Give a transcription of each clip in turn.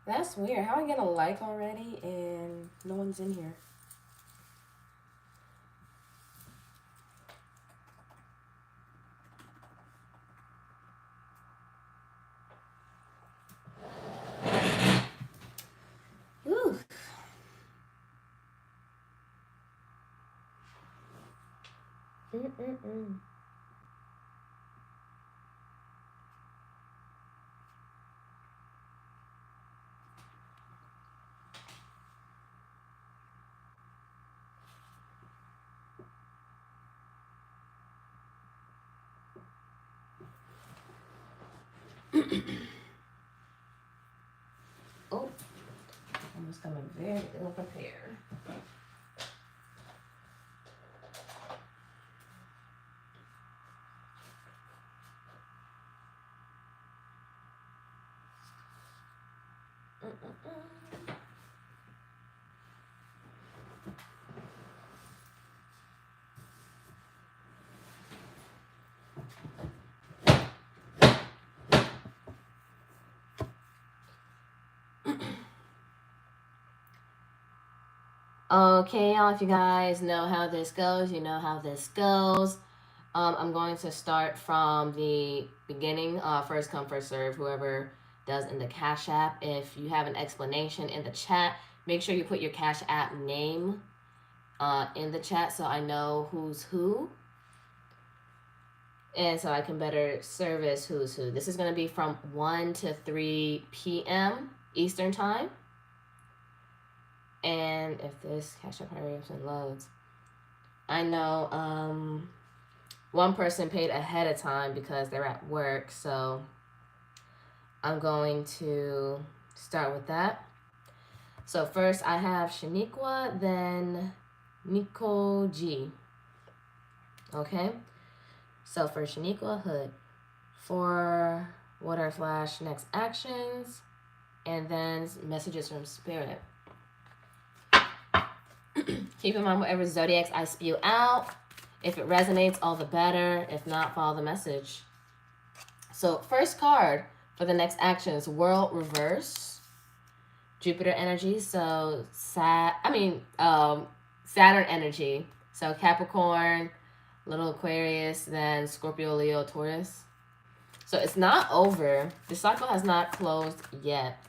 That's weird. How I get a like already and no one's in here? Whew. Oh, I was coming very ill prepared. Okay, y'all, if you guys know how this goes, you know how this goes. I'm going to start from the beginning, first come, first serve, whoever does in the Cash App. If you have an explanation in the chat, make sure you put your Cash App name in the chat so I know who's who. And so I can better service who's who. This is going to be from 1 to 3 p.m. Eastern Time. And if this Cash App hurry ups and loads, I know one person paid ahead of time because they're at work, so I'm going to start with that. So first I have Shaniqua, then Nico G. Okay, so for Shaniqua, Hood, for what are flash next actions, and then messages from Spirit. Keep in mind whatever zodiacs I spew out. If it resonates, all the better. If not, follow the message. So first card for the next action is World Reverse. Jupiter energy. So Saturn energy. So Capricorn, little Aquarius, then Scorpio, Leo, Taurus. So it's not over. The cycle has not closed yet.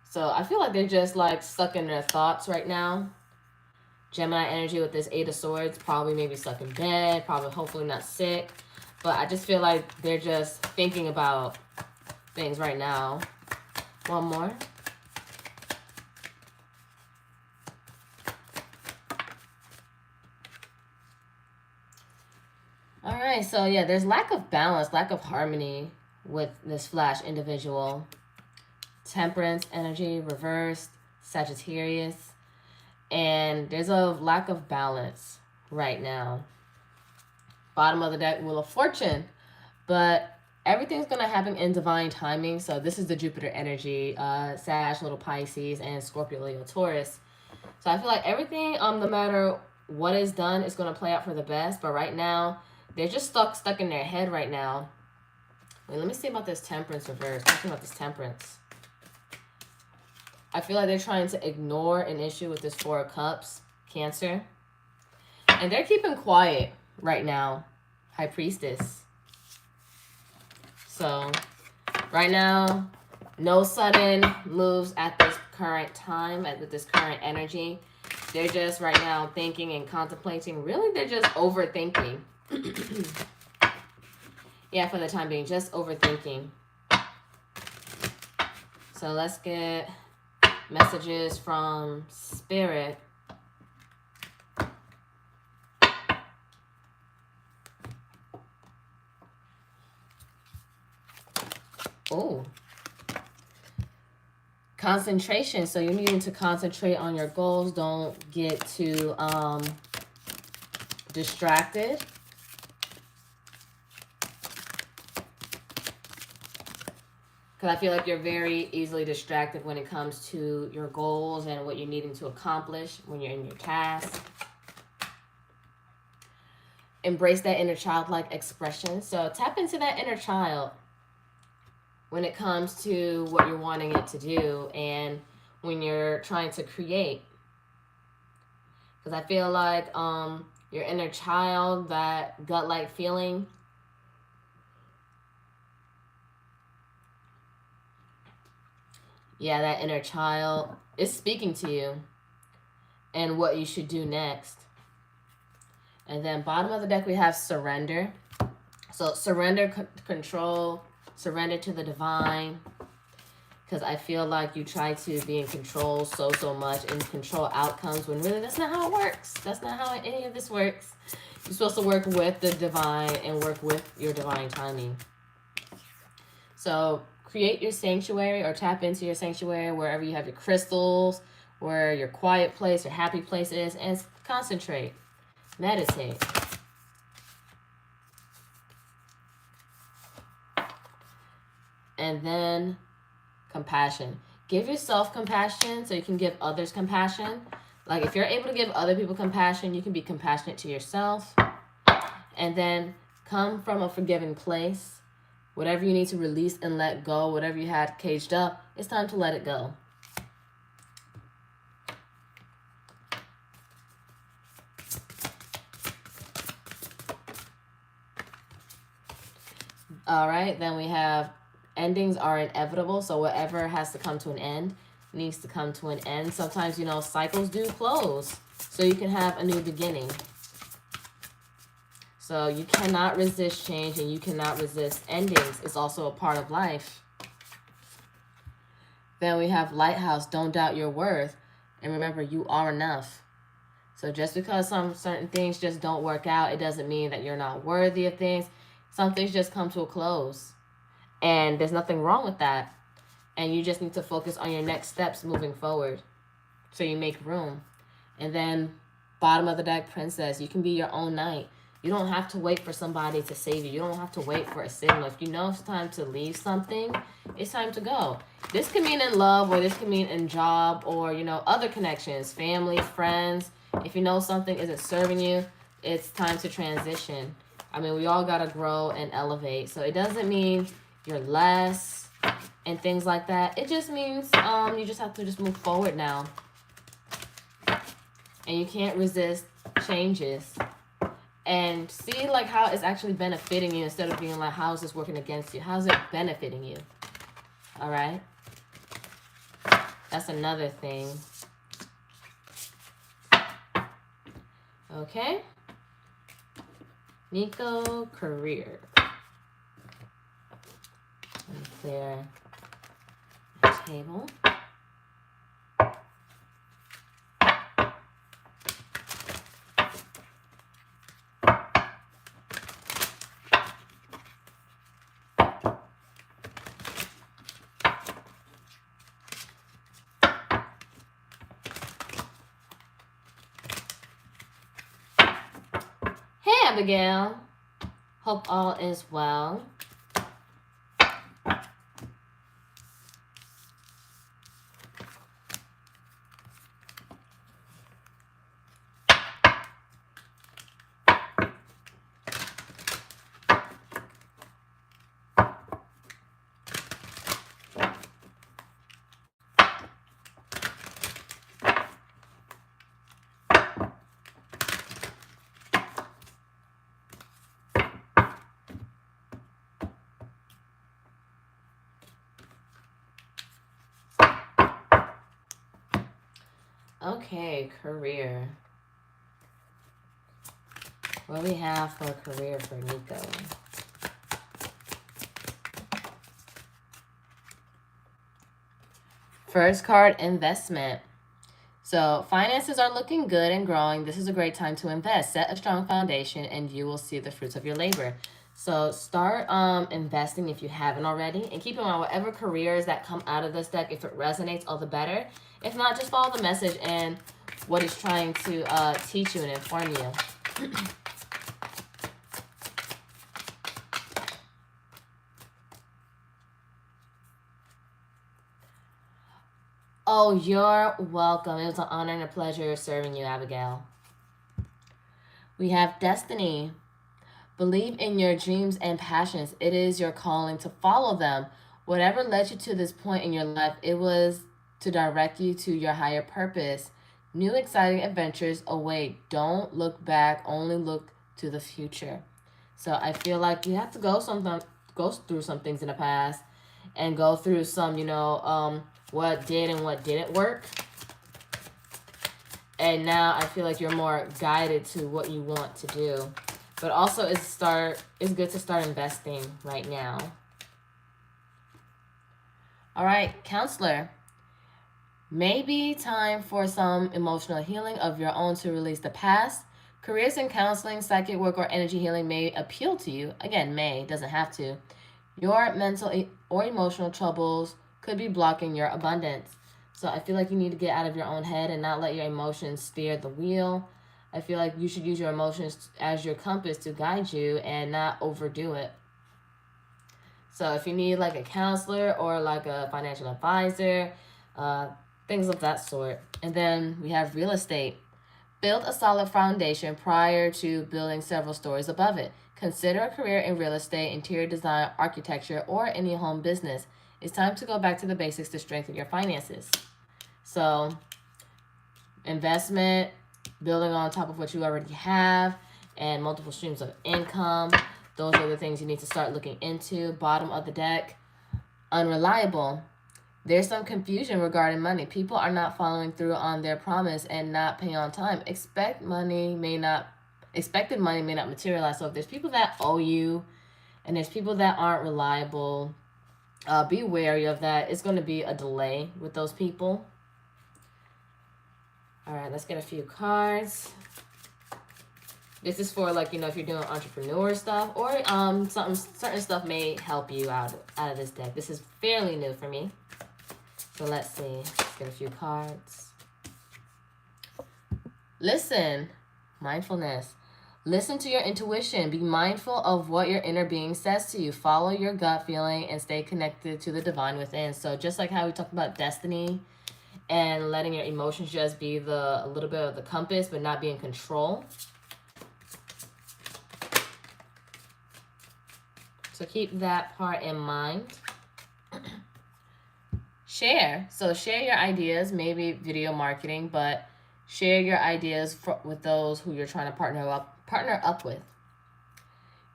So I feel like they're just like stuck in their thoughts right now. Gemini energy with this 8 of Swords, probably maybe stuck in bed, probably hopefully not sick. But I just feel like they're just thinking about things right now. One more. All right, so yeah, there's lack of balance, lack of harmony with this flash individual. Temperance energy reversed, Sagittarius, and there's a lack of balance right now. Bottom of the deck, Wheel of Fortune, but everything's gonna happen in divine timing. So this is the Jupiter energy, Sag, little Pisces, and Scorpio, Leo, Taurus. So I feel like everything, no matter what is done, is gonna play out for the best. But right now, they're just stuck in their head right now. Wait, let me see about this Temperance reverse. Talking about this Temperance. I feel like they're trying to ignore an issue with this 4 of Cups, Cancer. And they're keeping quiet right now, High Priestess. So, right now, no sudden moves at this current time, with this current energy. They're just right now thinking and contemplating. Really, they're just overthinking. Yeah, for the time being, just overthinking. So let's get messages from Spirit. Oh. Concentration. So you're needing to concentrate on your goals. Don't get too distracted. Because I feel like you're very easily distracted when it comes to your goals and what you're needing to accomplish when you're in your task. embrace that inner childlike expression. So tap into that inner child when it comes to what you're wanting it to do and when you're trying to create. Because I feel like your inner child, that gut-like feeling, yeah, that inner child is speaking to you and what you should do next. And then bottom of the deck, we have surrender. So surrender, control, surrender to the divine. Because I feel like you try to be in control so much and control outcomes when really that's not how it works. That's not how any of this works. You're supposed to work with the divine and work with your divine timing. So create your sanctuary or tap into your sanctuary wherever you have your crystals, where your quiet place or happy place is, and concentrate. Meditate. And then compassion. Give yourself compassion so you can give others compassion. Like if you're able to give other people compassion, you can be compassionate to yourself. And then come from a forgiving place. Whatever you need to release and let go, whatever you had caged up, it's time to let it go. All right, then we have endings are inevitable. So whatever has to come to an end needs to come to an end. Sometimes, you know, cycles do close so you can have a new beginning. So you cannot resist change and you cannot resist endings. It's also a part of life. Then we have lighthouse, don't doubt your worth. And remember, you are enough. So just because some certain things just don't work out, it doesn't mean that you're not worthy of things. Some things just come to a close. And there's nothing wrong with that. And you just need to focus on your next steps moving forward. So you make room. And then bottom of the deck, princess, you can be your own knight. You don't have to wait for somebody to save you. You don't have to wait for a signal. If you know it's time to leave something, it's time to go. This could mean in love, or this could mean in job, or, you know, other connections, family, friends. If you know something isn't serving you, it's time to transition. I mean, we all got to grow and elevate. So it doesn't mean you're less and things like that. It just means you just have to just move forward now. And you can't resist changes. And see like how it's actually benefiting you instead of being like, how is this working against you? How's it benefiting you? All right. That's another thing. Okay. Nico, career. Let me clear the table. Abigail, hope all is well. Okay, career. What do we have for career for Nico? First card, investment. So finances are looking good and growing. This is a great time to invest. Set a strong foundation and you will see the fruits of your labor. So start investing if you haven't already. And keep in mind, whatever careers that come out of this deck, if it resonates, all the better. If not, just follow the message and what it's trying to teach you and inform you. Oh, you're welcome. It was an honor and a pleasure serving you, Abigail. We have destiny. Believe in your dreams and passions. It is your calling to follow them. Whatever led you to this point in your life, it was to direct you to your higher purpose. New exciting adventures await. Don't look back, only look to the future. So I feel like you have to go through some things in the past and go through some, what did and what didn't work. And now I feel like you're more guided to what you want to do. But also it's good to start investing right now. All right, counselor. Maybe time for some emotional healing of your own to release the past. Careers in counseling, psychic work, or energy healing may appeal to you. Again, may, doesn't have to. Your mental or emotional troubles could be blocking your abundance. So I feel like you need to get out of your own head and not let your emotions steer the wheel. I feel like you should use your emotions as your compass to guide you and not overdo it. So if you need like a counselor or like a financial advisor, things of that sort. And then we have real estate. Build a solid foundation prior to building several stories above it. Consider a career in real estate, interior design, architecture, or any home business. It's time to go back to the basics to strengthen your finances. So, investment, building on top of what you already have, and multiple streams of income. Those are the things you need to start looking into. Bottom of the deck, unreliable. There's some confusion regarding money. People are not following through on their promise and not paying on time. Expected money may not materialize. So if there's people that owe you and there's people that aren't reliable, be wary of that. It's going to be a delay with those people. All right, let's get a few cards. This is for if you're doing entrepreneur stuff or certain stuff may help you out of this deck. This is fairly new for me. So let's see. Let's get a few cards. Listen. Mindfulness. Listen to your intuition. Be mindful of what your inner being says to you. Follow your gut feeling and stay connected to the divine within. So just like how we talked about destiny and letting your emotions just be a little bit of the compass but not be in control. So keep that part in mind. Share. So share your ideas, maybe video marketing, but share your ideas with those who you're trying to partner up with.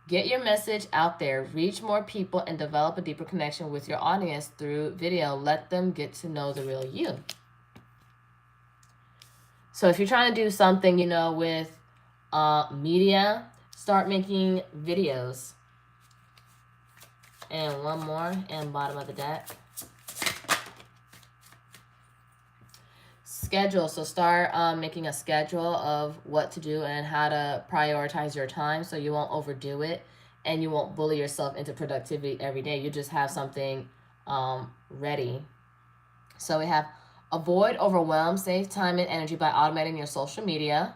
Get your message out there. Reach more people and develop a deeper connection with your audience through video. Let them get to know the real you. So if you're trying to do something, with media, start making videos. And one more, and bottom of the deck. Schedule. So start making a schedule of what to do and how to prioritize your time so you won't overdo it and you won't bully yourself into productivity every day. You just have something ready. So we have avoid overwhelm, save time and energy by automating your social media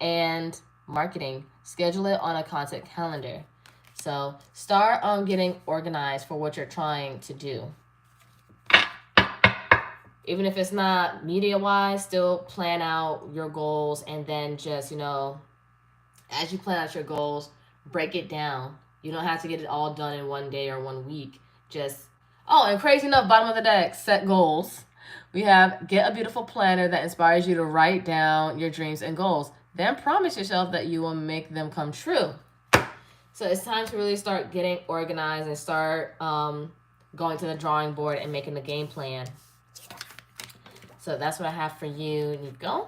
and marketing. Schedule it on a content calendar. So start getting organized for what you're trying to do. Even if it's not media-wise, still plan out your goals and then just, as you plan out your goals, break it down. You don't have to get it all done in one day or 1 week. And crazy enough, bottom of the deck, set goals. We have get a beautiful planner that inspires you to write down your dreams and goals. Then promise yourself that you will make them come true. So it's time to really start getting organized and start going to the drawing board and making the game plan. So that's what I have for you, Nico.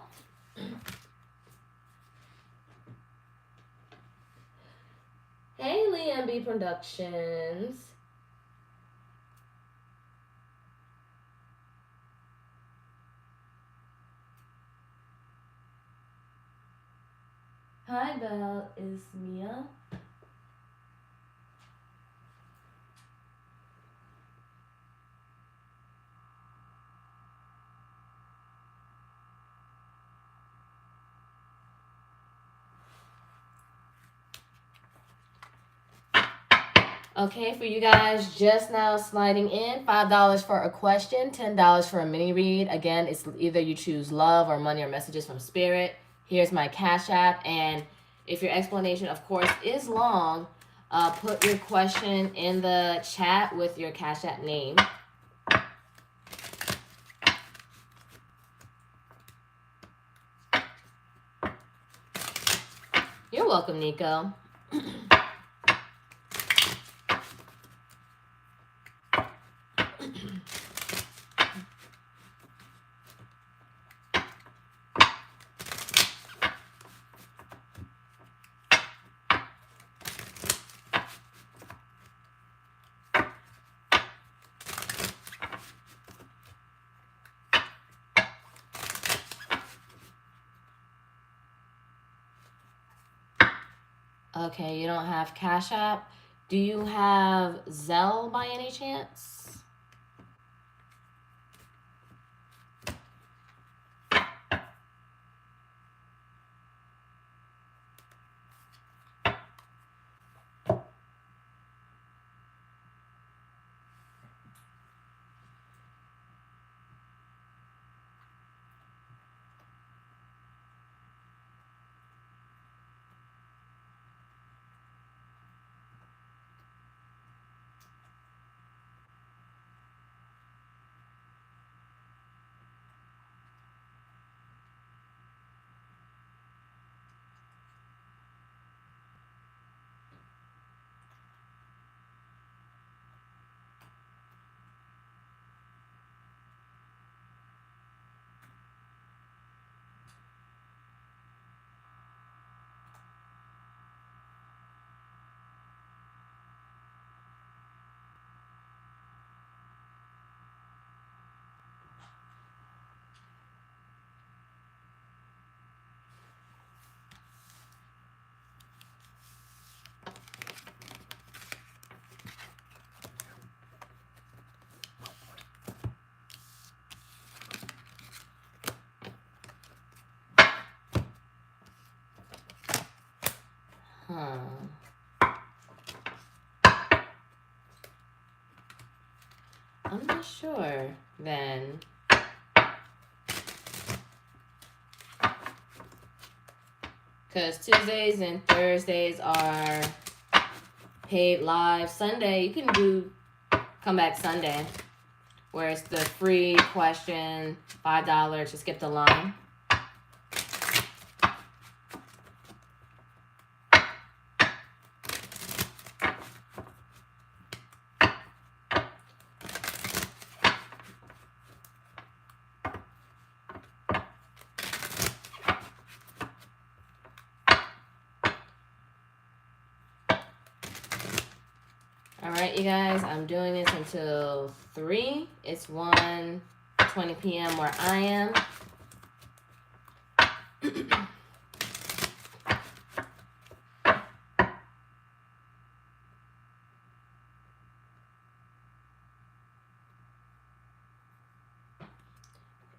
Hey, Liam B Productions. Hi, Belle. Is Mia? Okay, for you guys just now sliding in, $5 for a question, $10 for a mini read. Again, it's either you choose love or money or messages from spirit. Here's my Cash App, and If your explanation, of course, is long, put your question in the chat with your Cash App name. You're welcome, Nico. Okay, you don't have Cash App. Do you have Zelle by any chance? I'm not sure then. Because Tuesdays and Thursdays are paid live. Sunday, you can do Comeback Sunday, where it's the free question, $5 to skip the line. Alright, you guys, I'm doing this until 3. It's 1:20 p.m. where I am.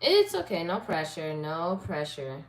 It's okay, no pressure, no pressure.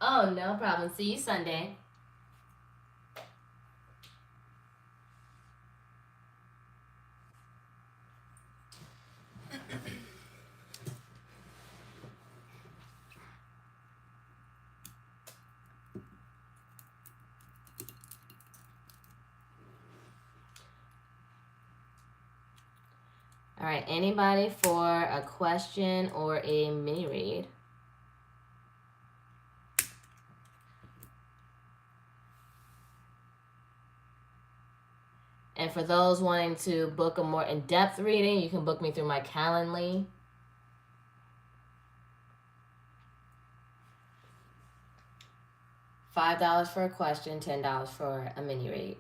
Oh, no problem. See you Sunday. All right, anybody for a question or a mini read? And for those wanting to book a more in-depth reading, you can book me through my Calendly. $5 for a question, $10 for a mini read.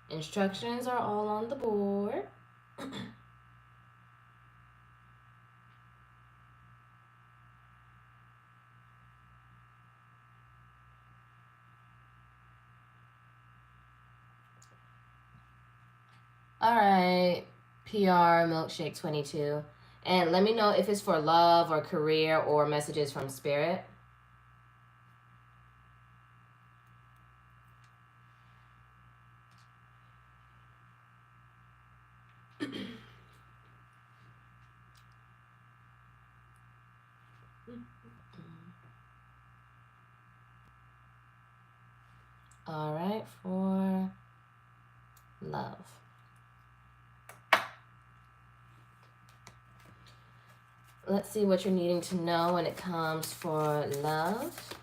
Instructions are all on the board. All right, PR Milkshake 22. And let me know if it's for love or career or messages from spirit. All right, for love. Let's see what you're needing to know when it comes for love.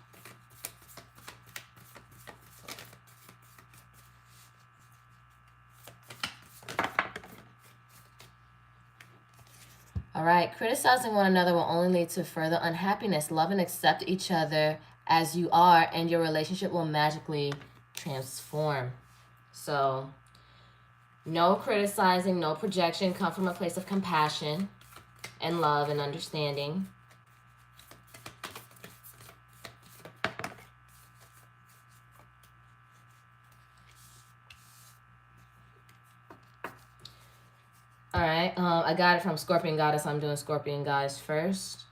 All right, criticizing one another will only lead to further unhappiness. Love and accept each other as you are, and your relationship will magically transform. So, no criticizing, no projection. Come from a place of compassion and love and understanding. All right, I got it from Scorpion Goddess. I'm doing Scorpion Goddess first.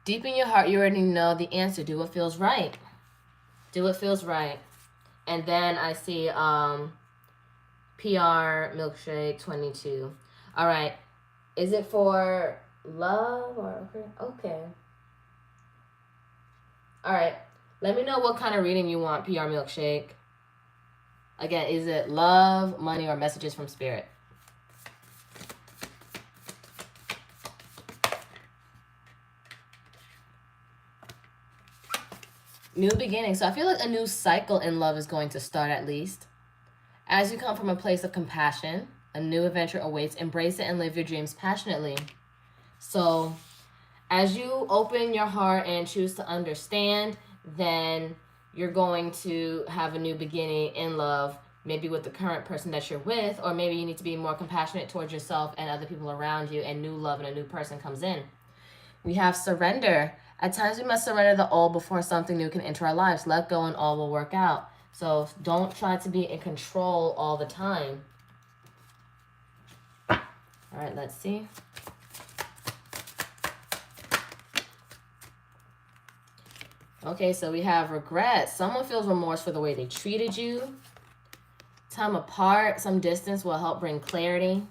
Deep in your heart, you already know the answer. Do what feels right. Do what feels right. And then I see PR Milkshake 22. All right, is it for love or okay? All right, let me know what kind of reading you want, PR Milkshake. Again, is it love, money, or messages from spirit? New beginning. So I feel like a new cycle in love is going to start, at least. As you come from a place of compassion, a new adventure awaits. Embrace it and live your dreams passionately. So as you open your heart and choose to understand, then you're going to have a new beginning in love, maybe with the current person that you're with, or maybe you need to be more compassionate towards yourself and other people around you, and new love and a new person comes in. We have surrender. At times we must surrender the old before something new can enter our lives. Let go and all will work out. So don't try to be in control all the time. All right, let's see. Okay, so we have regret. Someone feels remorse for the way they treated you. Time apart, some distance will help bring clarity.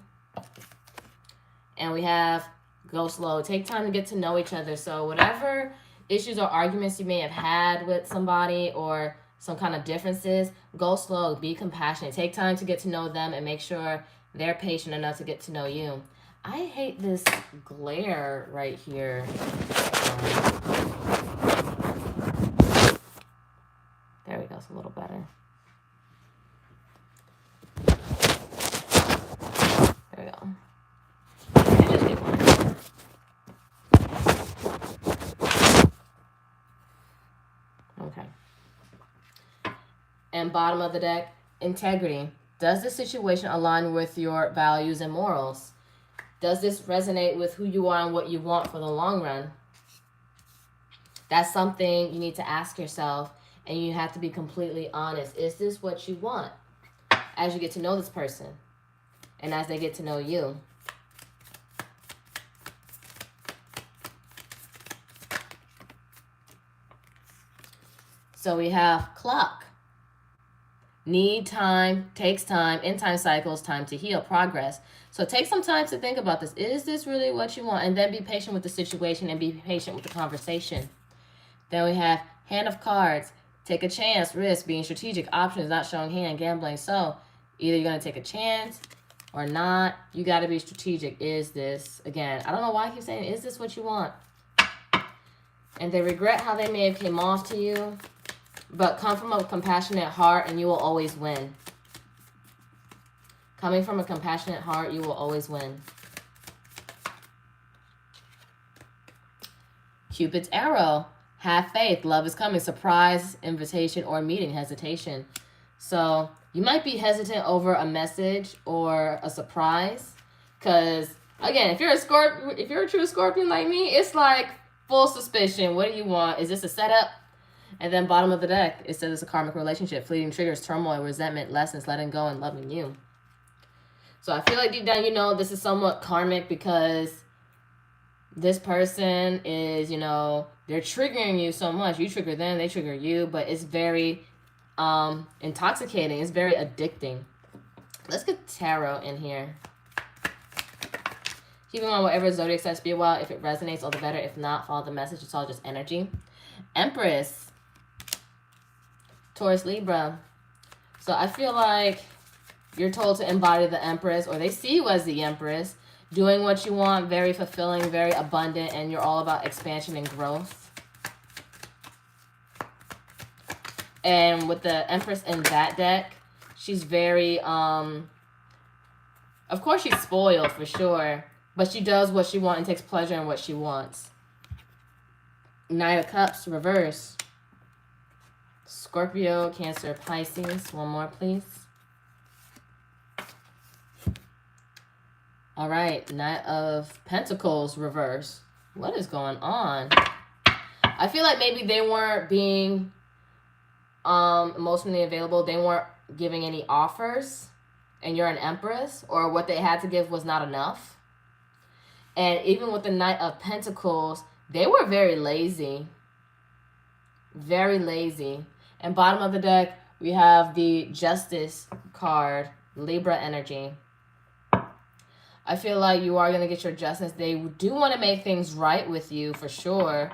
And we have go slow. Take time to get to know each other. So whatever issues or arguments you may have had with somebody or some kind of differences, go slow. Be compassionate. Take time to get to know them and make sure they're patient enough to get to know you. I hate this glare right here. There we go. It's a little better. There we go. Okay. And bottom of the deck, integrity. Does this situation align with your values and morals? Does this resonate with who you are and what you want for the long run? That's something you need to ask yourself, and you have to be completely honest. Is this what you want as you get to know this person and as they get to know you? So we have clock. Need time, takes time, in time cycles, time to heal, progress. So take some time to think about this. Is this really what you want? And then be patient with the situation and be patient with the conversation. Then we have hand of cards. Take a chance, risk, being strategic, options, not showing hand, gambling. So either you're going to take a chance or not. You got to be strategic. Is this, again, I don't know why I keep saying, is this what you want? And they regret how they may have came off to you, but come from a compassionate heart and you will always win. Coming from a compassionate heart, you will always win. Cupid's arrow. Have faith. Love is coming. Surprise, invitation, or meeting. Hesitation. So you might be hesitant over a message or a surprise. Because, again, if you're a true Scorpion like me, it's like full suspicion. What do you want? Is this a setup? And then bottom of the deck, it says it's a karmic relationship. Fleeting triggers, turmoil, resentment, lessons, letting go, and loving you. So I feel like deep down, you know, this is somewhat karmic because this person is, you know, they're triggering you so much. You trigger them, they trigger you, but it's very intoxicating. It's very addicting. Let's get tarot in here. Keep in mind, whatever Zodiac says, be a while. If it resonates, all the better. If not, follow the message. It's all just energy. Empress. Taurus, Libra. So I feel like you're told to embody the Empress, or they see you as the Empress. Doing what you want, very fulfilling, very abundant, and you're all about expansion and growth. And with the Empress in that deck, she's very, of course she's spoiled for sure, but she does what she wants and takes pleasure in what she wants. Knight of Cups, reverse. Scorpio, Cancer, Pisces. One more, please. All right, Knight of Pentacles, reverse. What is going on? I feel like maybe they weren't being emotionally available. They weren't giving any offers, and you're an Empress, or what they had to give was not enough. And even with the Knight of Pentacles, they were very lazy. Very lazy. And bottom of the deck, we have the Justice card, Libra energy. I feel like you are going to get your justice. They do want to make things right with you for sure.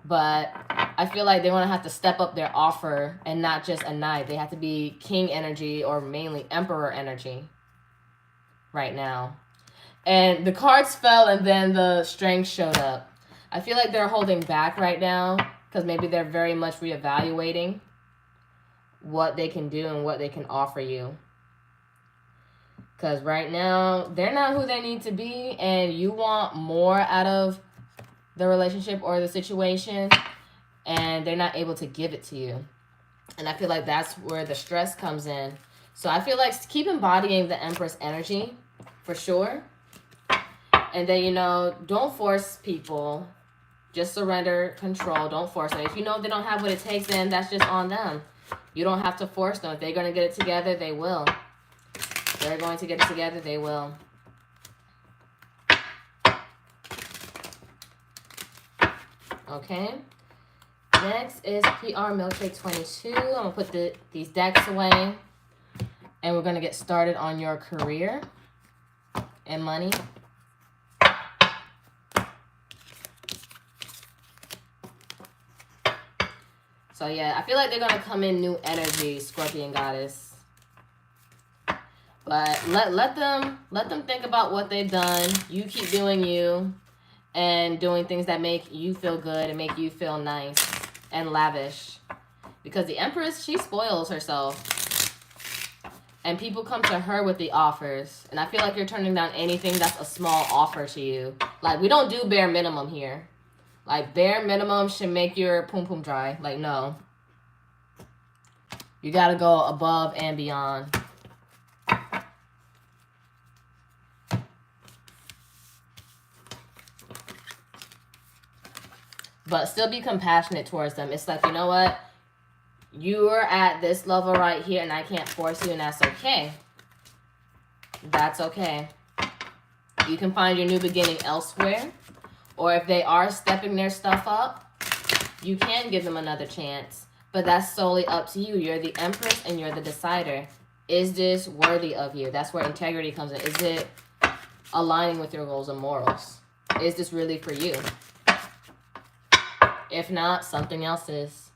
But I feel like they want to have to step up their offer and not just a knight. They have to be king energy or mainly emperor energy right now. And the cards fell and then the strength showed up. I feel like they're holding back right now because maybe they're very much reevaluating what they can do and what they can offer you. Because right now, they're not who they need to be, and you want more out of the relationship or the situation, and they're not able to give it to you. And I feel like that's where the stress comes in. So I feel like keep embodying the Empress energy, for sure. And then, you know, don't force people. Just surrender control. Don't force them. If you know they don't have what it takes, then that's just on them. You don't have to force them. If they're going to get it together, they will. They're going to get it together, they will. Okay. Next is PR Milkshake 22. I'm going to put these decks away. And we're going to get started on your career and money. So yeah, I feel like they're going to come in new energy, Scorpion Goddess. But let them think about what they've done. You keep doing you and doing things that make you feel good and make you feel nice and lavish. Because the Empress, she spoils herself. And people come to her with the offers. And I feel like you're turning down anything that's a small offer to you. Like, we don't do bare minimum here. Like, bare minimum should make your poom poom dry. Like, no. You gotta go above and beyond. But still be compassionate towards them. It's like, you know what? You're at this level right here, and I can't force you, and that's okay. That's okay. You can find your new beginning elsewhere. Or if they are stepping their stuff up, you can give them another chance. But that's solely up to you. You're the Empress, and you're the decider. Is this worthy of you? That's where integrity comes in. Is it aligning with your goals and morals? Is this really for you? If not, something else is.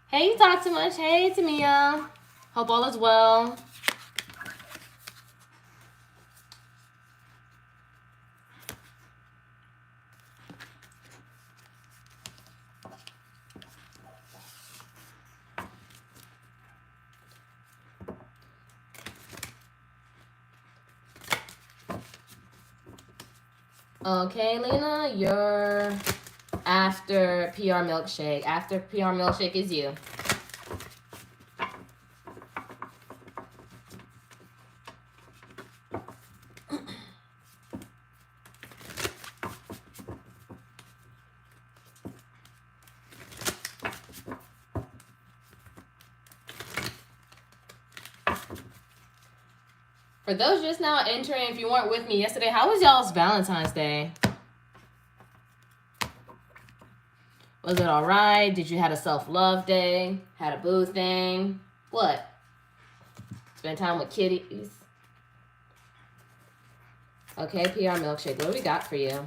Hey, you talk too much. Hey, Tamia. Hope all is well. Okay, Lena, you're after PR Milkshake. After PR Milkshake is you. For those just now entering, if you weren't with me yesterday, how was y'all's Valentine's Day? Was it all right? Did you have a self-love day? Had a boo thing? What? Spend time with kitties? Okay, PR Milkshake, what do we got for you?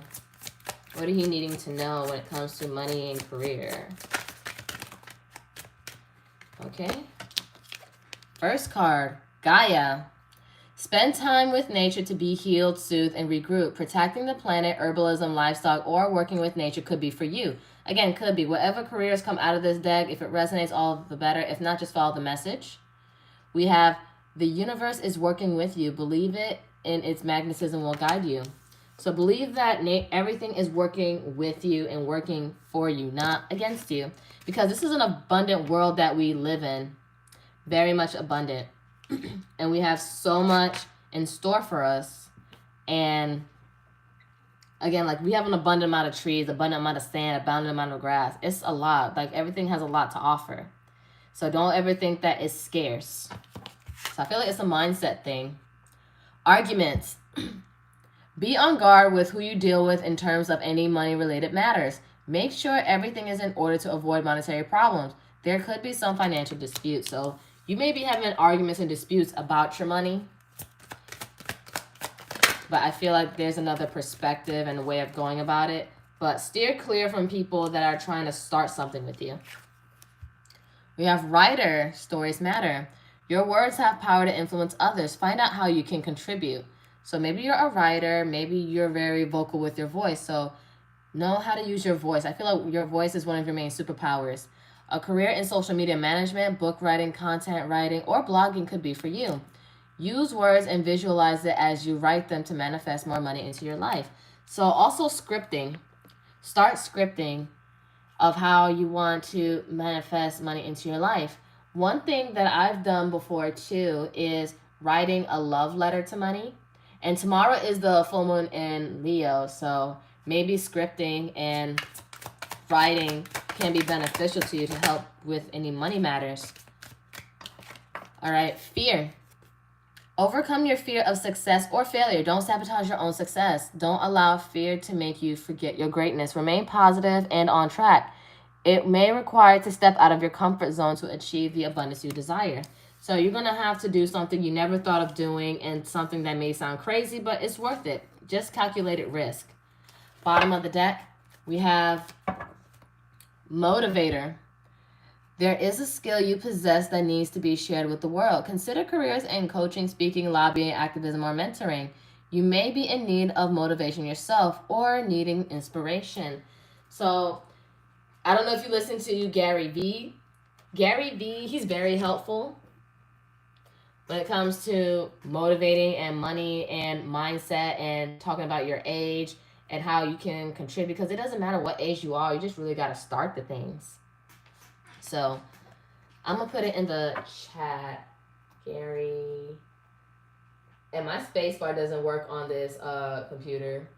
What are you needing to know when it comes to money and career? Okay. First card, Gaia. Spend time with nature to be healed, soothe, and regroup. Protecting the planet, herbalism, livestock, or working with nature could be for you. Again, could be. Whatever careers come out of this deck, if it resonates, all the better. If not, just follow the message. We have the universe is working with you. Believe it, and its magnetism will guide you. So believe that everything is working with you and working for you, not against you. Because this is an abundant world that we live in. Very much abundant. And we have so much in store for us. And again, like we have an abundant amount of trees, abundant amount of sand, abundant amount of grass. It's a lot. Like everything has a lot to offer. So don't ever think that it's scarce. So I feel like it's a mindset thing. Arguments. Be on guard with who you deal with in terms of any money-related matters. Make sure everything is in order to avoid monetary problems. There could be some financial disputes. So you may be having arguments and disputes about your money. But I feel like there's another perspective and a way of going about it. But steer clear from people that are trying to start something with you. We have writer, stories matter. Your words have power to influence others. Find out how you can contribute. So maybe you're a writer. Maybe you're very vocal with your voice. So know how to use your voice. I feel like your voice is one of your main superpowers. A career in social media management, book writing, content writing, or blogging could be for you. Use words and visualize it as you write them to manifest more money into your life. So also scripting. Start scripting of how you want to manifest money into your life. One thing that I've done before too is writing a love letter to money. And tomorrow is the full moon in Leo, so maybe scripting and writing can be beneficial to you to help with any money matters. All right, fear. Overcome your fear of success or failure. Don't sabotage your own success. Don't allow fear to make you forget your greatness. Remain positive and on track. It may require to step out of your comfort zone to achieve the abundance you desire. So you're going to have to do something you never thought of doing and something that may sound crazy, but it's worth it. Just calculated risk. Bottom of the deck, we have motivator. There is a skill you possess that needs to be shared with the world. Consider careers in coaching, speaking, lobbying, activism, or mentoring. You may be in need of motivation yourself or needing inspiration. So I don't know if you listen to Gary Vee. Gary Vee, he's very helpful when it comes to motivating and money and mindset and talking about your age and how you can contribute, because it doesn't matter what age you are, you just really got to start the things. So I'm going to put it in the chat, Gary. And my space bar doesn't work on this computer,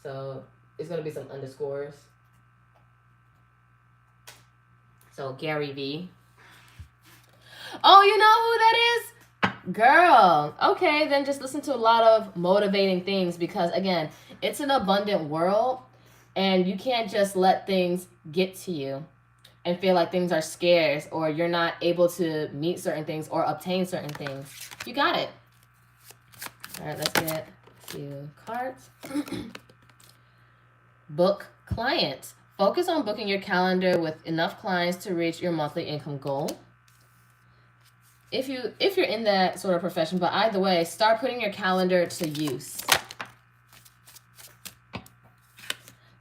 so it's going to be some underscores. So Gary V. Oh, you know who that is? Girl. Okay, then just listen to a lot of motivating things, because again, it's an abundant world and you can't just let things get to you and feel like things are scarce or you're not able to meet certain things or obtain certain things. You got it. All right, let's get a few cards. Book clients. Focus on booking your calendar with enough clients to reach your monthly income goal. If you're in that sort of profession, but either way, start putting your calendar to use.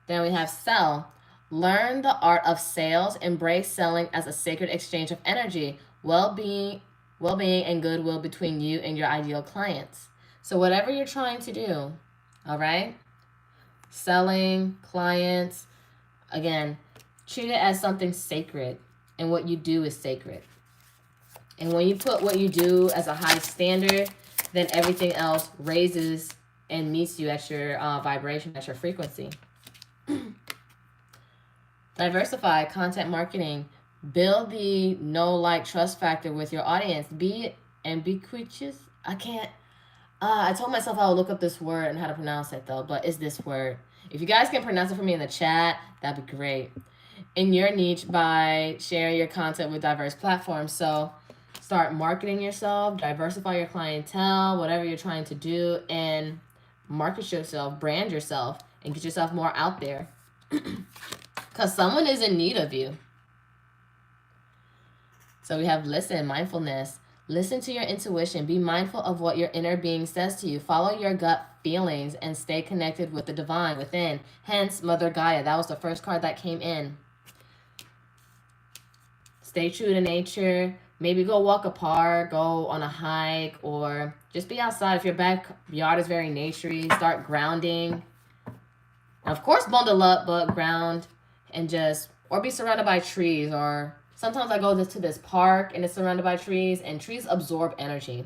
Then we have sell. Learn the art of sales. Embrace selling as a sacred exchange of energy, well-being and goodwill between you and your ideal clients. So whatever you're trying to do, all right? selling, clients. Again, treat it as something sacred, and what you do is sacred. And when you put what you do as a high standard, then everything else raises and meets you at your vibration, at your frequency. Diversify content marketing. Build the know, like, trust factor with your audience. Be ambiguous. I told myself I would look up this word and how to pronounce it, though, but it's this word. If you guys can pronounce it for me in the chat, that'd be great. In your niche by sharing your content with diverse platforms. So start marketing yourself, diversify your clientele, whatever you're trying to do, and market yourself, brand yourself, and get yourself more out there. Because someone is in need of you. So we have listen, mindfulness. Listen to your intuition. Be mindful of what your inner being says to you. Follow your gut feelings and stay connected with the divine within. Hence, Mother Gaia. That was the first card that came in. Stay true to nature. Maybe go walk a park, go on a hike, or just be outside. If your backyard is very naturey, start grounding. And of course, bundle up, but ground and or be surrounded by trees. Or sometimes I go to this park and it's surrounded by trees, and trees absorb energy.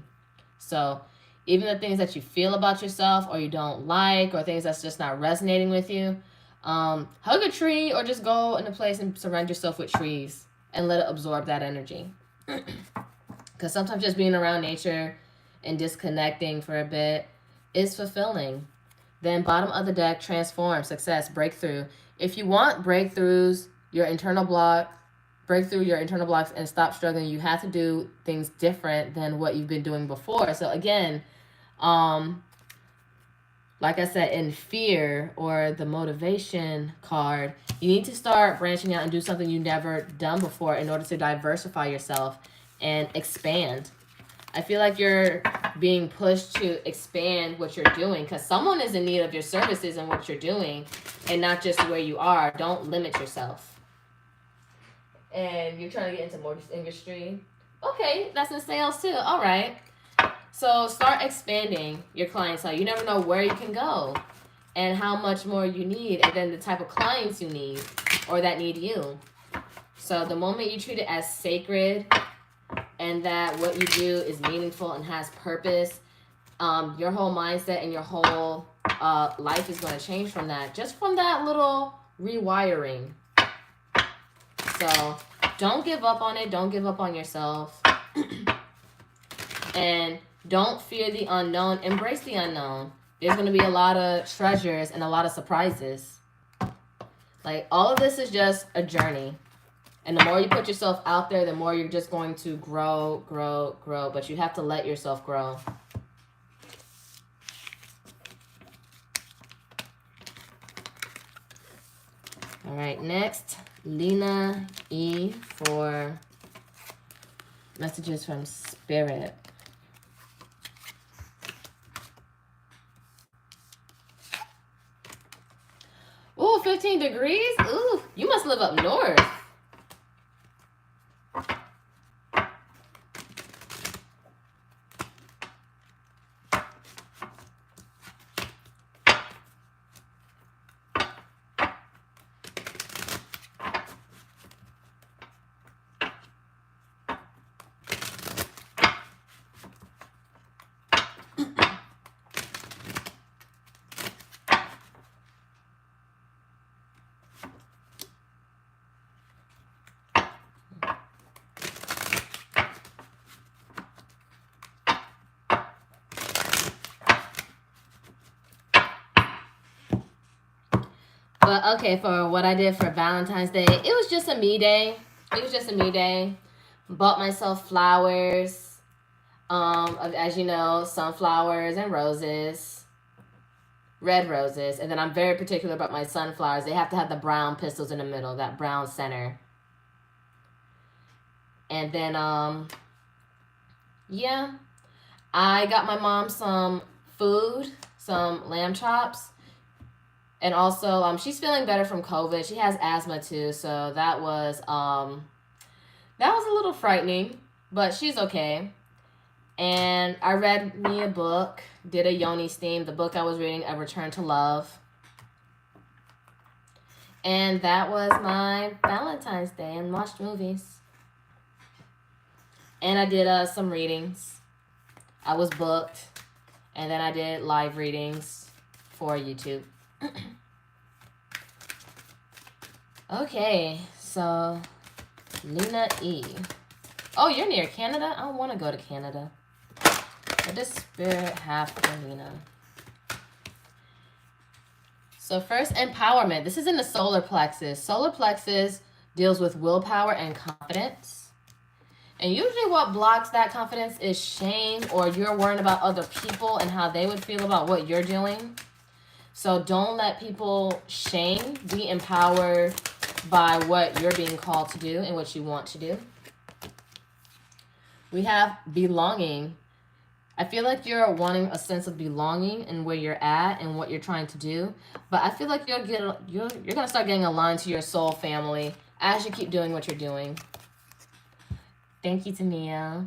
So even the things that you feel about yourself or you don't like, or things that's just not resonating with you, hug a tree or just go in a place and surround yourself with trees and let it absorb that energy. Because sometimes just being around nature and disconnecting for a bit is fulfilling. Then bottom of the deck, transform, success, breakthrough. If you want breakthroughs, break through your internal blocks and stop struggling, you have to do things different than what you've been doing before. So again, like I said, in fear or the motivation card, you need to start branching out and do something you've never done before in order to diversify yourself and expand. I feel like you're being pushed to expand what you're doing because someone is in need of your services and what you're doing, and not just where you are. Don't limit yourself. And you're trying to get into mortgage industry. Okay, that's in sales too. All right. So start expanding your clientele. You never know where you can go and how much more you need, and then the type of clients you need or that need you. So the moment you treat it as sacred and that what you do is meaningful and has purpose, your whole mindset and your whole life is going to change from that. Just from that little rewiring. So don't give up on it. Don't give up on yourself. And don't fear the unknown. Embrace the unknown. There's going to be a lot of treasures and a lot of surprises. Like, all of this is just a journey. And the more you put yourself out there, the more you're just going to grow. But you have to let yourself grow. All right, next, Lena E for messages from Spirit. Ooh, 15 degrees? Ooh, you must live up north. But okay, for what I did for Valentine's Day, it was just a me day. Bought myself flowers. As you know, sunflowers and roses. Red roses. And then I'm very particular about my sunflowers. They have to have the brown pistils in the middle, that brown center. And then, yeah. I got my mom some food, some lamb chops. And also, she's feeling better from COVID. She has asthma too, so that was a little frightening, but she's okay. And I read me a book, did a yoni steam. The book I was reading, A Return to Love. And that was my Valentine's Day and watched movies. And I did some readings. I was booked. And then I did live readings for YouTube. Okay, so Lena E. Oh, you're near Canada? I want to go to Canada. What does Spirit have for Lena? So first, empowerment. This is in the solar plexus. Solar plexus deals with willpower and confidence. And usually what blocks that confidence is shame, or you're worrying about other people and how they would feel about what you're doing. So don't let people shame. Be empowered by what you're being called to do and what you want to do. We have belonging. I feel like you're wanting a sense of belonging and where you're at and what you're trying to do. But I feel like you're going to start getting aligned to your soul family as you keep doing what you're doing. Thank you, Tania.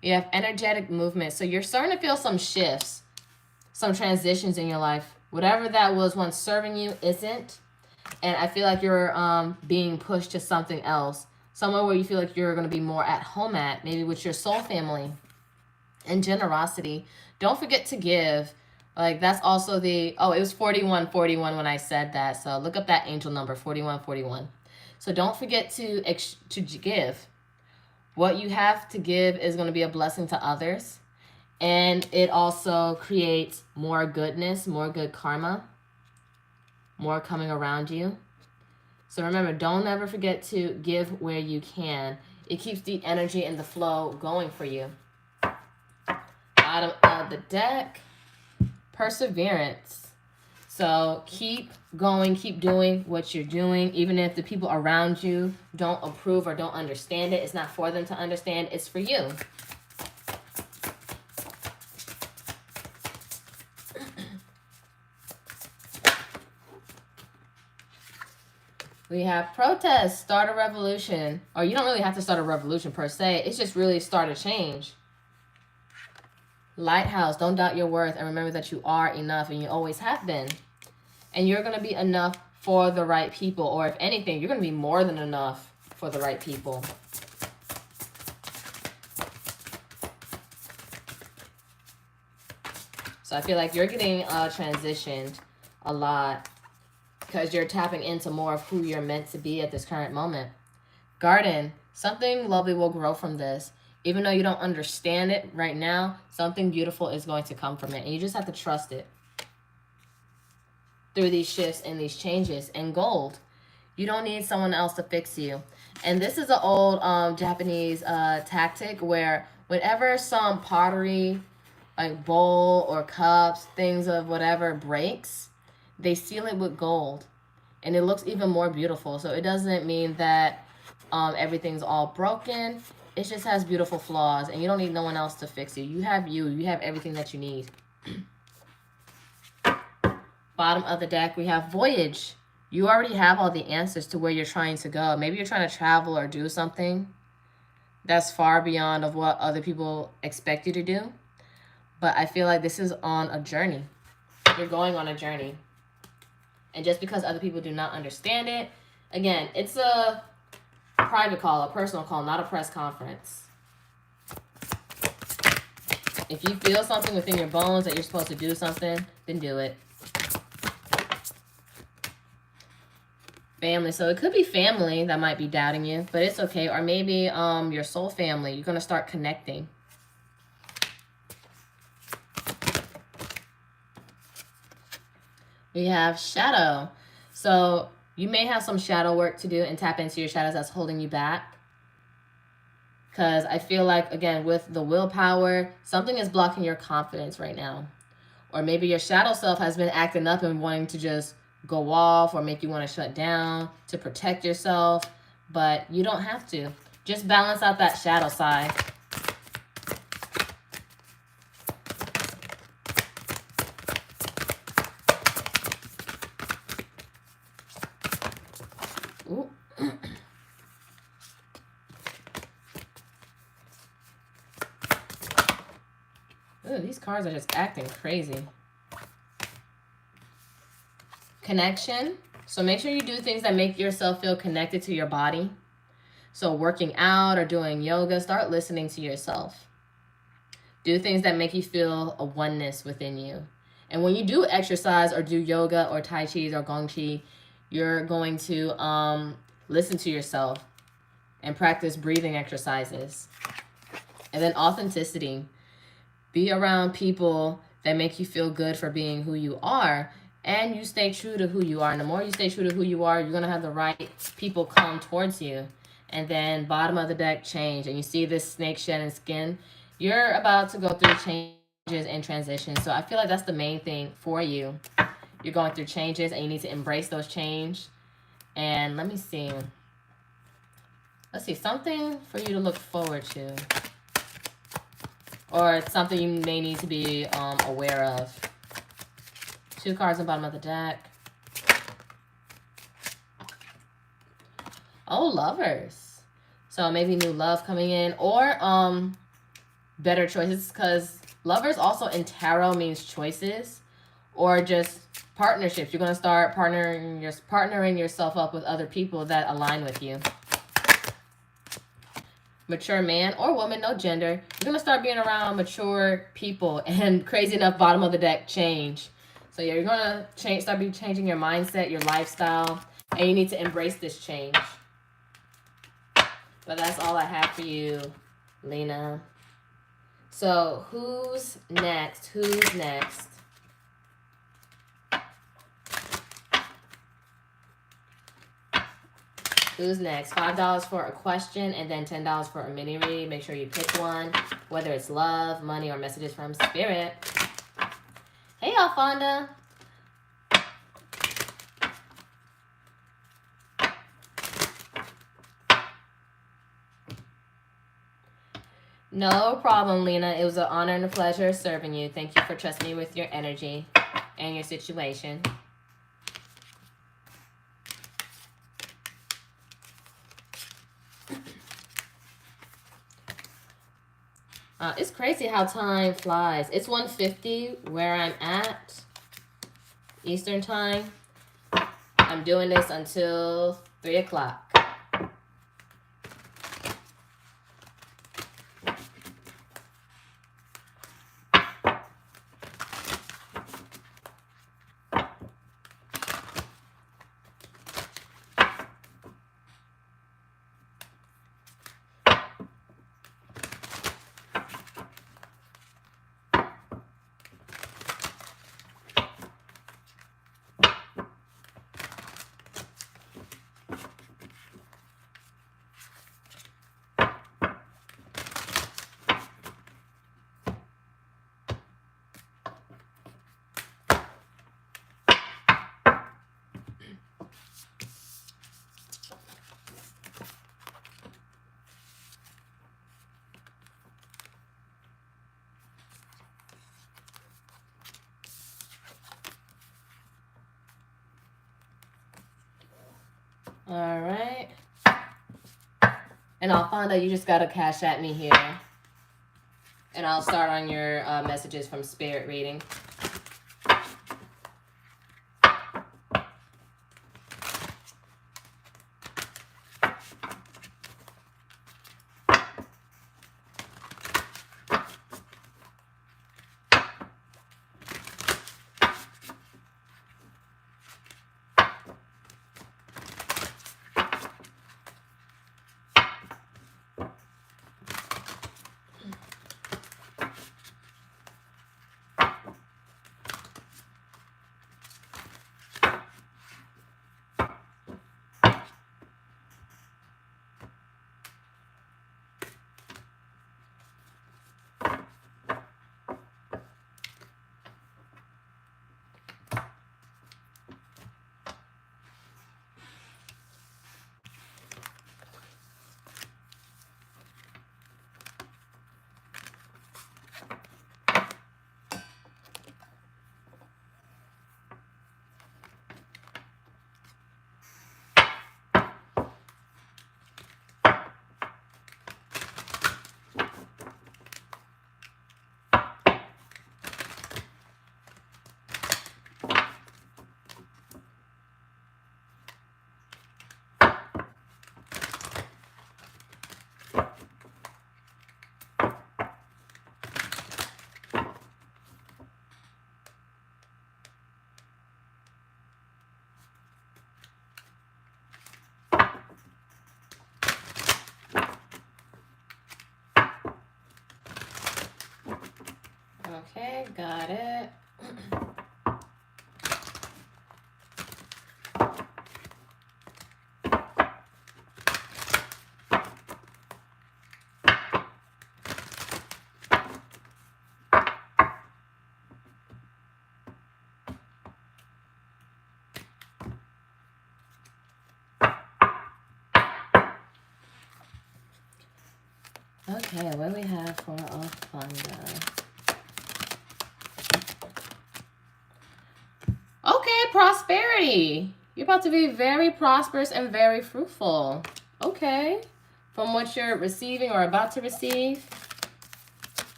You have energetic movement. So you're starting to feel some shifts, some transitions in your life. Whatever that was once serving you isn't. And I feel like you're being pushed to something else. Somewhere where you feel like you're going to be more at home at, maybe with your soul family. And generosity. Don't forget to give. Like that's also the, oh, it was 4141 when I said that. So look up that angel number, 4141. So don't forget to give. What you have to give is going to be a blessing to others. And it also creates more goodness, more good karma, more coming around you. So remember, don't ever forget to give where you can. It keeps the energy and the flow going for you. Bottom of the deck, perseverance. So keep going, keep doing what you're doing, even if the people around you don't approve or don't understand it. It's not for them to understand, it's for you. We have protest, start a revolution. Or you don't really have to start a revolution per se. It's just really start a change. Lighthouse, don't doubt your worth and remember that you are enough and you always have been. And you're going to be enough for the right people. Or if anything, you're going to be more than enough for the right people. So I feel like you're getting transitioned a lot because you're tapping into more of who you're meant to be at this current moment. Garden, something lovely will grow from this. Even though you don't understand it right now, something beautiful is going to come from it. And you just have to trust it through these shifts and these changes. And gold, you don't need someone else to fix you. And this is an old Japanese tactic where whenever some pottery, like bowl or cups, things of whatever breaks, they seal it with gold. And it looks even more beautiful. So it doesn't mean that everything's all broken. It just has beautiful flaws, and you don't need no one else to fix you. You have you. You have everything that you need. Bottom of the deck, we have voyage. You already have all the answers to where you're trying to go. Maybe you're trying to travel or do something that's far beyond of what other people expect you to do. But I feel like this is on a journey. You're going on a journey. And just because other people do not understand it, again, it's a private call, a personal call, not a press conference. If you feel something within your bones that you're supposed to do something, then do it. Family. So it could be family that might be doubting you, but it's okay. Or maybe your soul family. You're going to start connecting. We have shadow. So you may have some shadow work to do and tap into your shadows that's holding you back. Because I feel like, again, with the willpower, something is blocking your confidence right now. Or maybe your shadow self has been acting up and wanting to just go off or make you want to shut down to protect yourself. But you don't have to. Just balance out that shadow side. Ooh. Ooh, these cards are just acting crazy. Connection. So make sure you do things that make yourself feel connected to your body. So working out or doing yoga, start listening to yourself. Do things that make you feel a oneness within you. And when you do exercise or do yoga or tai chi or gong chi, you're going to listen to yourself and practice breathing exercises. And then authenticity. Be around people that make you feel good for being who you are, and you stay true to who you are. And the more you stay true to who you are, you're going to have the right people come towards you. And then bottom of the deck, change. And you see this snake shedding skin. You're about to go through changes and transitions. So I feel like that's the main thing for you. You're going through changes and you need to embrace those changes. And let me see. Let's see, something for you to look forward to. Or something you may need to be aware of. 2 cards on the bottom of the deck. Oh, lovers. So maybe new love coming in. Or better choices. Because lovers also in tarot means choices. Or just partnerships. You're going to start partnering yourself up with other people that align with you. Mature man or woman, no gender. You're going to start being around mature people. And crazy enough, bottom of the deck, change. So yeah, you're going to start changing your mindset, your lifestyle. And you need to embrace this change. But that's all I have for you, Lena. So who's next? Who's next? Who's next? $5 for a question and then $10 for a mini read. Make sure you pick one, whether it's love, money, or messages from spirit. Hey, Alfonda. No problem, Lena. It was an honor and a pleasure serving you. Thank you for trusting me with your energy and your situation. It's crazy how time flies. It's 1:50 where I'm at, Eastern time. I'm doing this until 3 o'clock. All right. And Alfonda, you just got to cash at me here. And I'll start on your messages from spirit reading. Okay, got it. Okay, what do we have for Alfonda? Okay, prosperity. You're about to be very prosperous and very fruitful. Okay. From what you're receiving or about to receive.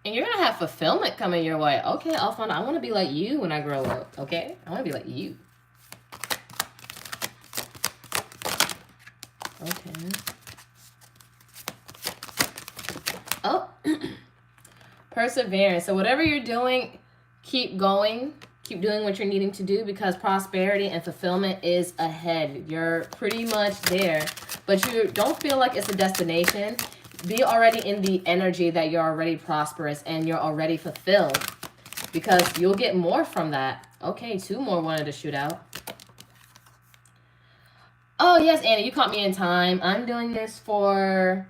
And you're going to have fulfillment coming your way. Okay, Alfonda, I want to be like you when I grow up. Okay? I want to be like you. Okay. Oh. Perseverance. So whatever you're doing, keep going. Keep doing what you're needing to do because prosperity and fulfillment is ahead. You're pretty much there. But you don't feel like it's a destination. Be already in the energy that you're already prosperous and you're already fulfilled. Because you'll get more from that. Okay, 2 more wanted to shoot out. Oh, yes, Anna, you caught me in time. I'm doing this for...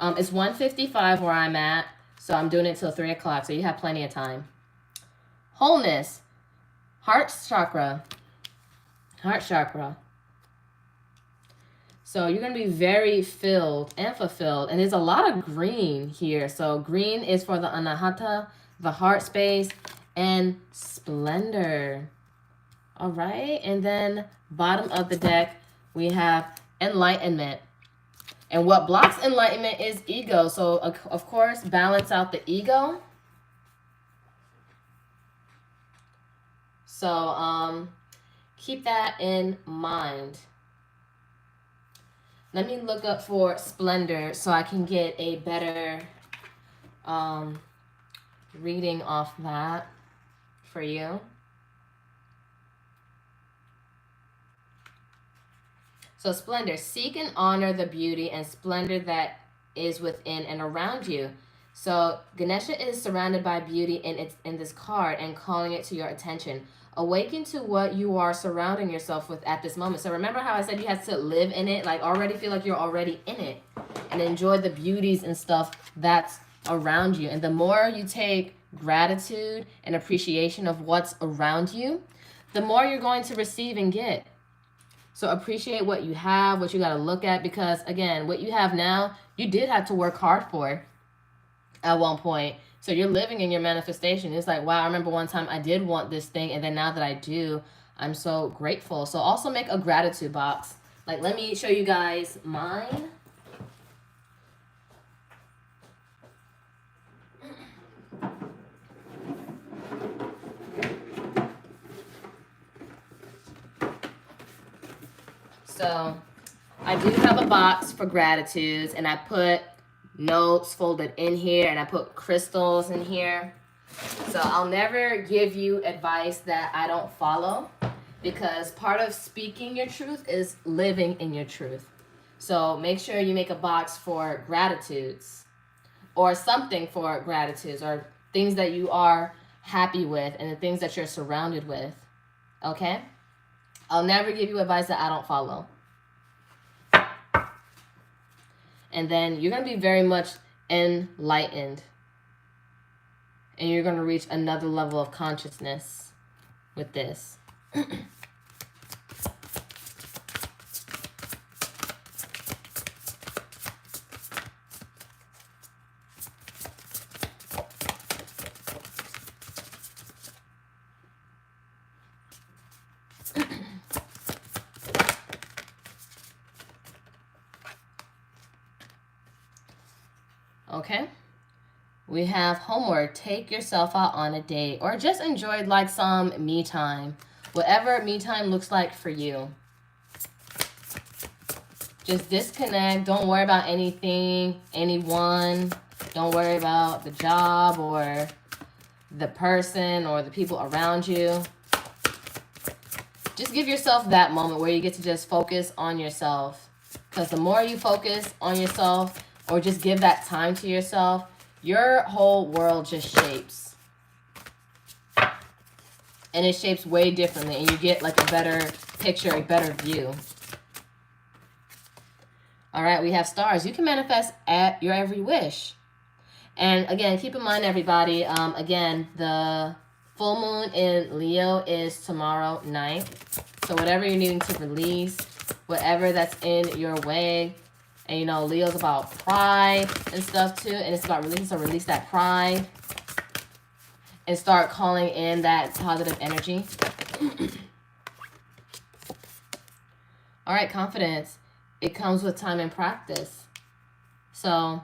it's 1:55 where I'm at. So I'm doing it till 3 o'clock. So you have plenty of time. Wholeness. Heart chakra. Heart chakra. So you're going to be very filled and fulfilled. And there's a lot of green here. So green is for the anahata, the heart space, and splendor. All right. And then bottom of the deck, we have enlightenment. And what blocks enlightenment is ego. So, of course, balance out the ego. So, keep that in mind. Let me look up for Splendor so I can get a better reading off that for you. So Splendor, seek and honor the beauty and splendor that is within and around you. So Ganesha is surrounded by beauty in this card and calling it to your attention. Awaken to what you are surrounding yourself with at this moment. So remember how I said you had to live in it? Like already feel like you're already in it and enjoy the beauties and stuff that's around you. And the more you take gratitude and appreciation of what's around you, the more you're going to receive and get. So appreciate what you have, what you got to look at, because again, what you have now, you did have to work hard for at one point. So you're living in your manifestation. It's like, wow, I remember one time I did want this thing, and then now that I do, I'm so grateful. So also make a gratitude box. Like, let me show you guys mine. So I do have a box for gratitudes, and I put notes folded in here, and I put crystals in here. So I'll never give you advice that I don't follow, because part of speaking your truth is living in your truth. So make sure you make a box for gratitudes or something for gratitudes or things that you are happy with and the things that you're surrounded with. Okay? I'll never give you advice that I don't follow. And then you're going to be very much enlightened. And you're going to reach another level of consciousness with this. Okay, we have homework. Take yourself out on a date or just enjoy like some me time. Whatever me time looks like for you. Just disconnect. Don't worry about anything, anyone. Don't worry about the job or the person or the people around you. Just give yourself that moment where you get to just focus on yourself Because the more you focus on yourself or just give that time to yourself, your whole world just shapes. And it shapes way differently. And you get like a better picture, a better view. All right, we have stars. You can manifest at your every wish. And again, keep in mind, everybody, again, the full moon in Leo is tomorrow night. So whatever you're needing to release, whatever that's in your way, and you know, Leo's about pride and stuff too, and it's about release, so release that pride and start calling in that positive energy. All right, confidence. It comes with time and practice. So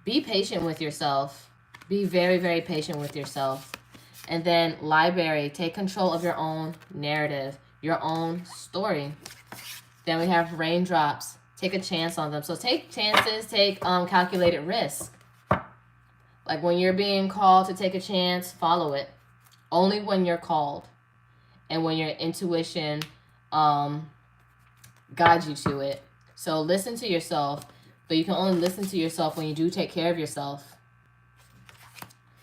be patient with yourself. Be very, very patient with yourself. And then library, take control of your own narrative, your own story. Then we have raindrops. Take a chance on them. So take chances, take calculated risk. Like when you're being called to take a chance, follow it. Only when you're called. And when your intuition guides you to it. So listen to yourself. But you can only listen to yourself when you do take care of yourself.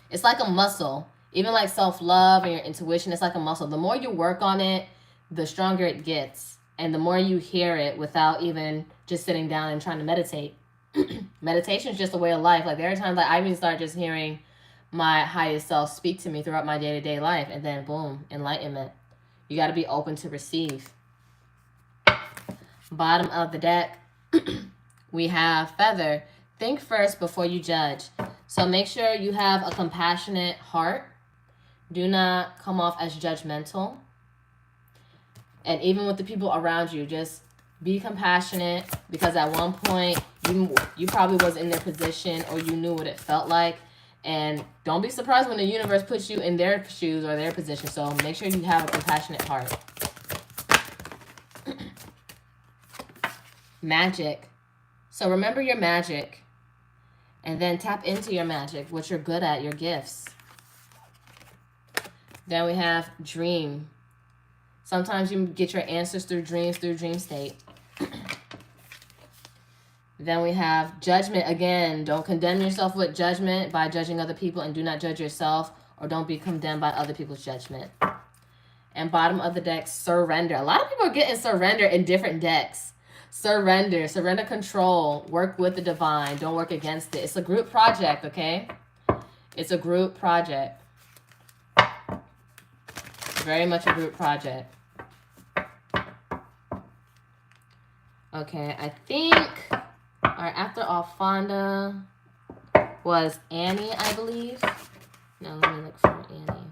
It's like a muscle. Even like self-love and your intuition, it's like a muscle. The more you work on it, the stronger it gets. And the more you hear it without even just sitting down and trying to meditate. Meditation is just a way of life. Like there are times that I even start just hearing my highest self speak to me throughout my day-to-day life. And then boom, enlightenment. You got to be open to receive. Bottom of the deck, we have feather. Think first before you judge. So make sure you have a compassionate heart. Do not come off as judgmental. And even with the people around you, just be compassionate, because at one point you probably was in their position or you knew what it felt like. And don't be surprised when the universe puts you in their shoes or their position. So make sure you have a compassionate heart. Magic. So remember your magic. And then tap into your magic, what you're good at, your gifts. Then we have dream. Sometimes you get your answers through dreams, through dream state. Then we have judgment. Again, don't condemn yourself with judgment by judging other people, and do not judge yourself, or don't be condemned by other people's judgment. And bottom of the deck, surrender. A lot of people are getting surrender in different decks. Surrender. Surrender control. Work with the divine. Don't work against it. It's a group project, okay? It's a group project. Very much a group project. Okay, I think our after Alfonda was Annie, I believe. No, let me look for Annie.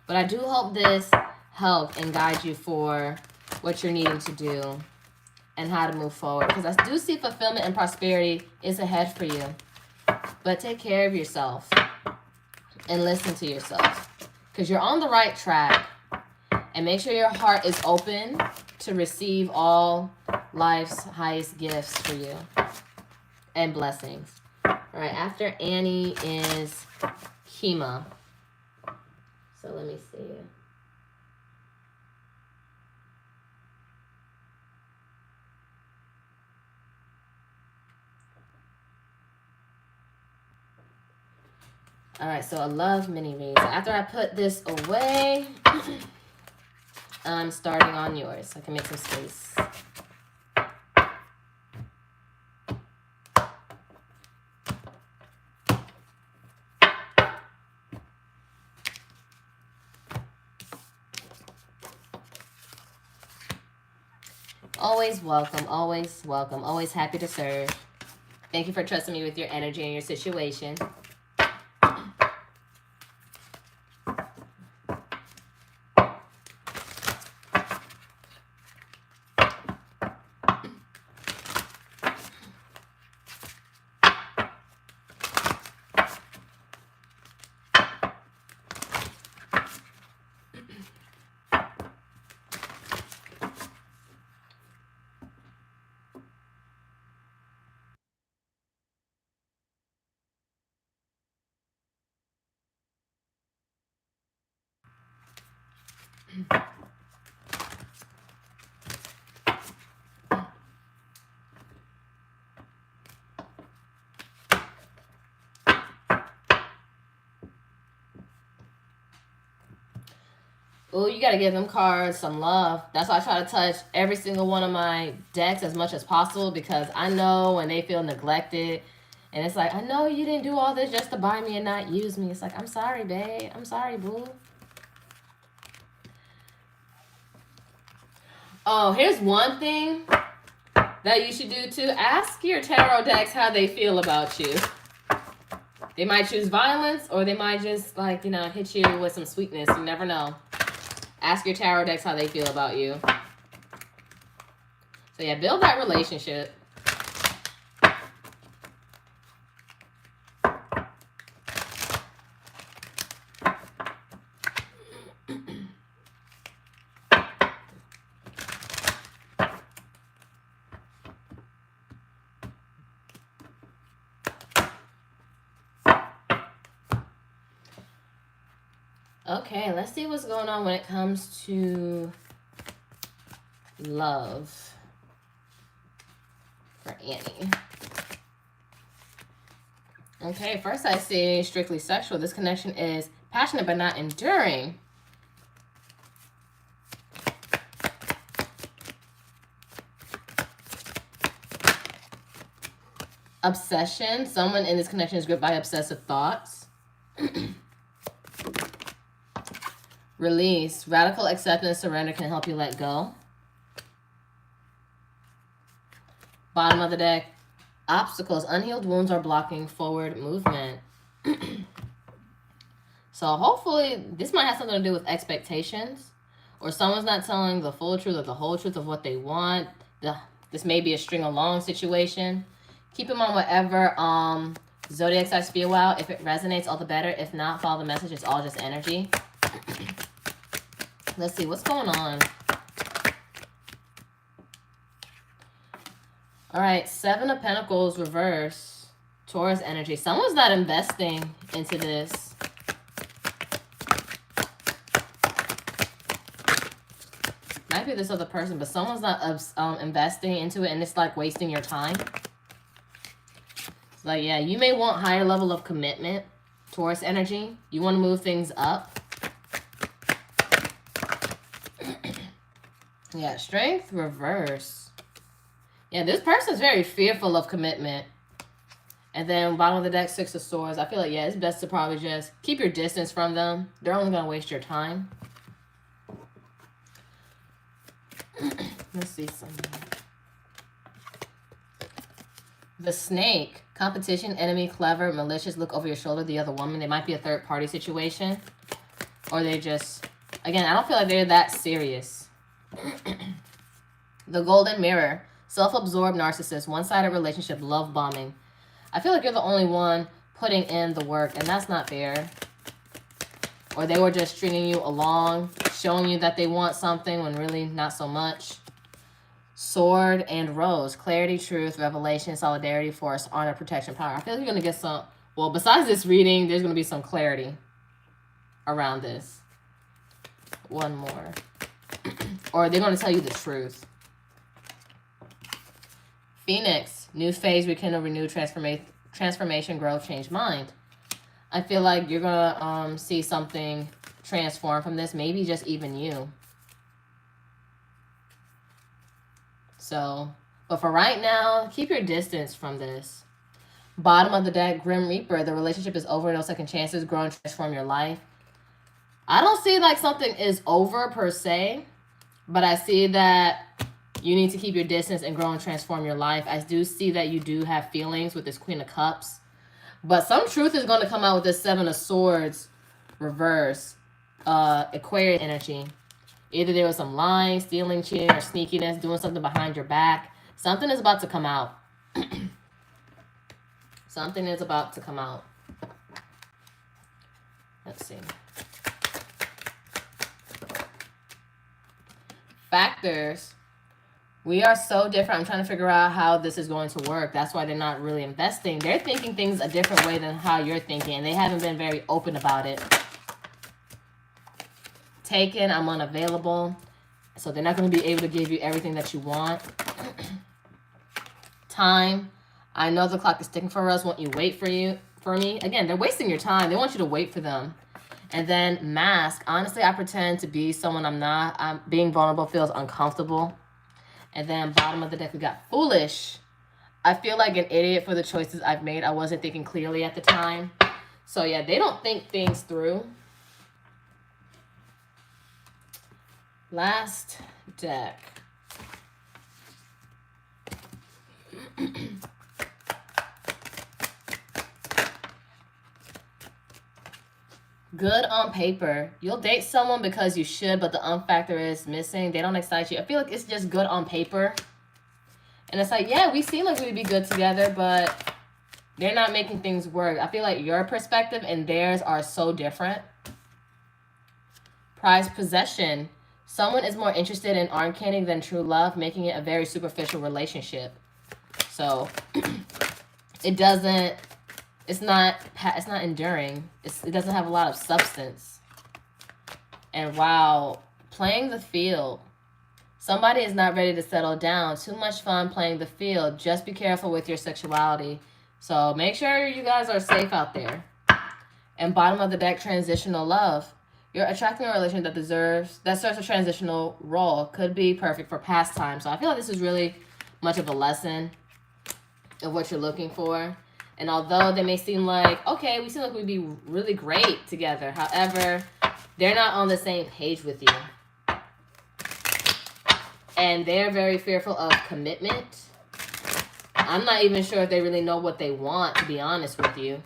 But I do hope this helped and guide you for what you're needing to do and how to move forward. Because I do see fulfillment and prosperity is ahead for you. But take care of yourself and listen to yourself, because you're on the right track. And make sure your heart is open to receive all life's highest gifts for you and blessings. All right, after Annie is Kima. So let me see. All right, so a love mini read. So after I put this away, I'm starting on yours so I can make some space. Always welcome, always welcome, always happy to serve. Thank you for trusting me with your energy and your situation. Oh, you got to give them cards some love. That's why I try to touch every single one of my decks as much as possible, because I know when they feel neglected. And it's like, I know you didn't do all this just to buy me and not use me. It's like, I'm sorry, babe. I'm sorry, boo. Oh, here's one thing that you should do too. Ask your tarot decks how they feel about you. They might choose violence, or they might just, like, you know, hit you with some sweetness. You never know. Ask your tarot decks how they feel about you. So yeah, build that relationship. Okay, let's see what's going on when it comes to love for Annie. Okay, first I see strictly sexual. This connection is passionate but not enduring. Obsession. Someone in this connection is gripped by obsessive thoughts. Release. Radical acceptance, surrender can help you let go. Bottom of the deck. Obstacles. Unhealed wounds are blocking forward movement. So hopefully this might have something to do with expectations, or someone's not telling the full truth or the whole truth of what they want. This may be a string along situation. Keep them on whatever Zodiac starts to feel out. If it resonates, all the better. If not, follow the message. It's all just energy. Let's see what's going on. All right, 7 of Pentacles reverse. Taurus energy. Someone's not investing into this. Might be this other person, but someone's not investing into it, and it's like wasting your time. It's like, yeah, you may want higher level of commitment. Taurus energy. You want to move things up. Yeah, strength reverse. Yeah, this person's very fearful of commitment. And then bottom of the deck, 6 of Swords. I feel like, yeah, it's best to probably just keep your distance from them. They're only going to waste your time. Let's see something. The Snake. Competition, enemy, clever, malicious. Look over your shoulder, the other woman. They might be a third-party situation. Or they just... Again, I don't feel like they're that serious. The Golden Mirror. Self-absorbed narcissist. One-sided relationship. Love bombing. I feel like you're the only one putting in the work, and that's not fair. Or they were just stringing you along, showing you that they want something when really not so much. Sword and Rose. Clarity, truth, revelation, solidarity, force, honor, protection, power. I feel like you're going to get some... Well, besides this reading, there's going to be some clarity around this. One more. Or they're going to tell you the truth. Phoenix. New phase, rekindle, renew, transformation, growth, change mind. I feel like you're going to see something transform from this. Maybe just even you. So, but for right now, keep your distance from this. Bottom of the deck, Grim Reaper. The relationship is over. No second chances. Grow and transform your life. I don't see like something is over per se, but I see that you need to keep your distance and grow and transform your life. I do see that you do have feelings with this Queen of Cups. But some truth is going to come out with this 7 of Swords reverse. Aquarius energy. Either there was some lying, stealing, cheating, or sneakiness, doing something behind your back. Something is about to come out. Something is about to come out. Let's see. Factors. We are so different. I'm trying to figure out how this is going to work. That's why they're not really investing. They're thinking things a different way than how you're thinking. And they haven't been very open about it. Taken, I'm unavailable. So they're not going to be able to give you everything that you want. Time. I know the clock is ticking for us. Won't you wait for me? Again, they're wasting your time. They want you to wait for them. And then mask. Honestly, I pretend to be someone I'm not. Being vulnerable feels uncomfortable. And then bottom of the deck, we got foolish. I feel like an idiot for the choices I've made. I wasn't thinking clearly at the time. So yeah, they don't think things through. Last deck. Good on paper. You'll date someone because you should, but the factor is missing. They don't excite you. I feel like it's just good on paper. And it's like, yeah, we seem like we'd be good together, but they're not making things work. I feel like your perspective and theirs are so different. Prized possession. Someone is more interested in arm candy than true love, making it a very superficial relationship. So it's not enduring. It doesn't have a lot of substance. And while playing the field, somebody is not ready to settle down. Too much fun playing the field. Just be careful with your sexuality. So make sure you guys are safe out there. And bottom of the deck, transitional love. You're attracting a relation that serves a transitional role. Could be perfect for pastime. So I feel like this is really much of a lesson of what you're looking for. And although they may seem like, okay, we seem like we'd be really great together. However, they're not on the same page with you. And they're very fearful of commitment. I'm not even sure if they really know what they want, to be honest with you.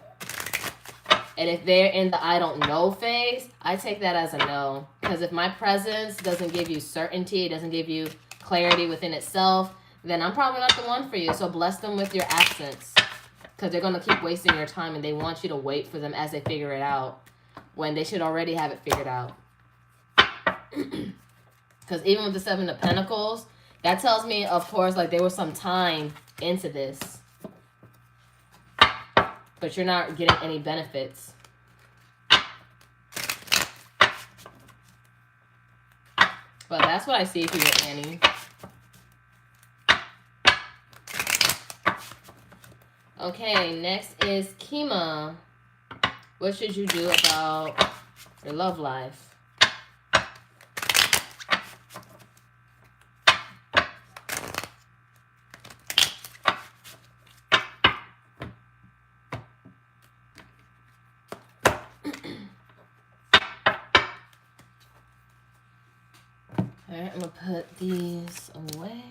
And if they're in the I don't know phase, I take that as a no. Because if my presence doesn't give you certainty, it doesn't give you clarity within itself, then I'm probably not the one for you. So bless them with your absence. Because they're going to keep wasting your time and they want you to wait for them as they figure it out. When they should already have it figured out. Because even with the Seven of Pentacles, that tells me, of course, like there was some time into this. But you're not getting any benefits. But that's what I see for you, Annie. Okay, next is Kima. What should you do about your love life? Alright, I'm going to put these away.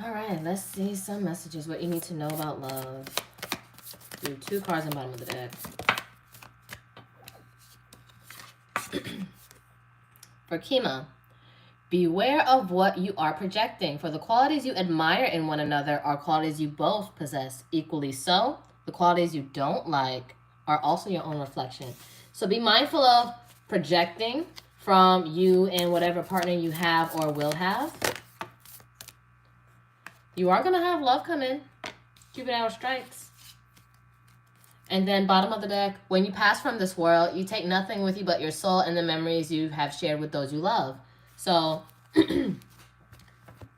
Alright, let's see some messages. What you need to know about love. Do 2 cards on the bottom of the deck. For Kima, Beware of what you are projecting, for the qualities you admire in one another are qualities you both possess. Equally so, the qualities you don't like are also your own reflection. So be mindful of projecting from you and whatever partner you have or will have. You are going to have love come in. Cupid arrow strikes. And then bottom of the deck, when you pass from this world, you take nothing with you but your soul and the memories you have shared with those you love. So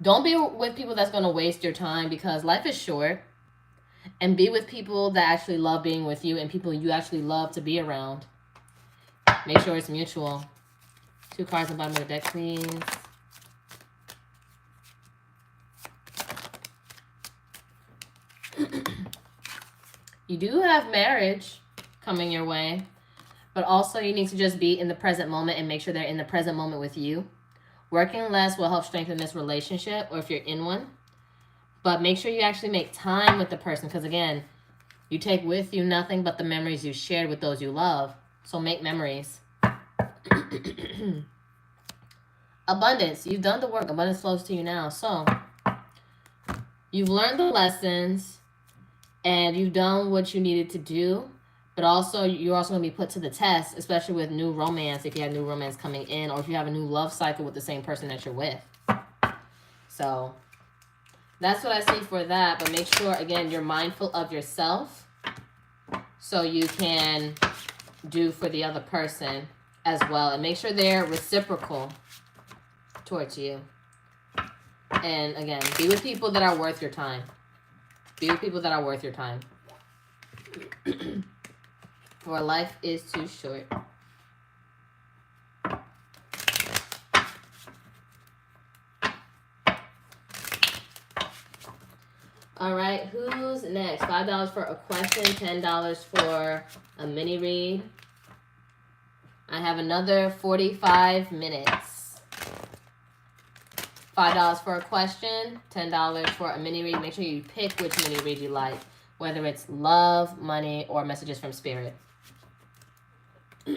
don't be with people that's going to waste your time, because life is short. And be with people that actually love being with you and people you actually love to be around. Make sure it's mutual. 2 cards on the bottom of the deck, please. You do have marriage coming your way, but also you need to just be in the present moment and make sure they're in the present moment with you. Working less will help strengthen this relationship, or if you're in one. But make sure you actually make time with the person, because again, you take with you nothing but the memories you shared with those you love. So make memories. Abundance. You've done the work. Abundance flows to you now. So you've learned the lessons and you've done what you needed to do. But also, you're also going to be put to the test, especially with new romance, if you have new romance coming in, or if you have a new love cycle with the same person that you're with. So that's what I see for that. But make sure, again, you're mindful of yourself so you can do for the other person as well. And make sure they're reciprocal towards you. And again, be with people that are worth your time. Be with people that are worth your time. For life is too short. All right, who's next? $5 for a question, $10 for a mini read. I have another 45 minutes. $5 for a question, $10 for a mini read. Make sure you pick which mini read you like, whether it's love, money, or messages from spirit. Oh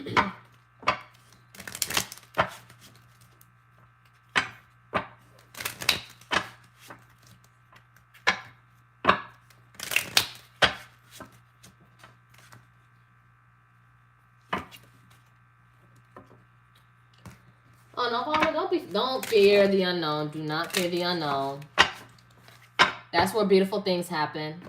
no, Palmer, don't fear the unknown. Do not fear the unknown. That's where beautiful things happen.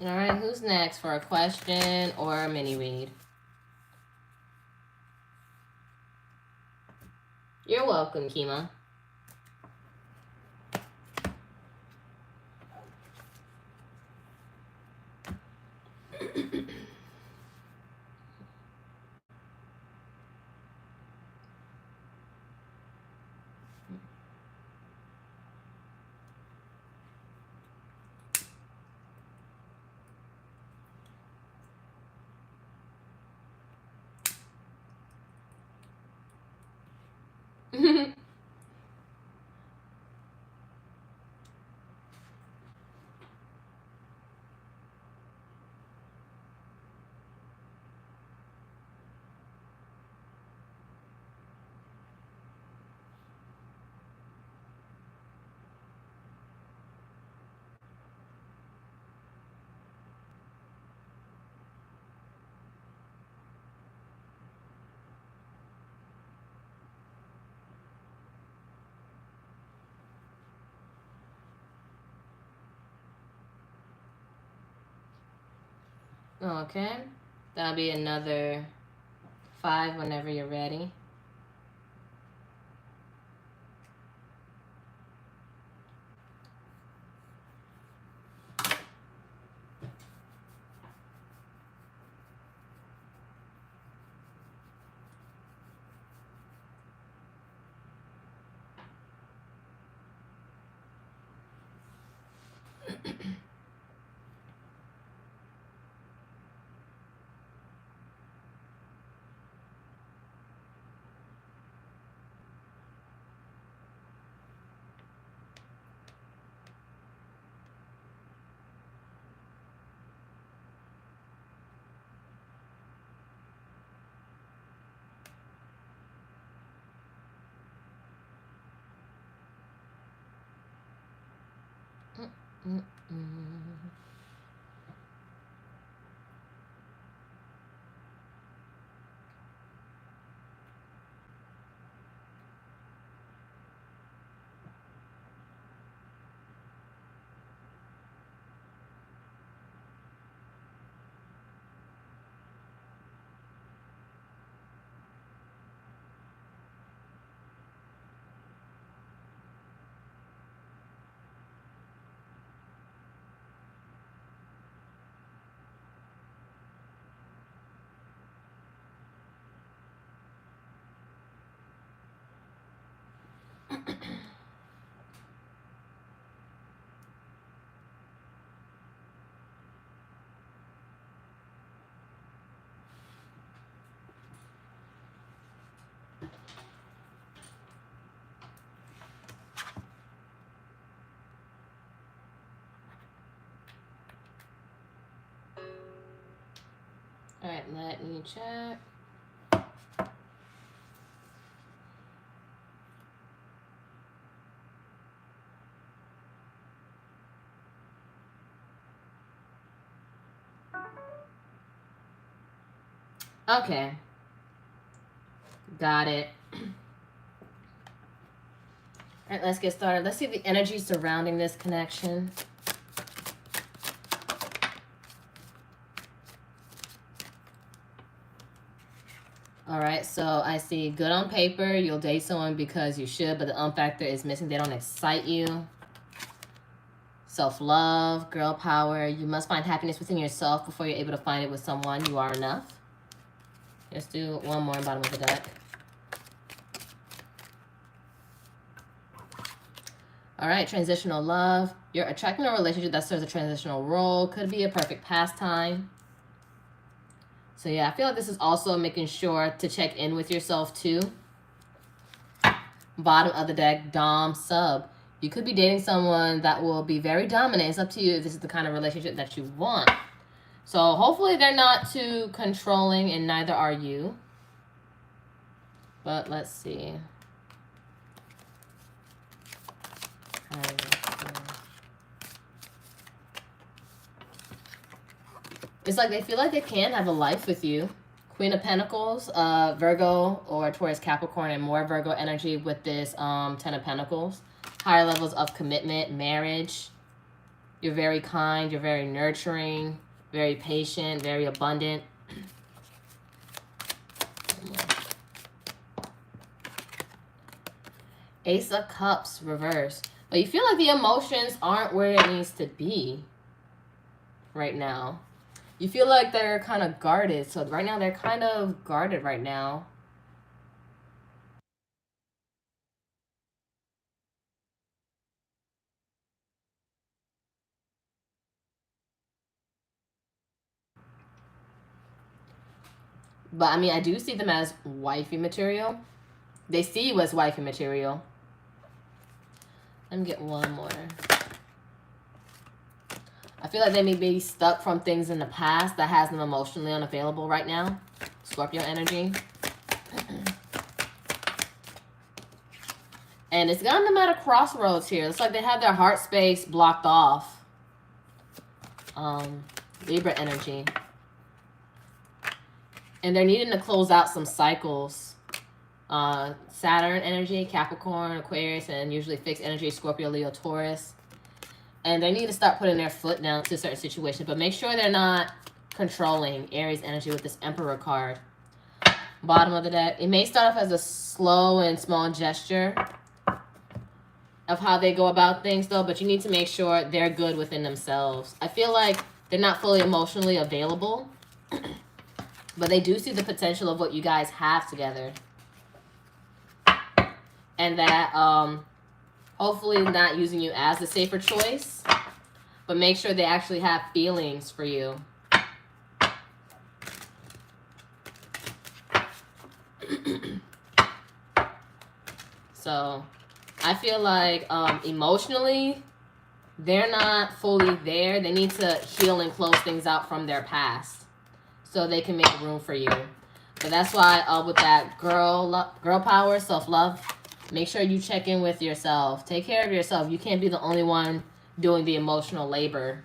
All right, who's next for a question or a mini read? You're welcome, Kima. Okay. That'll be another 5 whenever you're ready. All right, let me check. Okay. Got it. All right, let's get started. Let's see the energy surrounding this connection. All right, so I see good on paper. You'll date someone because you should, but the factor is missing. They don't excite you. Self-love, girl power. You must find happiness within yourself before you're able to find it with someone. You are enough. Let's do one more bottom of the deck. All right, transitional love. You're attracting a relationship that serves a transitional role. Could be a perfect pastime. So yeah, I feel like this is also making sure to check in with yourself too. Bottom of the deck, dom, sub. You could be dating someone that will be very dominant. It's up to you if this is the kind of relationship that you want. So hopefully they're not too controlling, and neither are you. But let's see. It's like they feel like they can have a life with you. Queen of Pentacles, Virgo or Taurus, Capricorn, and more Virgo energy with this 10 of Pentacles. Higher levels of commitment, marriage. You're very kind, you're very nurturing, very patient, very abundant. Ace of Cups, reverse. But you feel like the emotions aren't where it needs to be right now. You feel like they're kind of guarded. So right now they're kind of guarded right now. But I mean, I do see them as wifey material. They see you as wifey material. Let me get one more. I feel like they may be stuck from things in the past that has them emotionally unavailable right now. Scorpio energy. And it's gotten them at a crossroads here. It's like they have their heart space blocked off. Libra energy. And they're needing to close out some cycles. Saturn energy, Capricorn, Aquarius, and usually fixed energy, Scorpio, Leo, Taurus. And they need to start putting their foot down to a certain situation. But make sure they're not controlling Aries energy with this Emperor card. Bottom of the deck. It may start off as a slow and small gesture of how they go about things, though, but you need to make sure they're good within themselves. I feel like they're not fully emotionally available, but they do see the potential of what you guys have together. And that hopefully not using you as the safer choice, but make sure they actually have feelings for you. So I feel like emotionally, they're not fully there. They need to heal and close things out from their past so they can make room for you. But that's why with that girl power, self-love, make sure you check in with yourself. Take care of yourself. You can't be the only one doing the emotional labor.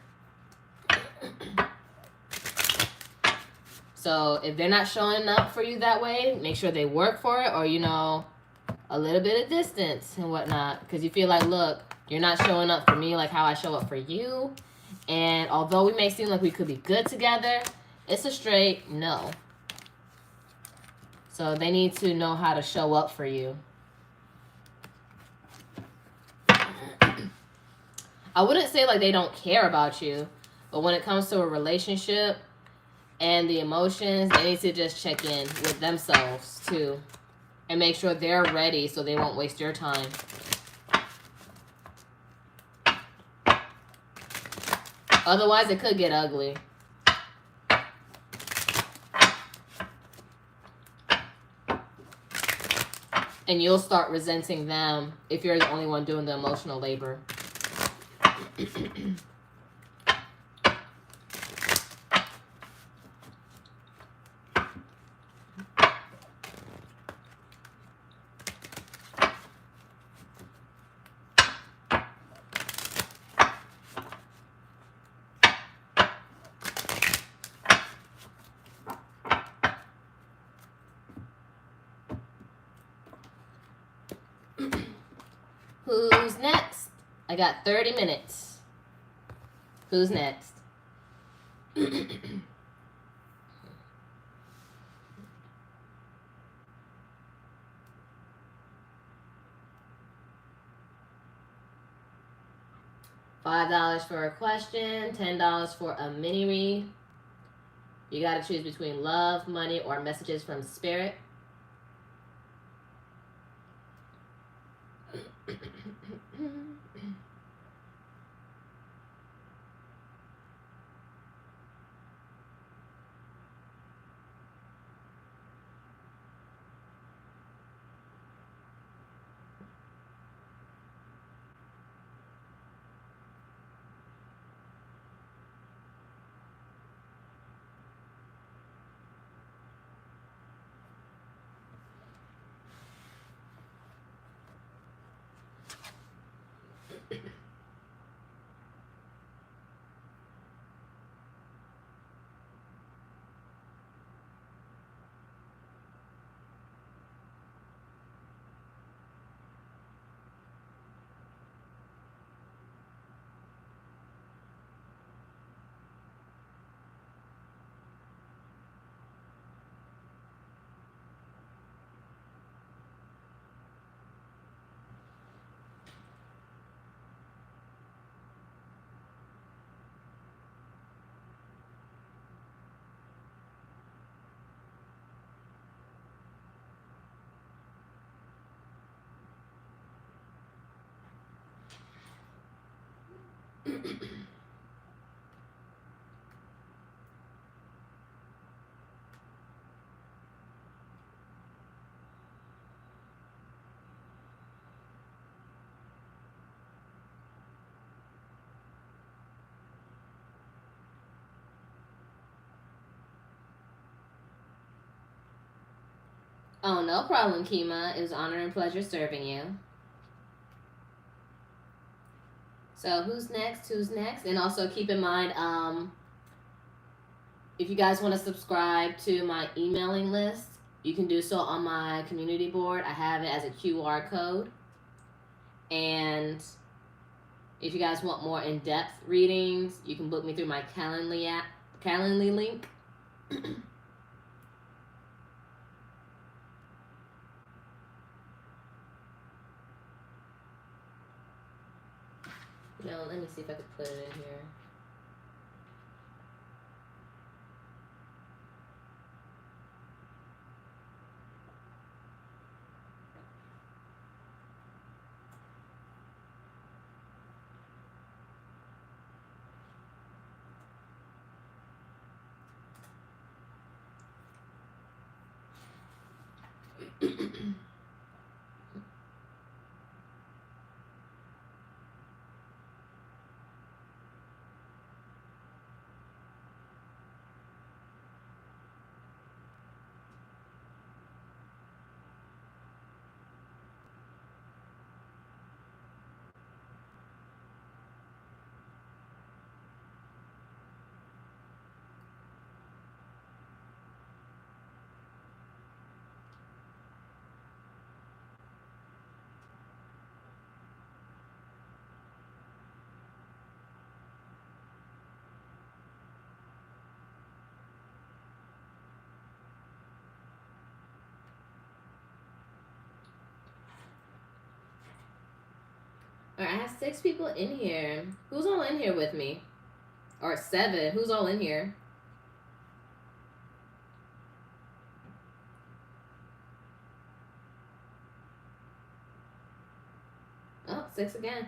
So if they're not showing up for you that way, make sure they work for it, or, you know, a little bit of distance and whatnot. Because you feel like, look, you're not showing up for me like how I show up for you. And although we may seem like we could be good together, it's a straight no. So they need to know how to show up for you. I wouldn't say like they don't care about you, but when it comes to a relationship and the emotions, they need to just check in with themselves too and make sure they're ready so they won't waste your time. Otherwise, it could get ugly. And you'll start resenting them if you're the only one doing the emotional labor. Who's next? I got 30 minutes. Who's next? $5 for a question, $10 for a mini read. You got to choose between love, money, or messages from spirit. Oh, no problem, Kima. It was an honor and pleasure serving you. So who's next? Who's next? And also keep in mind, if you guys want to subscribe to my emailing list, you can do so on my community board. I have it as a QR code. And if you guys want more in-depth readings, you can book me through my Calendly app. Calendly link. No, let me see if I can put it in here. Alright, I have 6 people in here. Who's all in here with me? Or 7. Who's all in here? Oh, 6 again.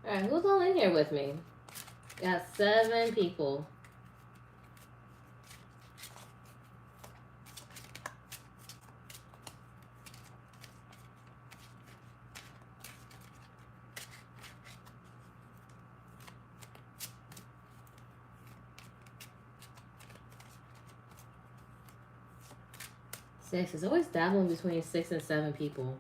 Alright, who's all in here with me? Got 7 people. Six. It's always dabbling between 6 and 7 people.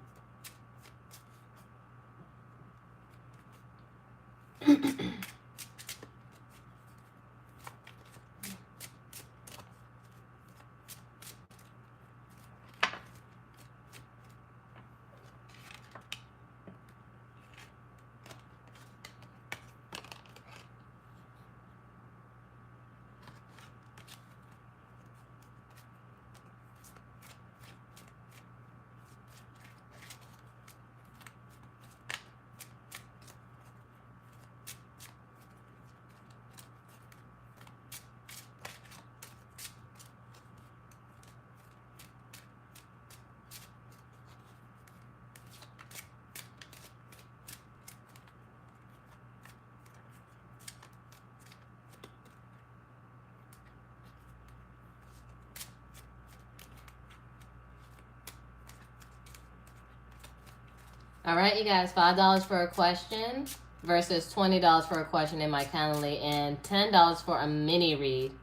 All right, you guys, $5 for a question versus $20 for a question in my Calendly and $10 for a mini read.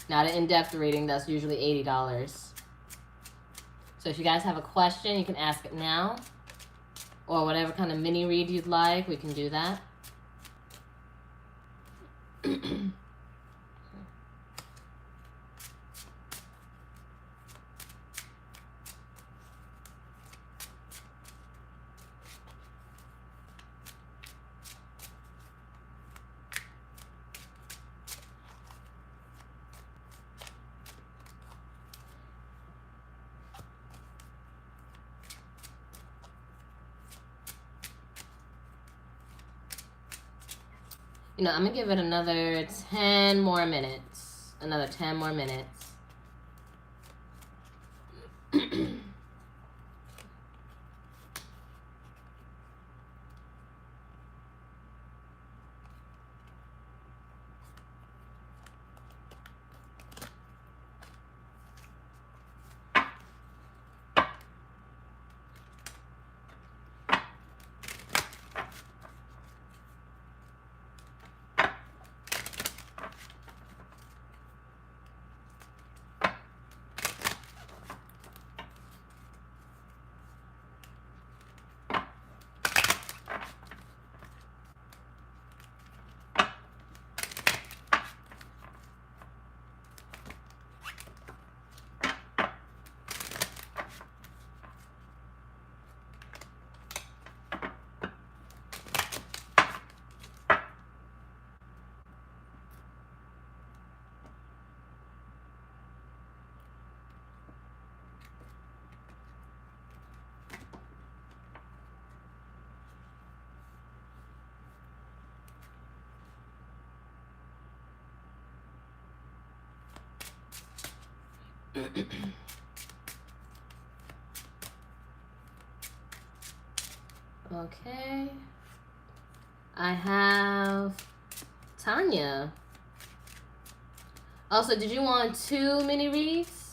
Not an in-depth reading, that's usually $80. So if you guys have a question, you can ask it now. Or whatever kind of mini read you'd like, we can do that. You know, I'm going to give it another 10 more minutes. Another 10 more minutes. Okay. I have Tanya. Also, did you want 2 mini reads?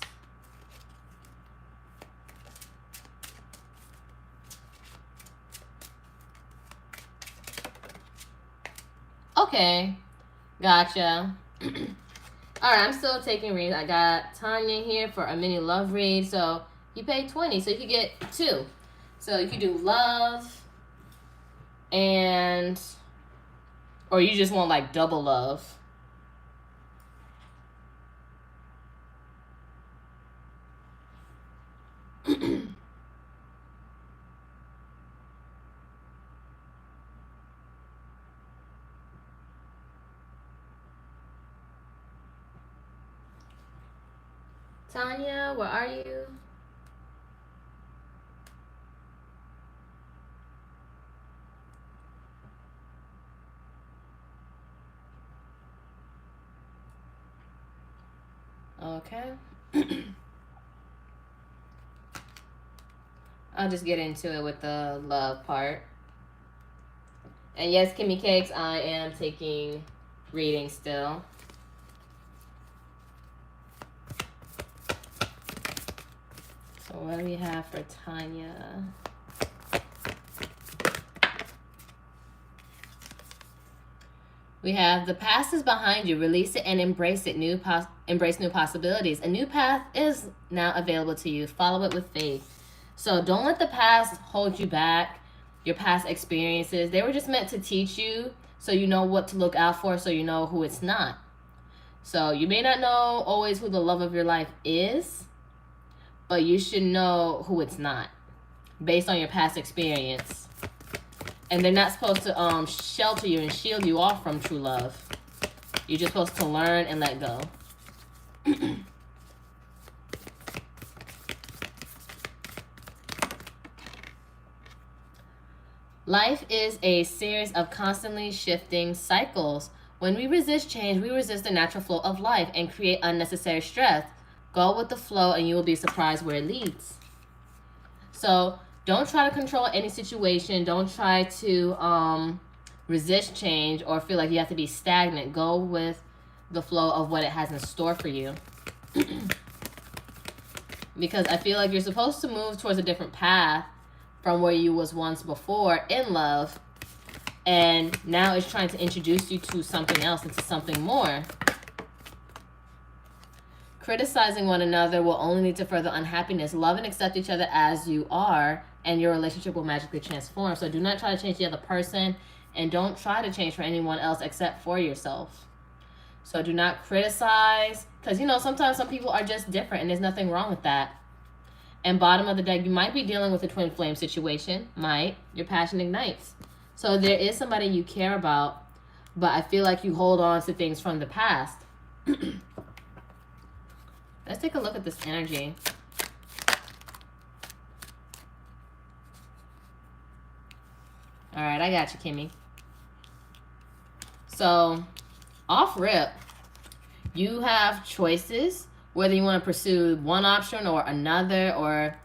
Okay. Gotcha. Alright, I'm still taking reads. I got Tanya here for a mini love read. So you pay 20, so you could get 2. So you could do love and, or you just want like double love. Tanya, where are you? Okay. I'll just get into it with the love part. And yes, Kimmy Cakes, I am taking readings still. So what do we have for Tanya? We have the past is behind you. Release it and embrace it. Embrace new possibilities. A new path is now available to you. Follow it with faith. So don't let the past hold you back. Your past experiences, they were just meant to teach you so you know what to look out for, so you know who it's not. So you may not know always who the love of your life is, but you should know who it's not based on your past experience. And they're not supposed to shelter you and shield you off from true love. You're just supposed to learn and let go. Life is a series of constantly shifting cycles. When we resist change, we resist the natural flow of life and create unnecessary stress. Go with the flow and you will be surprised where it leads. So don't try to control any situation. Don't try to resist change or feel like you have to be stagnant. Go with the flow of what it has in store for you. Because I feel like you're supposed to move towards a different path from where you was once before in love. And now it's trying to introduce you to something else, into something more. criticizing one another will only lead to further unhappiness. Love and accept each other as you are, and your relationship will magically transform. So do not try to change the other person, and don't try to change for anyone else except for yourself. So do not criticize, because, you know, sometimes some people are just different, and there's nothing wrong with that. And bottom of the deck, you might be dealing with a twin flame situation. Your passion ignites. So there is somebody you care about, but I feel like you hold on to things from the past. Let's take a look at this energy. All right, I got you, Kimmy. So, off rip, you have choices, whether you want to pursue one option or another, or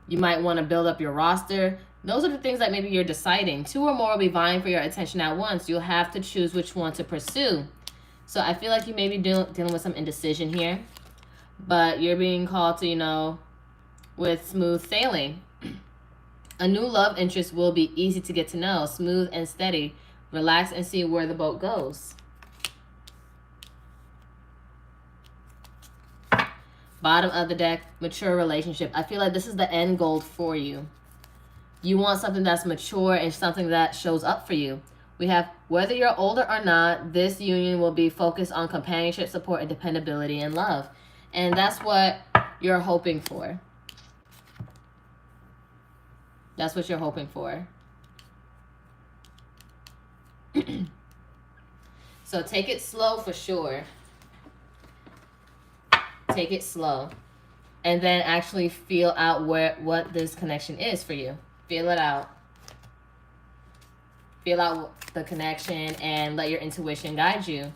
you might want to build up your roster. Those are the things that maybe you're deciding. 2 or more will be vying for your attention at once. You'll have to choose which one to pursue. So I feel like you may be dealing with some indecision here, but you're being called to, you know, with smooth sailing. A new love interest will be easy to get to know, smooth and steady. Relax and see where the boat goes. Bottom of the deck, mature relationship. I feel like this is the end goal for you. You want something that's mature and something that shows up for you. We have, whether you're older or not, this union will be focused on companionship, support, and dependability and love. And that's what you're hoping for. That's what you're hoping for. So take it slow for sure. Take it slow. And then actually feel out what this connection is for you. Feel it out. Feel out the connection and let your intuition guide you.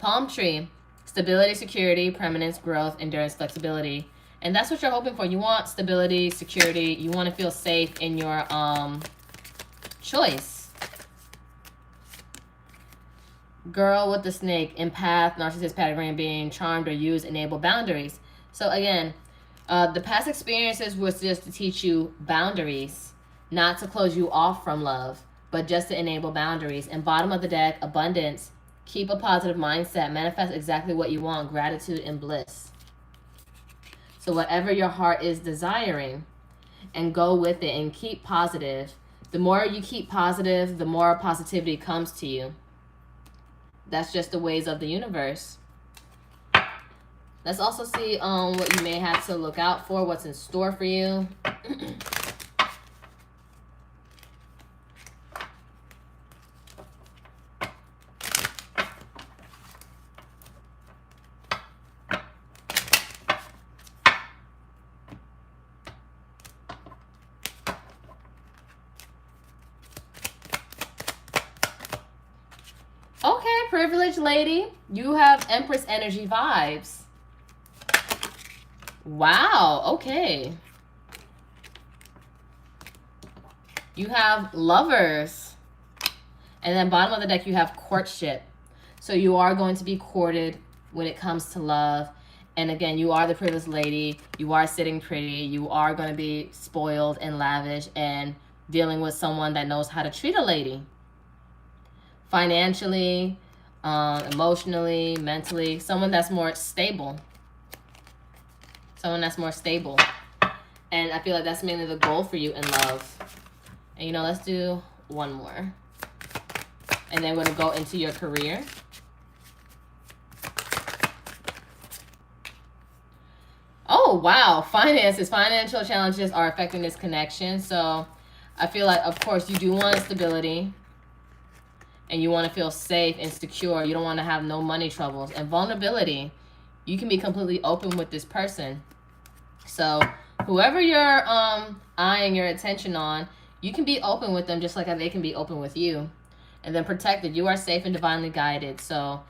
Palm tree. Stability, security, permanence, growth, endurance, flexibility. And that's what you're hoping for. You want stability, security. You want to feel safe in your choice. Girl with the snake, empath, narcissist, patagram being, charmed or used, enable boundaries. So again, the past experiences was just to teach you boundaries, not to close you off from love, but just to enable boundaries. And bottom of the deck, abundance. Keep a positive mindset. Manifest exactly what you want. Gratitude and bliss. So whatever your heart is desiring, and go with it and keep positive. The more you keep positive, the more positivity comes to you. That's just the ways of the universe. Let's also see what you may have to look out for, what's in store for you. Okay, privileged lady. You have Empress energy vibes. Wow, okay. You have lovers. And then bottom of the deck, you have courtship. So you are going to be courted when it comes to love. And again, you are the privileged lady. You are sitting pretty. You are going to be spoiled and lavish and dealing with someone that knows how to treat a lady. Financially, emotionally, mentally, someone that's more stable. Someone that's more stable. And I feel like that's mainly the goal for you in love. And you know, let's do one more. And then we're going to go into your career. Oh, wow. Finances. Financial challenges are affecting this connection. So I feel like, of course, you do want stability. And you want to feel safe and secure. You don't want to have no money troubles. And vulnerability. You can be completely open with this person. So whoever you're eyeing your attention on, you can be open with them just like they can be open with you. And then protected. You are safe and divinely guided. So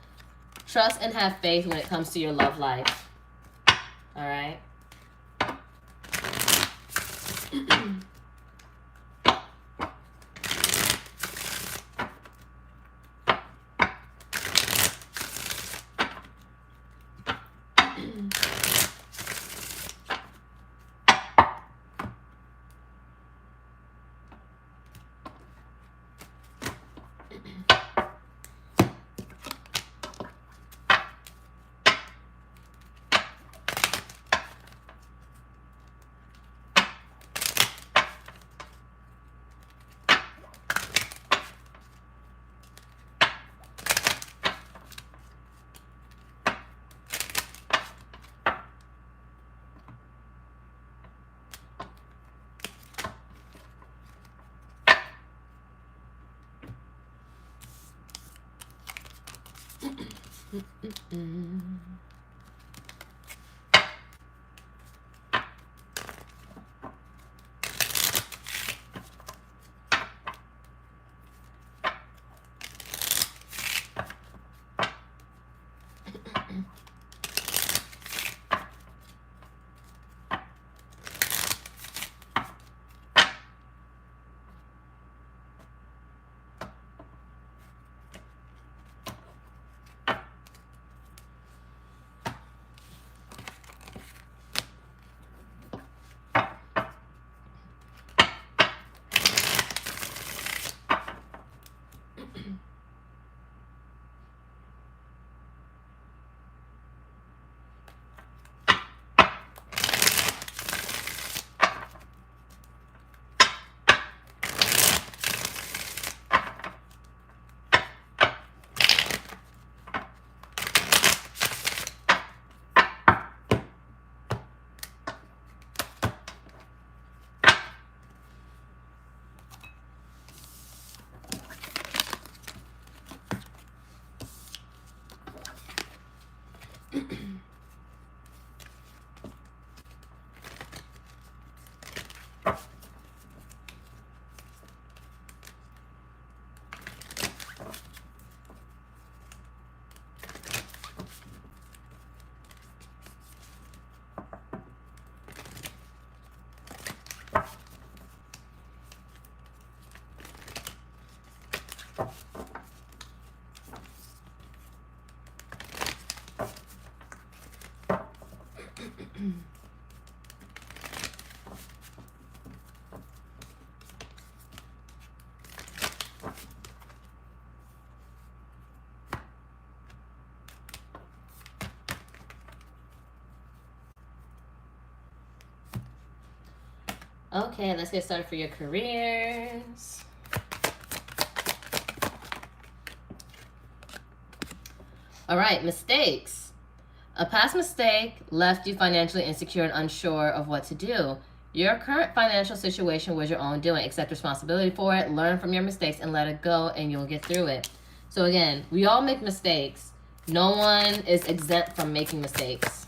trust and have faith when it comes to your love life. All right. Okay, let's get started for your careers. All right, mistakes. A past mistake left you financially insecure and unsure of what to do. Your current financial situation was your own doing. Accept responsibility for it, learn from your mistakes, and let it go, and you'll get through it. So again, we all make mistakes. No one is exempt from making mistakes.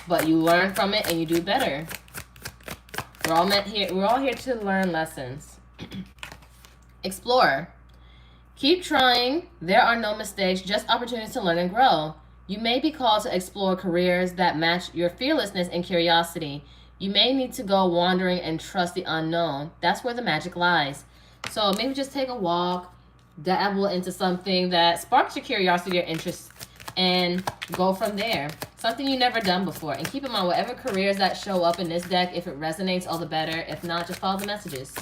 But you learn from it and you do better. We're all here to learn lessons. Explore. Keep trying. There are no mistakes, just opportunities to learn and grow. You may be called to explore careers that match your fearlessness and curiosity. You may need to go wandering and trust the unknown. That's where the magic lies. So maybe just take a walk, dabble into something that sparks your curiosity or interest, and go from there. Something you've never done before. And keep in mind, whatever careers that show up in this deck, if it resonates, all the better. If not, just follow the messages.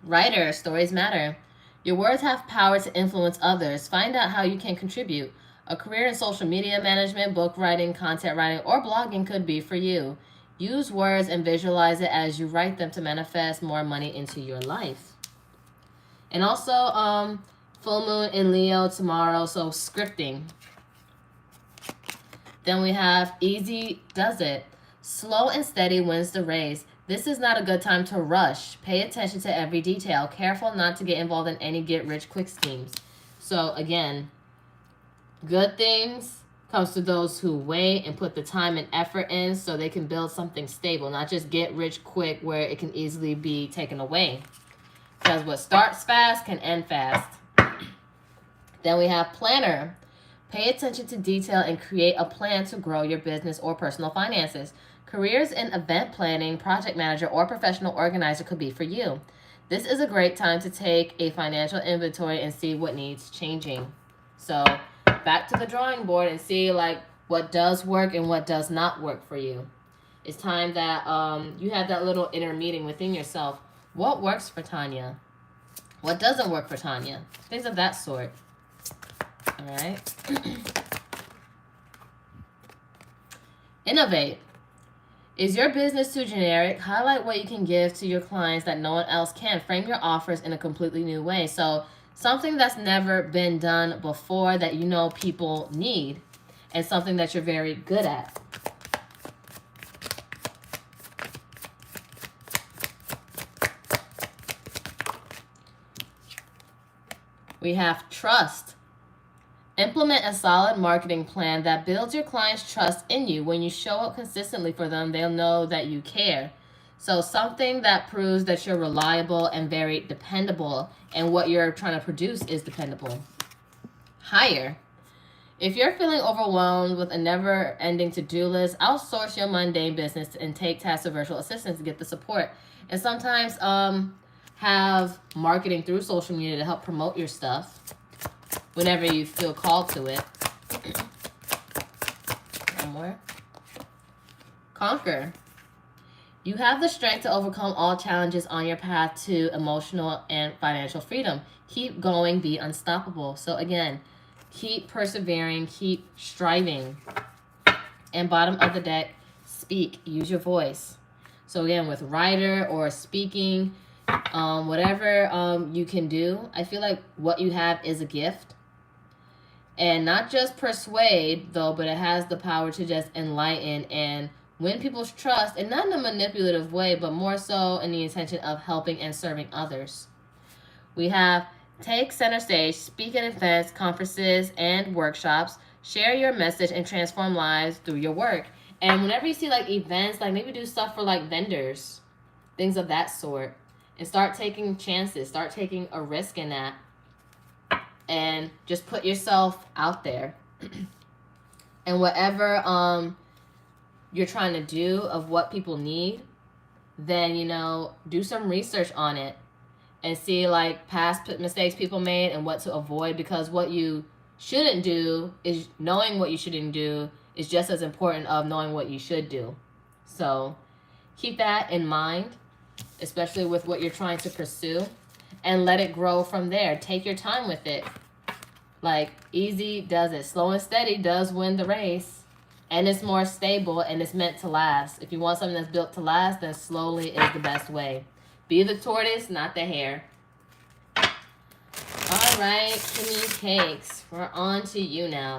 Writer, stories matter. Your words have power to influence others. Find out how you can contribute. A career in social media management, book writing, content writing, or blogging could be for you. Use words and visualize it as you write them to manifest more money into your life. And also, full moon in Leo tomorrow, so scripting. Then we have easy does it. Slow and steady wins the race. This is not a good time to rush. Pay attention to every detail. Careful not to get involved in any get-rich-quick schemes. So again, good things comes to those who wait and put the time and effort in so they can build something stable, not just get rich quick where it can easily be taken away. Because what starts fast can end fast. Then we have planner. Pay attention to detail and create a plan to grow your business or personal finances. Careers in event planning, project manager, or professional organizer could be for you. This is a great time to take a financial inventory and see what needs changing. So back to the drawing board and see like what does work and what does not work for you. It's time that you have that little inner meeting within yourself. What works for Tanya? What doesn't work for Tanya? Things of that sort. All right. Innovate. Is your business too generic? Highlight what you can give to your clients that no one else can. Frame your offers in a completely new way. So something that's never been done before that you know people need, and something that you're very good at. We have trust. Implement a solid marketing plan that builds your clients' trust in you. When you show up consistently for them, they'll know that you care. So something that proves that you're reliable and very dependable, and what you're trying to produce is dependable. Hire. If you're feeling overwhelmed with a never-ending to-do list, outsource your mundane business and take tasks of virtual assistants to get the support. And sometimes have marketing through social media to help promote your stuff whenever you feel called to it. One more. Conquer. You have the strength to overcome all challenges on your path to emotional and financial freedom. Keep going, be unstoppable. So again, keep persevering, keep striving. And bottom of the deck, speak, use your voice. So again, with writer or speaking, whatever you can do, I feel like what you have is a gift. And not just persuade, though, but it has the power to just enlighten and win people's trust, and not in a manipulative way, but more so in the intention of helping and serving others. We have take center stage, speak at events, conferences, and workshops. Share your message and transform lives through your work. And whenever you see like events, like maybe do stuff for like vendors, things of that sort, and start taking chances, start taking a risk in that. And just put yourself out there. And whatever you're trying to do of what people need, then, you know, do some research on it and see like past mistakes people made and what to avoid, because what you shouldn't do is knowing what you shouldn't do is just as important of knowing what you should do. So keep that in mind, especially with what you're trying to pursue. And let it grow from there. Take your time with it. Like, easy does it. Slow and steady does win the race. And it's more stable and it's meant to last. If you want something that's built to last, then slowly is the best way. Be the tortoise, not the hare. All right, Kimmy Cakes. We're on to you now.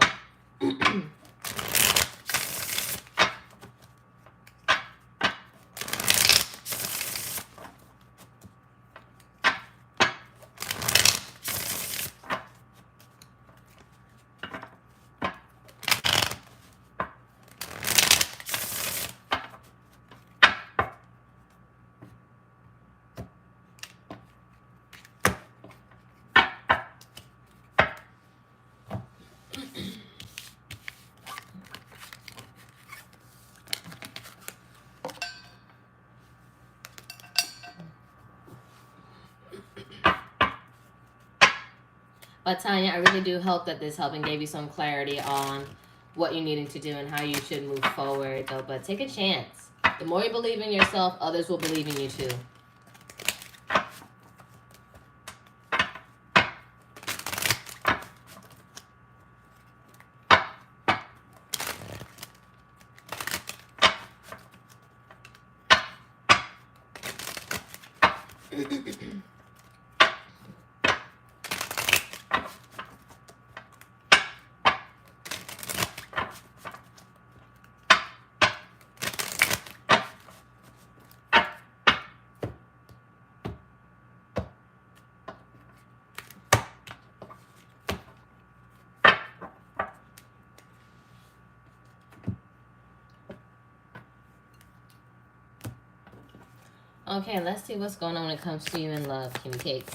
But Tanya, I really do hope that this helped and gave you some clarity on what you needed to do and how you should move forward, though. But take a chance. The more you believe in yourself, others will believe in you too. Okay, let's see what's going on when it comes to you in love, Kimmy Cakes.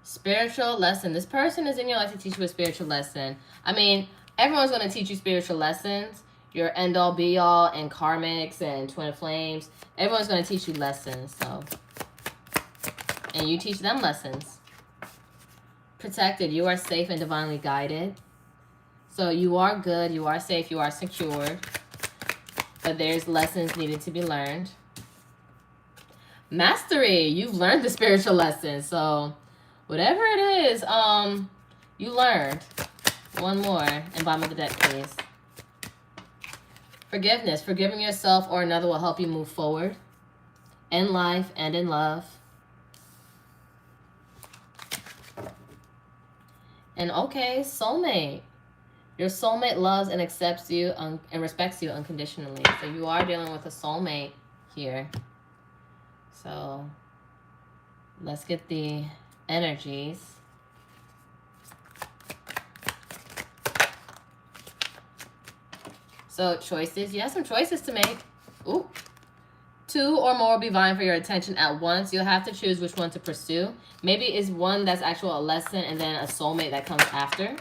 Spiritual lesson. This person is in your life to teach you a spiritual lesson. I mean, everyone's going to teach you spiritual lessons. Your end-all, be-all, and karmics and twin flames. Everyone's going to teach you lessons, so. And you teach them lessons. Protected. You are safe and divinely guided. So you are good. You are safe. You are secure. But there's lessons needed to be learned. Mastery. You've learned the spiritual lesson. So whatever it is, you learned. One more. And bottom of the deck, please. Forgiveness. Forgiving yourself or another will help you move forward in life and in love. And okay, soulmate. Your soulmate loves and accepts you and respects you unconditionally. So you are dealing with a soulmate here. So let's get the energies. So choices, you have some choices to make. Ooh. 2 or more will be vying for your attention at once. You'll have to choose which one to pursue. Maybe it's one that's actual a lesson and then a soulmate that comes after.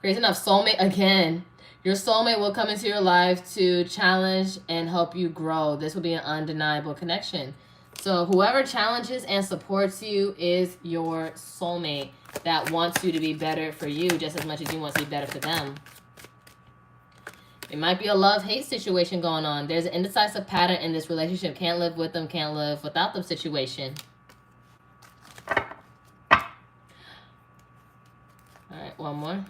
Crazy enough, soulmate again. Your soulmate will come into your life to challenge and help you grow. This will be an undeniable connection. So whoever challenges and supports you is your soulmate that wants you to be better for you just as much as you want to be better for them. It might be a love-hate situation going on. There's an indecisive pattern in this relationship. Can't live with them, can't live without them situation. All right, one more.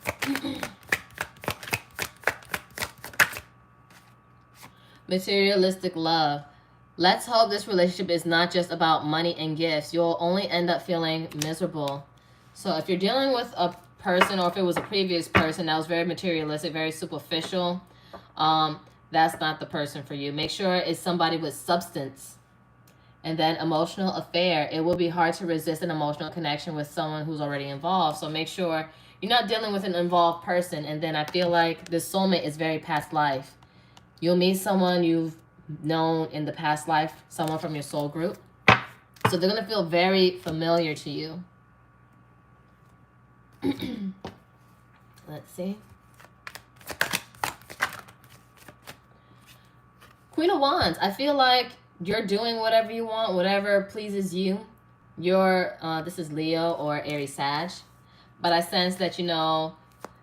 Materialistic love. Let's hope this relationship is not just about money and gifts. You'll only end up feeling miserable. So if you're dealing with a person, or if it was a previous person that was very materialistic, very superficial, that's not the person for you. Make sure it's somebody with substance. And then emotional affair. It will be hard to resist an emotional connection with someone who's already involved. So make sure you're not dealing with an involved person. And then I feel like this soulmate is very past life. You'll meet someone you've known in the past life, someone from your soul group. So they're going to feel very familiar to you. Let's see. Queen of Wands. I feel like you're doing whatever you want, whatever pleases you. This is Leo or Aries Sag. But I sense that, you know,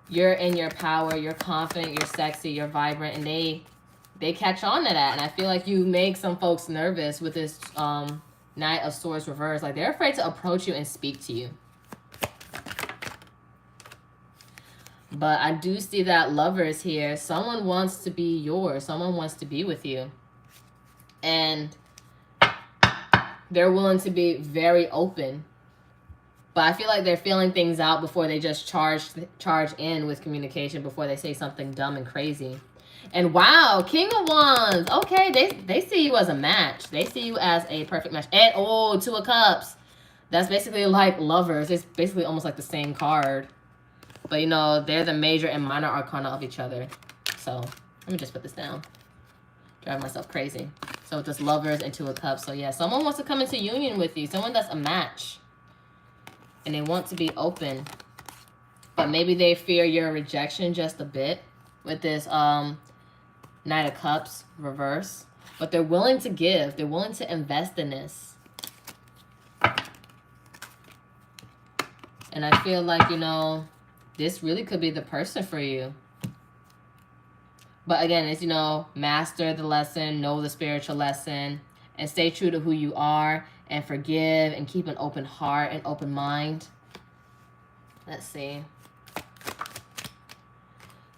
you're in your power, you're confident, you're sexy, you're vibrant, and they catch on to that. And I feel like you make some folks nervous with this Knight of Swords reverse. Like, they're afraid to approach you and speak to you. But I do see that lovers here. Someone wants to be yours. Someone wants to be with you. And they're willing to be very open. But I feel like they're feeling things out before they just charge in with communication, before they say something dumb and crazy. And wow, King of Wands. Okay, they see you as a match. They see you as a perfect match. And oh, 2 of Cups. That's basically like lovers. It's basically almost like the same card. But, you know, they're the major and minor arcana of each other. So, let me just put this down. Drive myself crazy. So, it's just lovers and 2 of Cups. So, yeah, someone wants to come into union with you. Someone that's a match. And they want to be open. But maybe they fear your rejection just a bit with this Knight of Cups reverse. But they're willing to give. They're willing to invest in this. And I feel like, you know, this really could be the person for you. But again, it's, you know, master the lesson, know the spiritual lesson, and stay true to who you are, and forgive, and keep an open heart and open mind. Let's see.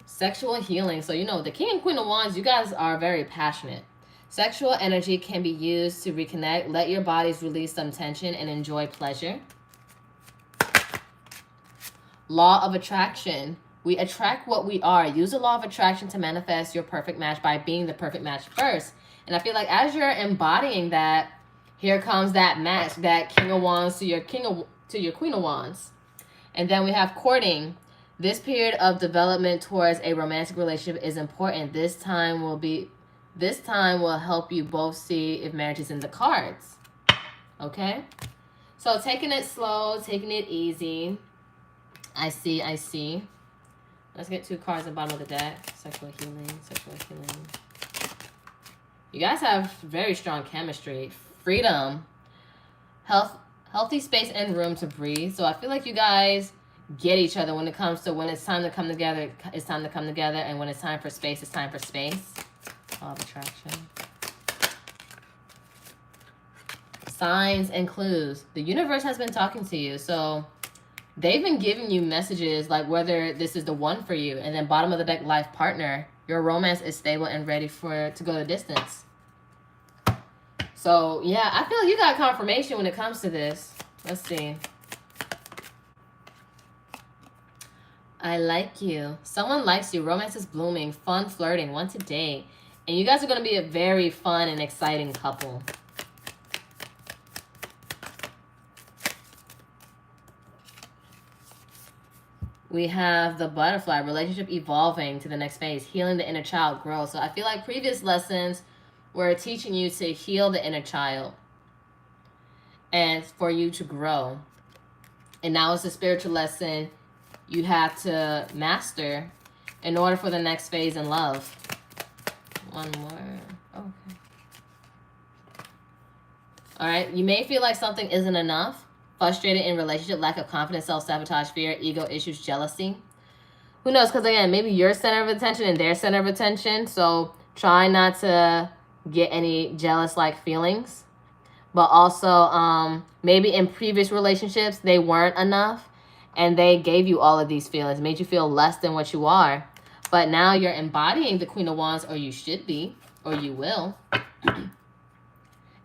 Sexual healing. So, you know, the King and Queen of Wands, you guys are very passionate. Sexual energy can be used to reconnect. Let your bodies release some tension and enjoy pleasure. Law of attraction. We attract what we are. Use the law of attraction to manifest your perfect match by being the perfect match first. And I feel like as you're embodying that, here comes that match, that King of Wands to your Queen of Wands. And then we have courting. This period of development towards a romantic relationship is important. This time will help you both see if marriage is in the cards. Okay? So taking it slow, taking it easy. I see. Let's get 2 cards at the bottom of the deck. Sexual healing. You guys have very strong chemistry. Freedom. Healthy space and room to breathe. So I feel like you guys get each other when it comes to when it's time to come together, it's time to come together. And when it's time for space, it's time for space. Law of attraction. Signs and clues. The universe has been talking to you. So they've been giving you messages like whether this is the one for you. And then bottom of the deck, life partner. Your romance is stable and ready to go the distance. So, yeah, I feel like you got confirmation when it comes to this. Let's see. I like you. Someone likes you. Romance is blooming. Fun flirting. Want to date. And you guys are going to be a very fun and exciting couple. we have the butterfly, relationship evolving to the next phase, healing the inner child, growth. So I feel like previous lessons were teaching you to heal the inner child and for you to grow. And now it's a spiritual lesson you have to master in order for the next phase in love. One more. Okay. All right. You may feel like something isn't enough. Frustrated in relationship, lack of confidence, self-sabotage, fear, ego issues, jealousy. Who knows? Because again, maybe you're center of attention and they're center of attention. So try not to get any jealous-like feelings. But also, maybe in previous relationships, they weren't enough. And they gave you all of these feelings, made you feel less than what you are. But now you're embodying the Queen of Wands, or you should be, or you will.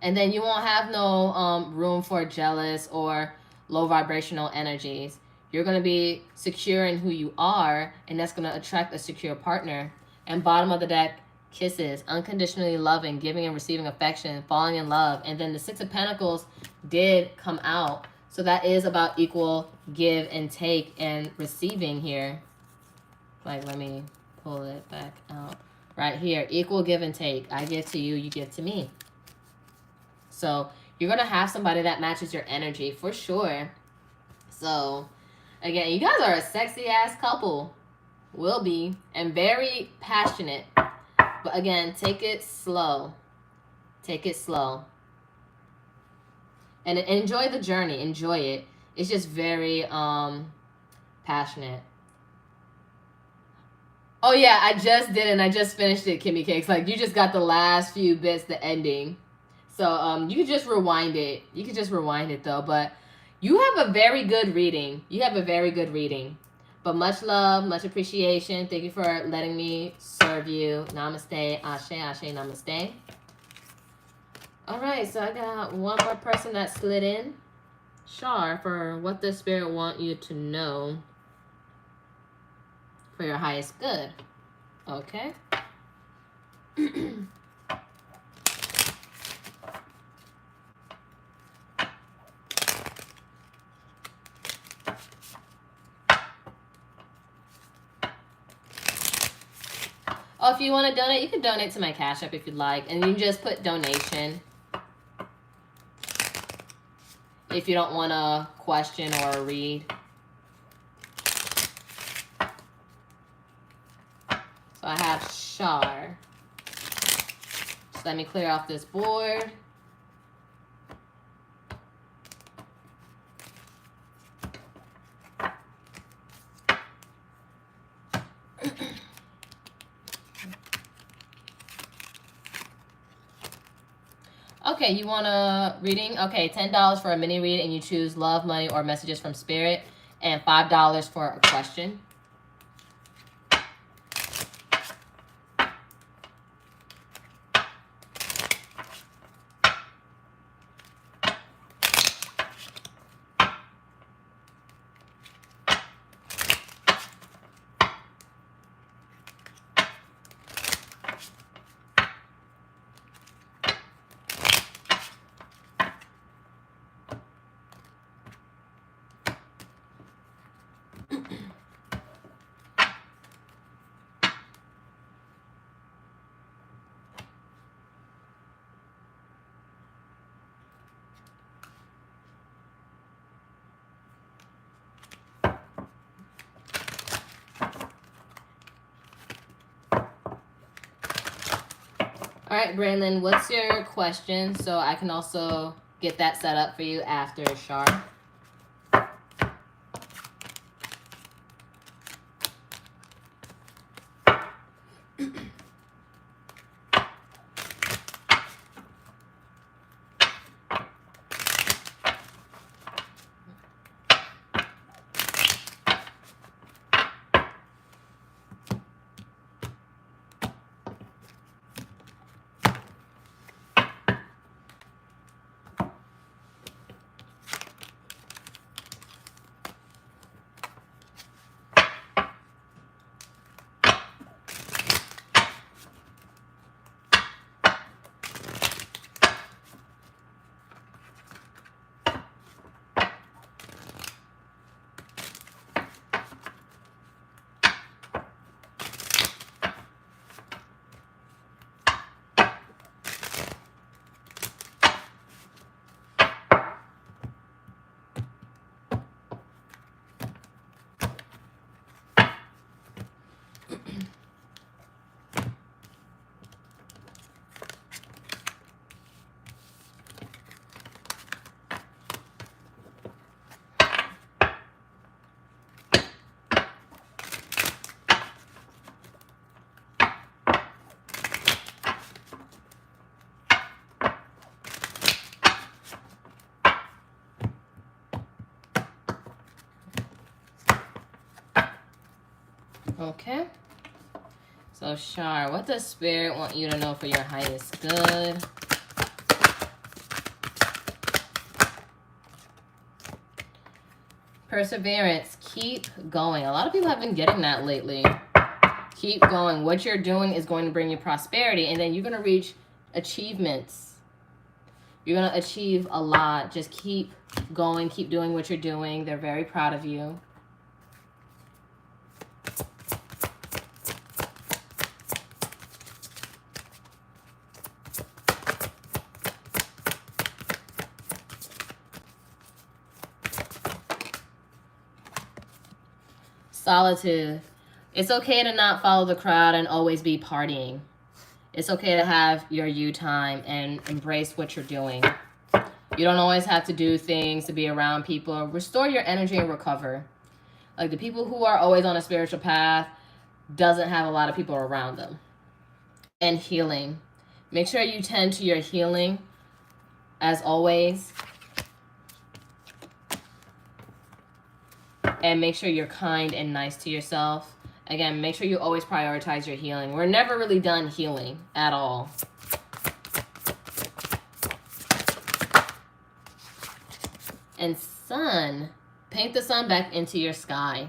And then you won't have no room for jealous or low vibrational energies. You're going to be secure in who you are, and that's going to attract a secure partner. And bottom of the deck, kisses, unconditionally loving, giving and receiving affection, falling in love. And then the Six of Pentacles did come out. So that is about equal give and take and receiving here. Like, let me pull it back out. Right here, equal give and take. I give to you, you give to me. So you're going to have somebody that matches your energy for sure. So again, you guys are a sexy ass couple. Will be. And very passionate. But again, take it slow. Take it slow. And enjoy the journey. Enjoy it. It's just very passionate. Oh yeah, I just did it and I just finished it, Kimmy Cakes. Like, you just got the last few bits, the ending. So you can just rewind it. You can just rewind it though. But you have a very good reading. You have a very good reading. But much love, much appreciation. Thank you for letting me serve you. Namaste, ashe, ashe, namaste. All right, so I got one more person that slid in. Shar, for what the spirit want you to know for your highest good. Okay. Oh, if you want to donate, you can donate to my Cash App if you'd like. And you can just put donation. If you don't want a question or a read. So I have Shar. So let me clear off this board. Okay, you want a reading? Okay, $10 for a mini read, and you choose love, money, or messages from spirit, and $5 for a question. All right, Brandon, what's your question? So I can also get that set up for you after Shar. Okay. So, Shar, what does Spirit want you to know for your highest good? Perseverance. Keep going. A lot of people have been getting that lately. Keep going. What you're doing is going to bring you prosperity, and then you're going to reach achievements. You're going to achieve a lot. Just keep going. Keep doing what you're doing. They're very proud of you. Solitude. It's okay to not follow the crowd and always be partying. It's okay to have your you time and embrace what you're doing. You don't always have to do things to be around people. Restore your energy and recover. Like the people who are always on a spiritual path doesn't have a lot of people around them. And healing. Make sure you tend to your healing as always. And make sure you're kind and nice to yourself. Again, make sure you always prioritize your healing. We're never really done healing at all. And sun, paint the sun back into your sky.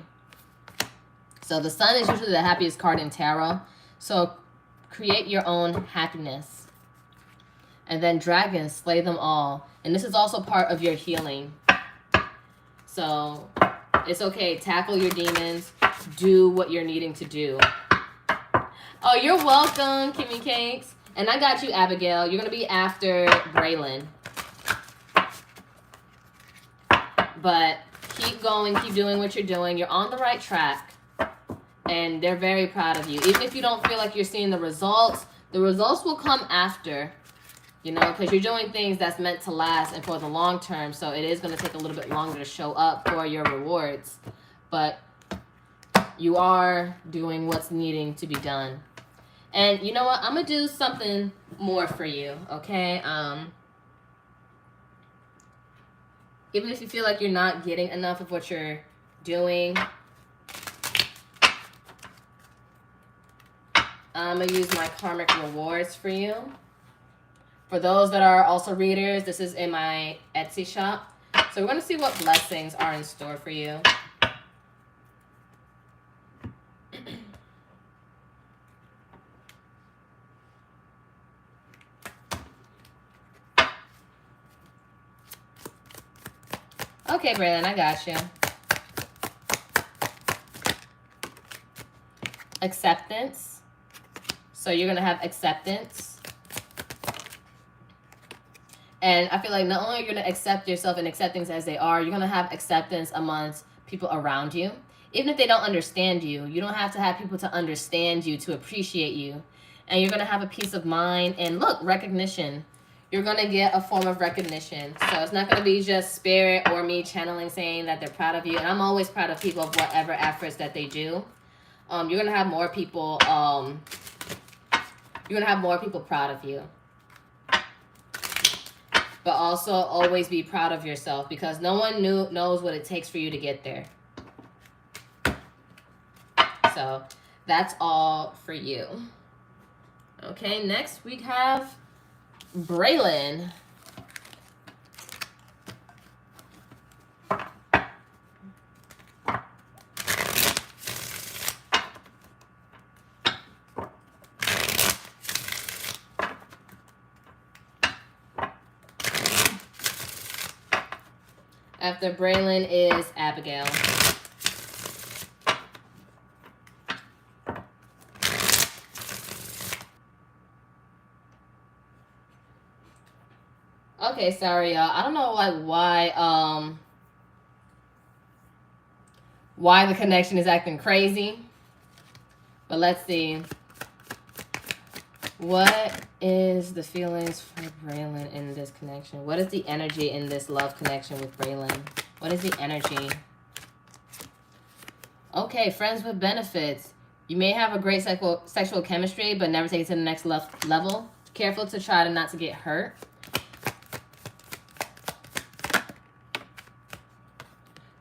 So the sun is usually the happiest card in tarot. So create your own happiness. And then dragons, slay them all. And this is also part of your healing. So it's okay. Tackle your demons. Do what you're needing to do. Oh, you're welcome, Kimmy Cakes. And I got you, Abigail. You're going to be after Braylon. But keep going. Keep doing what you're doing. You're on the right track. And they're very proud of you. Even if you don't feel like you're seeing the results will come after. You know, because you're doing things that's meant to last and for the long term. So it is going to take a little bit longer to show up for your rewards. But you are doing what's needing to be done. And you know what? I'm going to do something more for you, okay? Even if you feel like you're not getting enough of what you're doing, I'm going to use my karmic rewards for you. For those that are also readers, this is in my Etsy shop. So we're going to see what blessings are in store for you. Okay, Braylon, I got you. Acceptance. So you're going to have acceptance. And I feel like not only are you going to accept yourself and accept things as they are, you're going to have acceptance amongst people around you. Even if they don't understand you, you don't have to have people to understand you, to appreciate you. And you're going to have a peace of mind. And look, recognition. You're going to get a form of recognition. So it's not going to be just spirit or me channeling saying that they're proud of you. And I'm always proud of people of whatever efforts that they do. You're going to have more people, you're going to have more people proud of you. But also always be proud of yourself because no one knows what it takes for you to get there. So that's all for you. Okay, next we have Braylon. After Braylon is Abigail. Okay, sorry, y'all. I don't know why the connection is acting crazy. But let's see. What is the feelings for Braylon in this connection? What is the energy in this love connection with Braylon? What is the energy? Okay, friends with benefits. You may have a great sexual chemistry, but never take it to the next level. Careful to try to not to get hurt.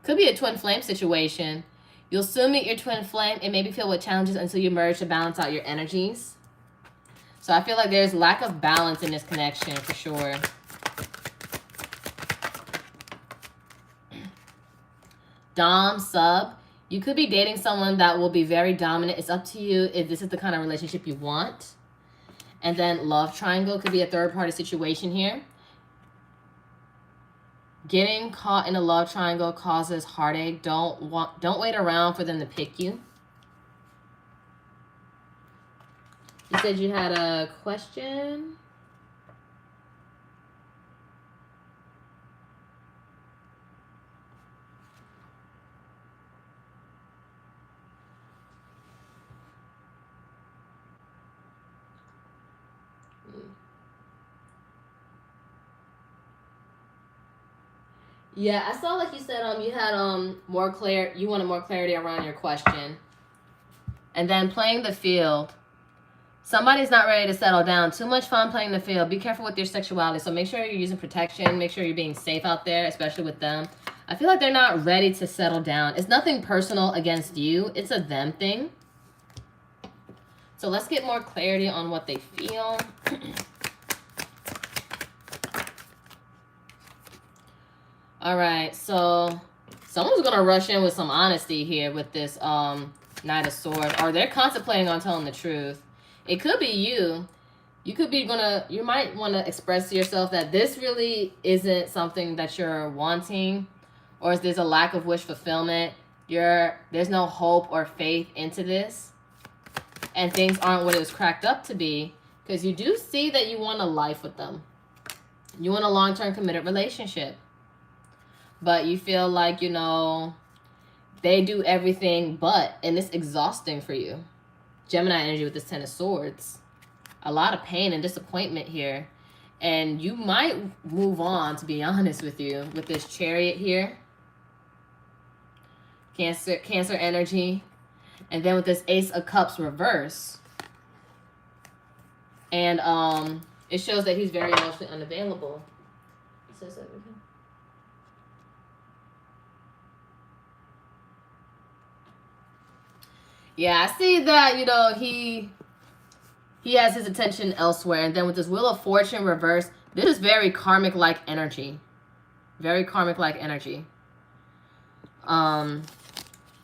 Could be a twin flame situation. You'll soon meet your twin flame and maybe feel with challenges until you merge to balance out your energies. So I feel like there's lack of balance in this connection for sure. Dom, sub. You could be dating someone that will be very dominant. It's up to you if this is the kind of relationship you want. And then love triangle could be a third-party situation here. Getting caught in a love triangle causes heartache. Don't wait around for them to pick you. You said you had a question. Yeah, I saw like you said you had you wanted more clarity around your question. And then playing the field. Somebody's not ready to settle down. Too much fun playing the field. Be careful with your sexuality. So make sure you're using protection. Make sure you're being safe out there, especially with them. I feel like they're not ready to settle down. It's nothing personal against you. It's a them thing. So let's get more clarity on what they feel. All right, so someone's going to rush in with some honesty here with this Knight of Swords. Or they're contemplating on telling the truth. It could be you. You might want to express to yourself that this really isn't something that you're wanting. Or there's a lack of wish fulfillment. There's no hope or faith into this. And things aren't what it was cracked up to be. Because you do see that you want a life with them. You want a long-term committed relationship. But you feel like, they do everything but, and it's exhausting for you. Gemini energy with this Ten of Swords. A lot of pain and disappointment here. And you might move on, to be honest with you, with this Chariot here. Cancer energy. And then with this Ace of Cups reverse. And it shows that he's very emotionally unavailable. It says everything. Yeah, I see that, he has his attention elsewhere. And then with this Wheel of Fortune reverse, this is very karmic-like energy. Very karmic-like energy. They're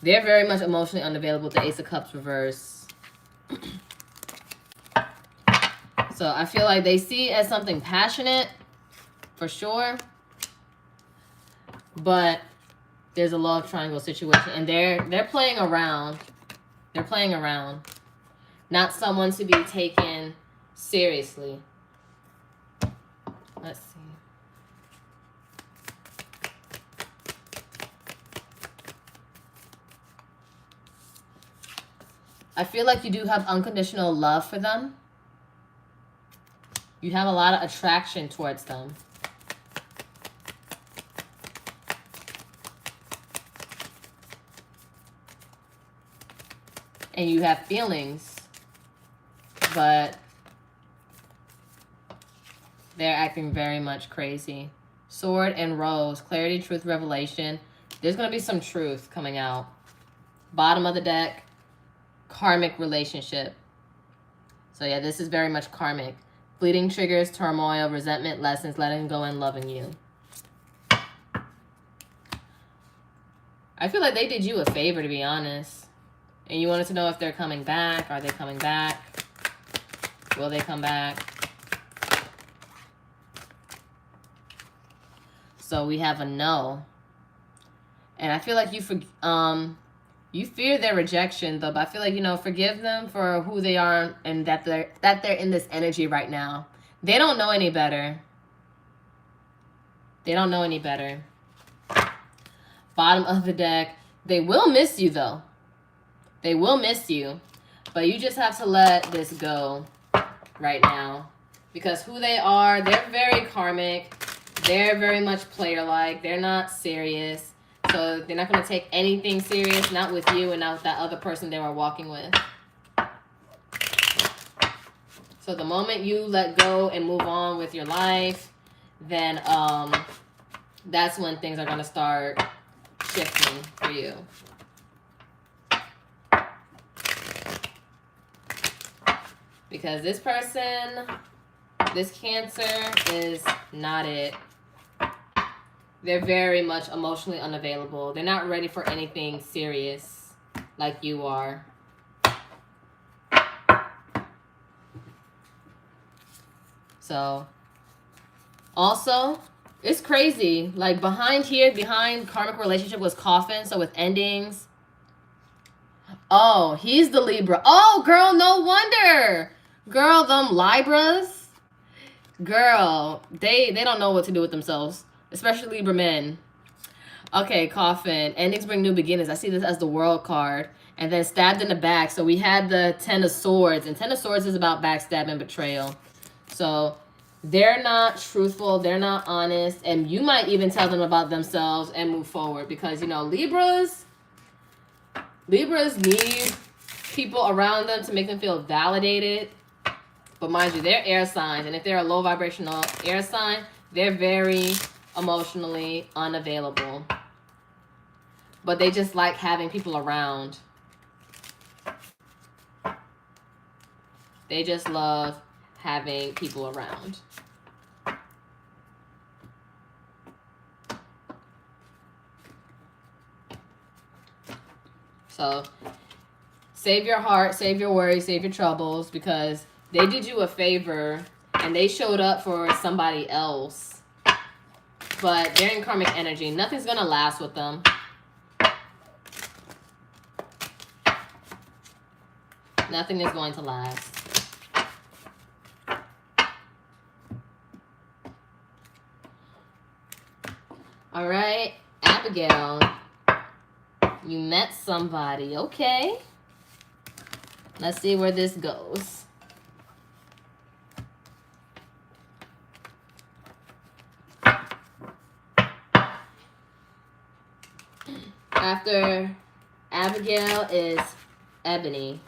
very much emotionally unavailable with the Ace of Cups reverse. So I feel like they see it as something passionate, for sure. But there's a love triangle situation. And they're playing around. They're playing around. Not someone to be taken seriously. Let's see. I feel like you do have unconditional love for them. You have a lot of attraction towards them. And you have feelings, but they're acting very much crazy. Sword and Rose, clarity, truth, revelation. There's going to be some truth coming out. Bottom of the deck, karmic relationship. So yeah, this is very much karmic. Fleeting triggers, turmoil, resentment, lessons, letting go and loving you. I feel like they did you a favor, to be honest. And you wanted to know if they're coming back. Are they coming back? Will they come back? So we have a no. And I feel like you fear their rejection, though. But I feel like, forgive them for who they are and that they're in this energy right now. They don't know any better. They don't know any better. Bottom of the deck. They will miss you, though. They will miss you. But you just have to let this go right now. Because who they are, they're very karmic. They're very much player-like. They're not serious. So they're not going to take anything serious, not with you and not with that other person they were walking with. So the moment you let go and move on with your life, then that's when things are going to start shifting for you. Because this person, this Cancer, is not it. They're very much emotionally unavailable. They're not ready for anything serious like you are. So, also, it's crazy. Like, behind karmic relationship was coffin. So, with endings. Oh, he's the Libra. Oh, girl, no wonder. Girl, them Libras. Girl, they don't know what to do with themselves. Especially Libra men. Okay, coffin. Endings bring new beginnings. I see this as the World card. And then stabbed in the back. So, we had the Ten of Swords. And Ten of Swords is about backstab and betrayal. So, they're not truthful, they're not honest, and you might even tell them about themselves and move forward because, you know, Libras need people around them to make them feel validated. But mind you, they're air signs, and if they're a low vibrational air sign, they're very emotionally unavailable. But they just like having people around. They just love having people around. So save your heart, save your worries, save your troubles, because they did you a favor and they showed up for somebody else. But they're in karmic energy. Nothing's going to last with them. Nothing is going to last. All right, Abigail, you met somebody. Okay. Let's see where this goes. After Abigail is Ebony.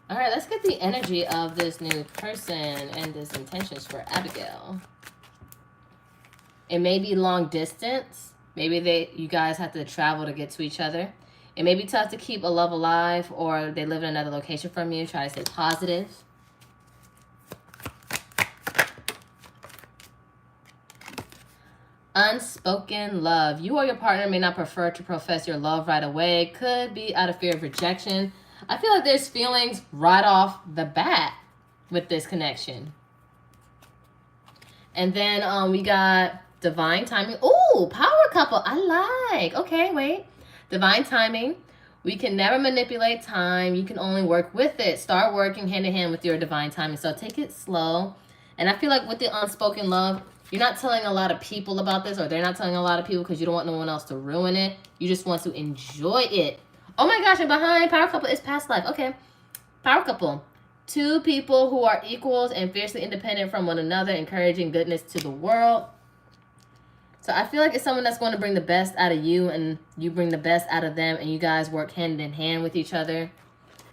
All right, let's get the energy of this new person and this intentions for Abigail. It may be long distance. Maybe you guys have to travel to get to each other. It may be tough to keep a love alive, or they live in another location from you. Try to stay positive. Unspoken love. You or your partner may not prefer to profess your love right away. Could be out of fear of rejection. I feel like there's feelings right off the bat with this connection. And then we got divine timing. Ooh, power couple. I like. Okay, wait. Divine timing. We can never manipulate time. You can only work with it. Start working hand in hand with your divine timing. So take it slow. And I feel like with the unspoken love, you're not telling a lot of people about this, or they're not telling a lot of people because you don't want no one else to ruin it. You just want to enjoy it. Oh my gosh, and behind power couple is past life. Okay. Power couple. Two people who are equals and fiercely independent from one another, encouraging goodness to the world. So I feel like it's someone that's going to bring the best out of you and you bring the best out of them, and you guys work hand in hand with each other.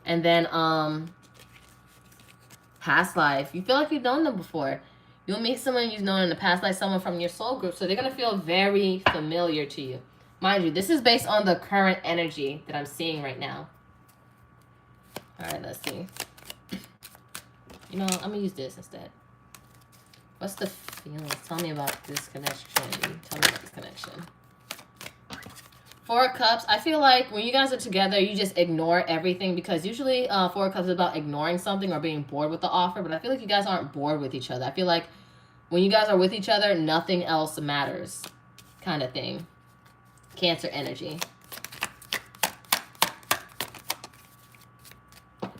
And then past life. You feel like you've known them before. You'll meet someone you've known in the past life, someone from your soul group. So they're going to feel very familiar to you. Mind you, this is based on the current energy that I'm seeing right now. All right, let's see. You know, I'm going to use this instead. What's the feelings? Tell me about this connection. Tell me about this connection. Four of Cups. I feel like when you guys are together, you just ignore everything, because usually Four of Cups is about ignoring something or being bored with the offer. But I feel like you guys aren't bored with each other. I feel like when you guys are with each other, nothing else matters, kind of thing. Cancer energy.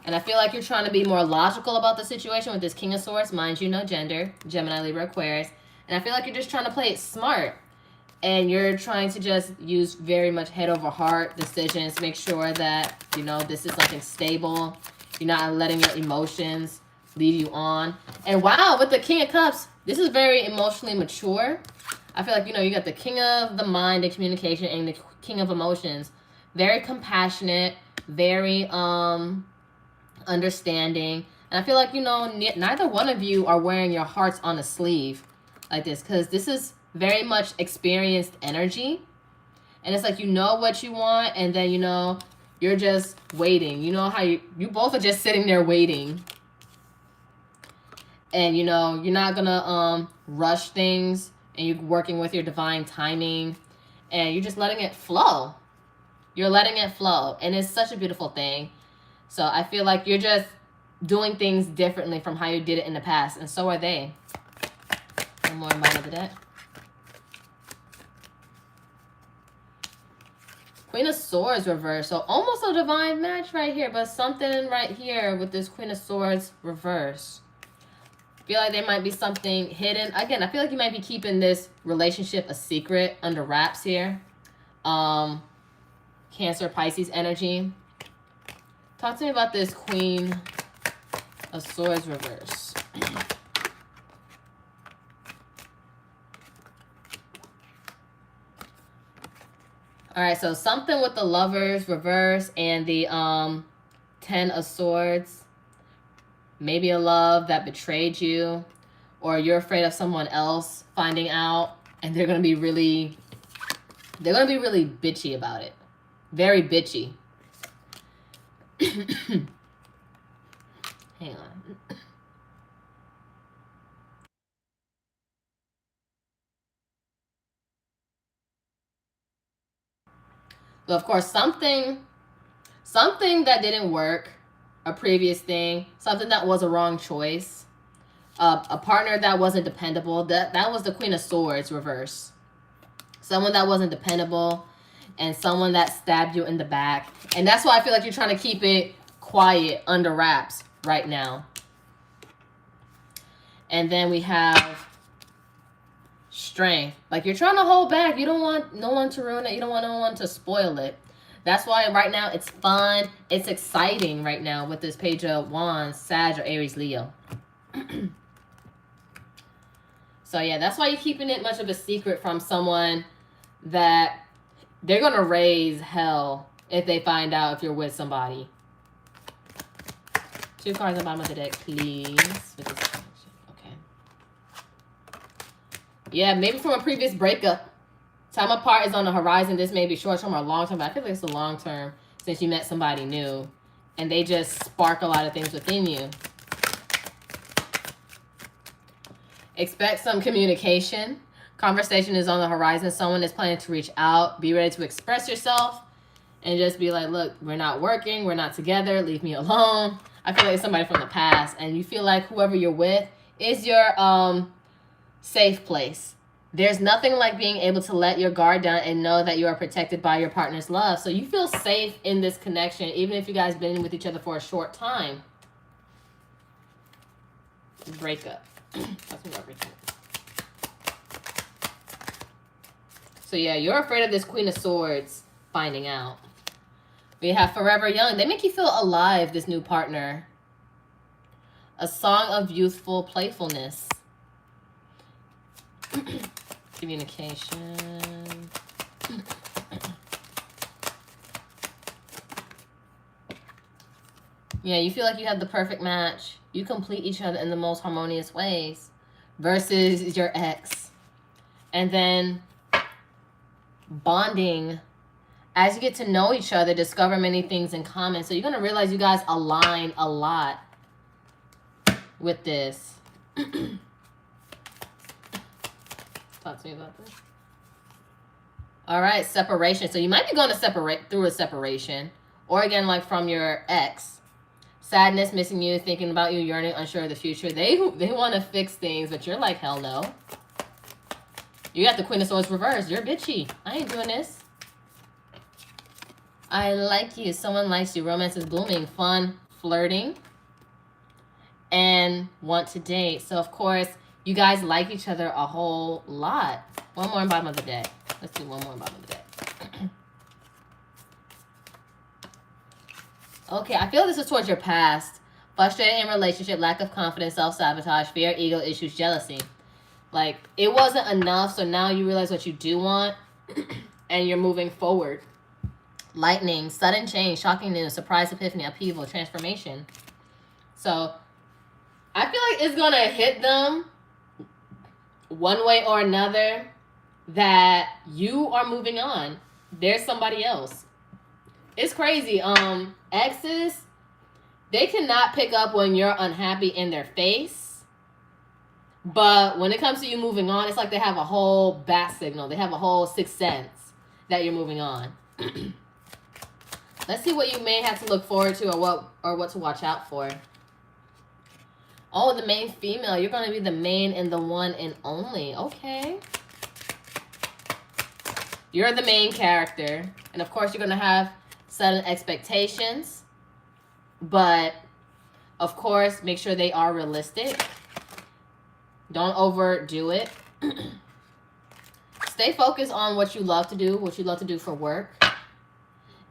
And I feel like you're trying to be more logical about the situation with this King of Swords. Mind you, no gender. Gemini, Libra, Aquarius. And I feel like you're just trying to play it smart. And you're trying to just use very much head over heart decisions. Make sure that, you know, this is something stable. You're not letting your emotions lead you on. And wow, with the King of Cups, this is very emotionally mature. I feel like, you know, you got the King of the mind and communication and the King of emotions. Very compassionate, very understanding. And I feel like, you know, neither one of you are wearing your hearts on a sleeve like this, because this is very much experienced energy. And it's like, you know what you want, and then, you know, you're just waiting. You know how you both are just sitting there waiting. And, you know, you're not gonna rush things, and you're working with your divine timing, and you're just letting it flow. You're letting it flow, and it's such a beautiful thing. So I feel like you're just doing things differently from how you did it in the past, and so are they. One more in bottom of the deck. Queen of Swords reverse. So almost a divine match right here, but something right here with this Queen of Swords reverse. I feel like there might be something hidden. Again, I feel like you might be keeping this relationship a secret, under wraps here. Cancer, Pisces energy. Talk to me about this Queen of Swords reverse. All right, so something with the Lovers reverse and the 10 of Swords. Maybe a love that betrayed you, or you're afraid of someone else finding out, and they're gonna be really bitchy about it. Very bitchy. Hang on. So of course, something that didn't work, a previous thing, something that was a wrong choice, a partner that wasn't dependable. That was the Queen of Swords reverse. Someone that wasn't dependable, and someone that stabbed you in the back. And that's why I feel like you're trying to keep it quiet, under wraps right now. And then we have Strength. Like, you're trying to hold back. You don't want no one to ruin it. You don't want no one to spoil it. That's why right now it's fun. It's exciting right now with this Page of Wands, Sag or Aries, Leo. So yeah, that's why you're keeping it much of a secret from someone that they're going to raise hell if they find out if you're with somebody. 2 cards on the bottom of the deck, please. Okay. Yeah, maybe from a previous breakup. Time apart is on the horizon. This may be short-term or long-term, but I feel like it's a long-term since you met somebody new. And they just spark a lot of things within you. Expect some communication. Conversation is on the horizon. Someone is planning to reach out. Be ready to express yourself. And just be like, look, we're not working. We're not together. Leave me alone. I feel like it's somebody from the past. And you feel like whoever you're with is your safe place. There's nothing like being able to let your guard down and know that you are protected by your partner's love. So you feel safe in this connection, even if you guys been with each other for a short time. Breakup. That's what breakup. So yeah, you're afraid of this Queen of Swords finding out. We have Forever Young. They make you feel alive, this new partner. A song of youthful playfulness. Communication. Yeah, you feel like you have the perfect match. You complete each other in the most harmonious ways versus your ex. And then bonding as you get to know each other, discover many things in common. So you're going to realize you guys align a lot with this. Talk to me about this. All right, separation. So you might be going to separate through a separation, or again, like from your ex. Sadness, missing you, thinking about you, yearning, unsure of the future. They want to fix things, but you're like, hell no. You got the Queen of Swords reversed. You're bitchy. I ain't doing this. I like you. Someone likes you. Romance is blooming. Fun, flirting, and want to date. So, of course, you guys like each other a whole lot. One more bottom of the deck. Let's do one more bottom of the deck. Okay, I feel this is towards your past. Frustrated in relationship, lack of confidence, self-sabotage, fear, ego issues, jealousy. Like, it wasn't enough, so now you realize what you do want, and you're moving forward. Lightning, sudden change, shocking news, surprise, epiphany, upheaval, transformation. So, I feel like it's going to hit them one way or another that you are moving on. There's somebody else. It's crazy. Exes, they cannot pick up when you're unhappy in their face. But when it comes to you moving on, it's like they have a whole bat signal. They have a whole sixth sense that you're moving on. Let's see what you may have to look forward to, or what to watch out for. Oh, the main female. You're going to be the main and the one and only. Okay. You're the main character. And of course, you're going to have sudden expectations. But, of course, make sure they are realistic. Don't overdo it. Stay focused on what you love to do, what you love to do for work.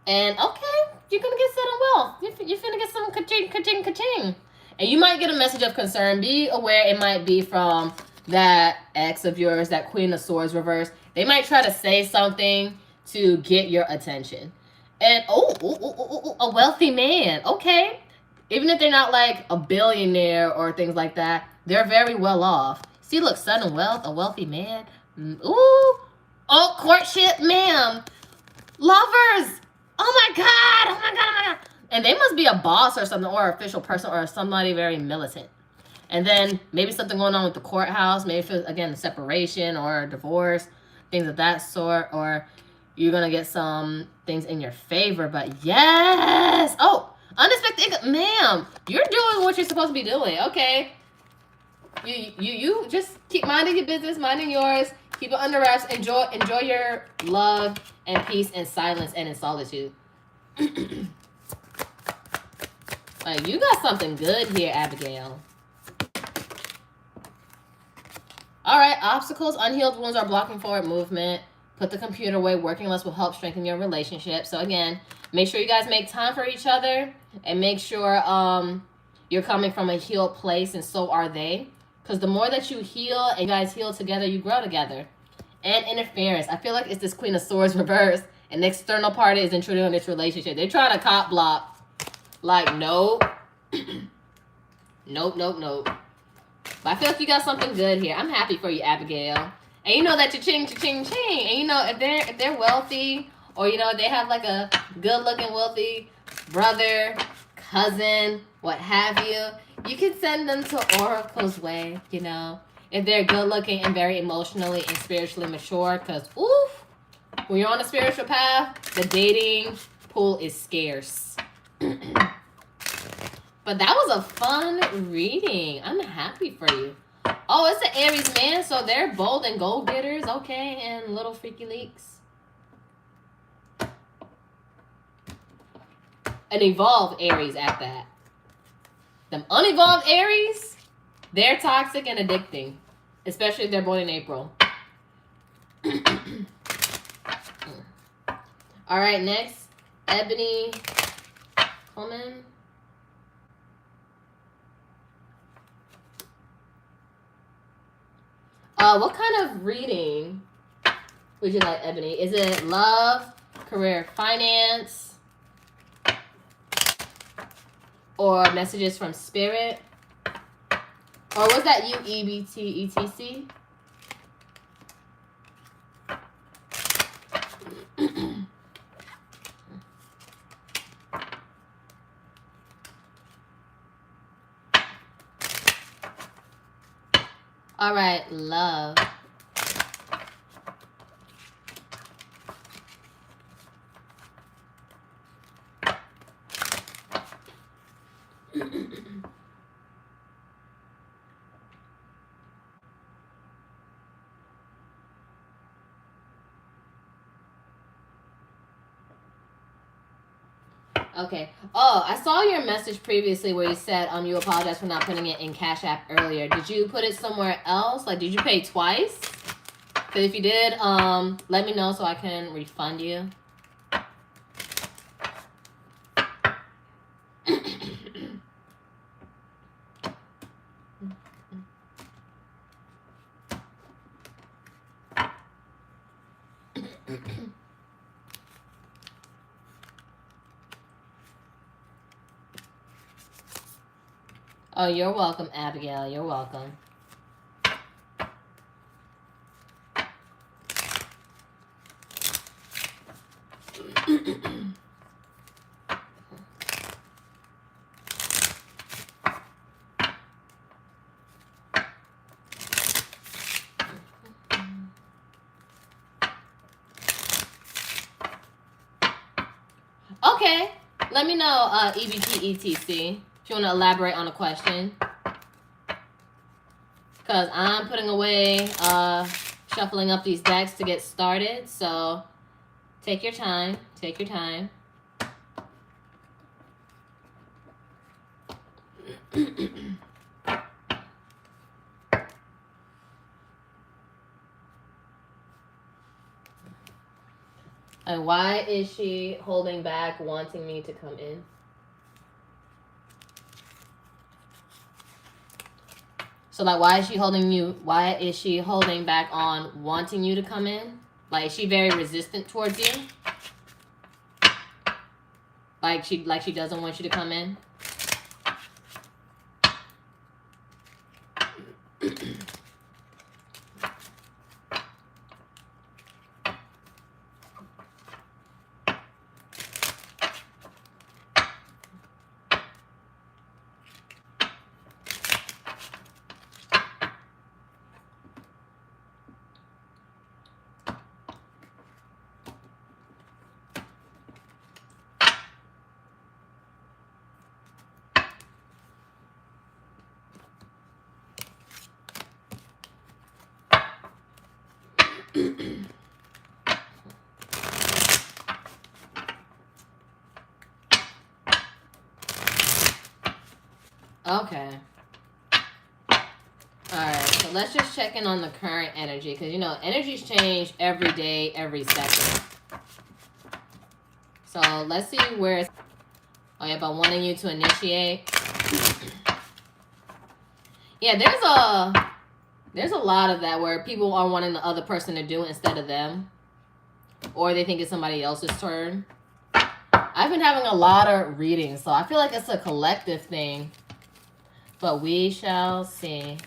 And, okay, you're going to get settled well. You're finna get some ka-ching, ka-ching, ka-ching. And you might get a message of concern. Be aware it might be from that ex of yours, that Queen of Swords reverse. They might try to say something to get your attention. And, a wealthy man. Okay. Even if they're not like a billionaire or things like that, they're very well off. See, look, sudden wealth, a wealthy man. Ooh. Oh, courtship, ma'am. Lovers. Oh, my God. Oh, my God. Oh, my God. And they must be a boss or something, or an official person, or somebody very militant. And then maybe something going on with the courthouse. Maybe, again, separation or divorce, things of that sort. Or you're going to get some things in your favor. But yes! Oh, unexpected. Ma'am, you're doing what you're supposed to be doing. Okay. You just keep minding your business, minding yours. Keep it under wraps. Enjoy your love and peace and silence and in solitude. You got something good here, Abigail. All right, obstacles, unhealed wounds are blocking forward movement. Put the computer away. Working less will help strengthen your relationship. So again, make sure you guys make time for each other, and make sure you're coming from a healed place, and so are they. Because the more that you heal and you guys heal together, you grow together. And interference. I feel like it's this Queen of Swords reversed, and the external party is intruding on this relationship. They're trying to cop block. Like, nope. Nope. But I feel like you got something good here. I'm happy for you, Abigail. And you know that cha-ching, cha-ching, ching. And you know, if they're wealthy, or you know, they have like a good-looking wealthy brother, cousin, what have you, you can send them to Oracle's way, you know. If they're good-looking and very emotionally and spiritually mature. Because, oof, when you're on a spiritual path, the dating pool is scarce. But that was a fun reading. I'm happy for you. Oh, it's an Aries man, so they're bold and goal-getters, okay, and little freaky leaks. An evolved Aries at that. Them unevolved Aries, they're toxic and addicting, especially if they're born in April. All right, next, Ebony Coleman. What kind of reading would you like, Ebony? Is it love, career, finance, or messages from spirit? Or was that you, EBT, ETC? All right, love. Okay. Oh, I saw your message previously where you said you apologize for not putting it in Cash App earlier. Did you put it somewhere else? Like, did you pay twice? Because if you did, let me know so I can refund you. Oh, you're welcome, Abigail. You're welcome. Okay. Let me know, EBT ETC, if you want to elaborate on a question. Because I'm putting away, shuffling up these decks to get started. So take your time. Take your time. And why is she holding back, wanting me to come in? So, like, why is she holding back on wanting you to come in? Like, is she very resistant towards you? Like she doesn't want you to come in? Okay. Alright, so let's just check in on the current energy. Because, you know, energies change every day, every second. So, let's see where it's... Oh, yeah, but wanting you to initiate. Yeah, there's a lot of that where people are wanting the other person to do it instead of them. Or they think it's somebody else's turn. I've been having a lot of readings, so I feel like it's a collective thing. But we shall see.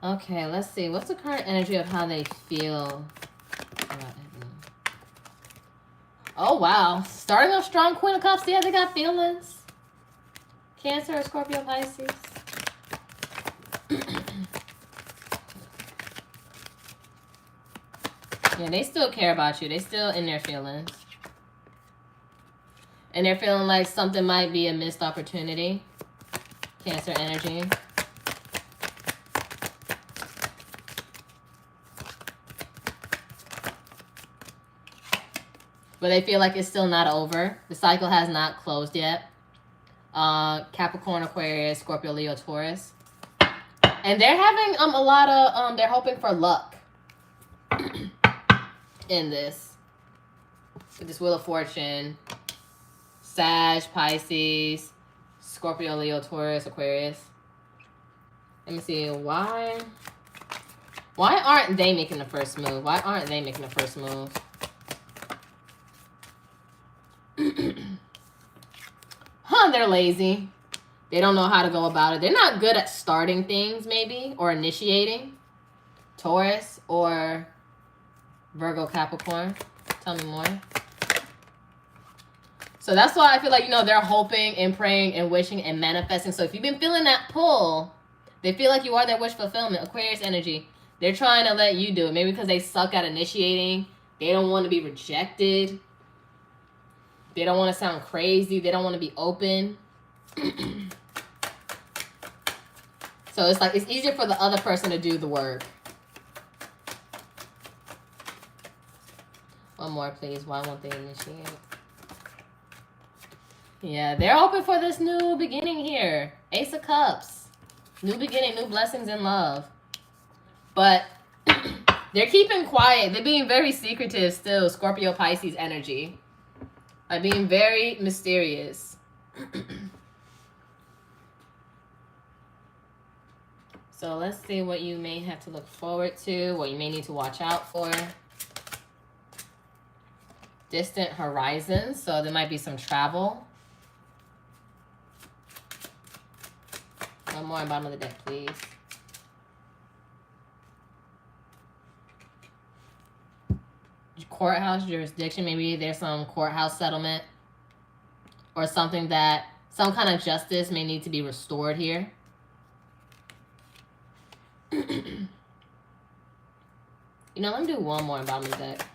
Okay, let's see. What's the current energy of how they feel? Oh, wow. Starting off strong, Queen of Cups. Yeah, they got feelings. Cancer, Scorpio, Pisces. Yeah, they still care about you. They still in their feelings. And they're feeling like something might be a missed opportunity. Cancer energy. But they feel like it's still not over. The cycle has not closed yet. Capricorn, Aquarius, Scorpio, Leo, Taurus. And they're having a lot of, they're hoping for luck in this. With this Wheel of Fortune. Sag, Pisces, Scorpio, Leo, Taurus, Aquarius. Let me see. Why aren't they making the first move? Why aren't they making the first move? They're lazy. They don't know how to go about it. They're not good at starting things, maybe, or initiating. Taurus or Virgo, Capricorn. Tell me more. So that's why I feel like, you know, they're hoping and praying and wishing and manifesting. So if you've been feeling that pull, they feel like you are their wish fulfillment. Aquarius energy. They're trying to let you do it. Maybe because they suck at initiating. They don't want to be rejected. They don't want to sound crazy. They don't want to be open. So it's like, it's easier for the other person to do the work. One more, please. Why won't they initiate? Yeah, they're hoping for this new beginning here. Ace of Cups. New beginning, new blessings in love. But they're keeping quiet. They're being very secretive still. Scorpio, Pisces energy. Like being very mysterious. So let's see what you may have to look forward to, what you may need to watch out for. Distant horizons, so there might be some travel. One more on bottom of the deck, please. Courthouse jurisdiction, maybe there's some courthouse settlement or something that, some kind of justice may need to be restored here. You know, let me do one more on bottom of the deck.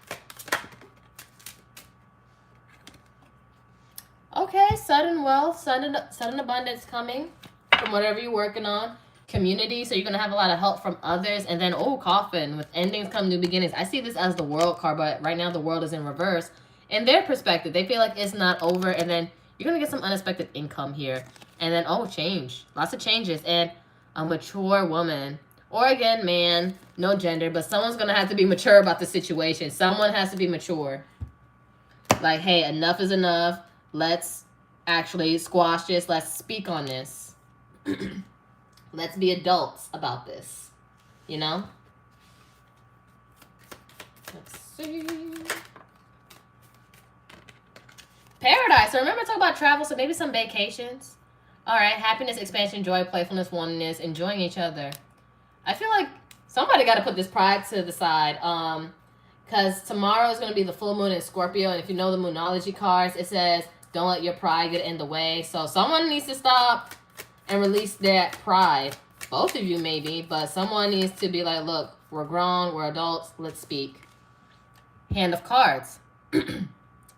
Okay, sudden wealth, sudden abundance coming from whatever you're working on. Community, so you're going to have a lot of help from others. And then, oh, coffin, with endings come new beginnings. I see this as the world card, but right now the world is in reverse. In their perspective, they feel like it's not over. And then you're going to get some unexpected income here. And then, oh, change. Lots of changes. And a mature woman. Or again, man, no gender, but someone's going to have to be mature about the situation. Someone has to be mature. Like, hey, enough is enough. Let's actually squash this. Let's speak on this. Let's be adults about this. You know? Let's see. Paradise. So remember to talk about travel, so maybe some vacations. All right. Happiness, expansion, joy, playfulness, oneness, enjoying each other. I feel like somebody got to put this pride to the side. Because tomorrow is going to be the full moon in Scorpio. And if you know the Moonology cards, it says, don't let your pride get in the way. So someone needs to stop and release that pride. Both of you maybe, but someone needs to be like, look, we're grown, we're adults, let's speak. Hand of cards.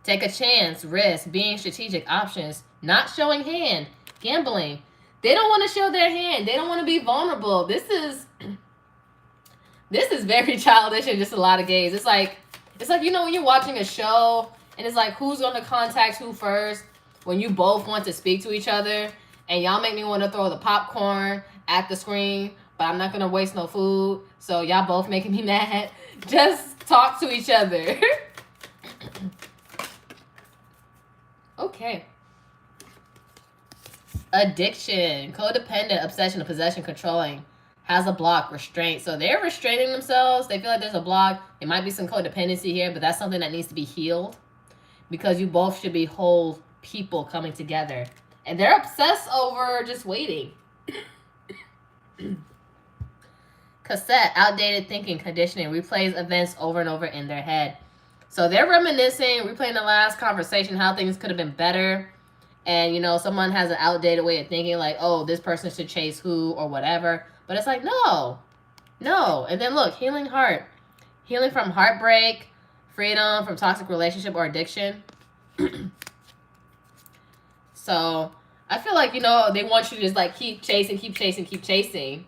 Take a chance, risk, being strategic, options, not showing hand, gambling. They don't want to show their hand. They don't want to be vulnerable. This is very childish in just a lot of gays. It's like, you know, when you're watching a show and it's like, who's going to contact who first when you both want to speak to each other. And y'all make me want to throw the popcorn at the screen, but I'm not going to waste no food. So y'all both making me mad. Just talk to each other. Okay. Addiction, codependent, obsession, possession, controlling, has a block, restraint. So they're restraining themselves. They feel like there's a block. There might be some codependency here, but that's something that needs to be healed. Because you both should be whole people coming together. And they're obsessed over just waiting. Cassette, outdated thinking, conditioning, replays events over and over in their head. So they're reminiscing, replaying the last conversation, how things could have been better. And, you know, someone has an outdated way of thinking, like, oh, this person should chase who or whatever. But it's like, no. And then look, healing heart. Healing from heartbreak, freedom from toxic relationship or addiction. So I feel like, you know, they want you to just like keep chasing.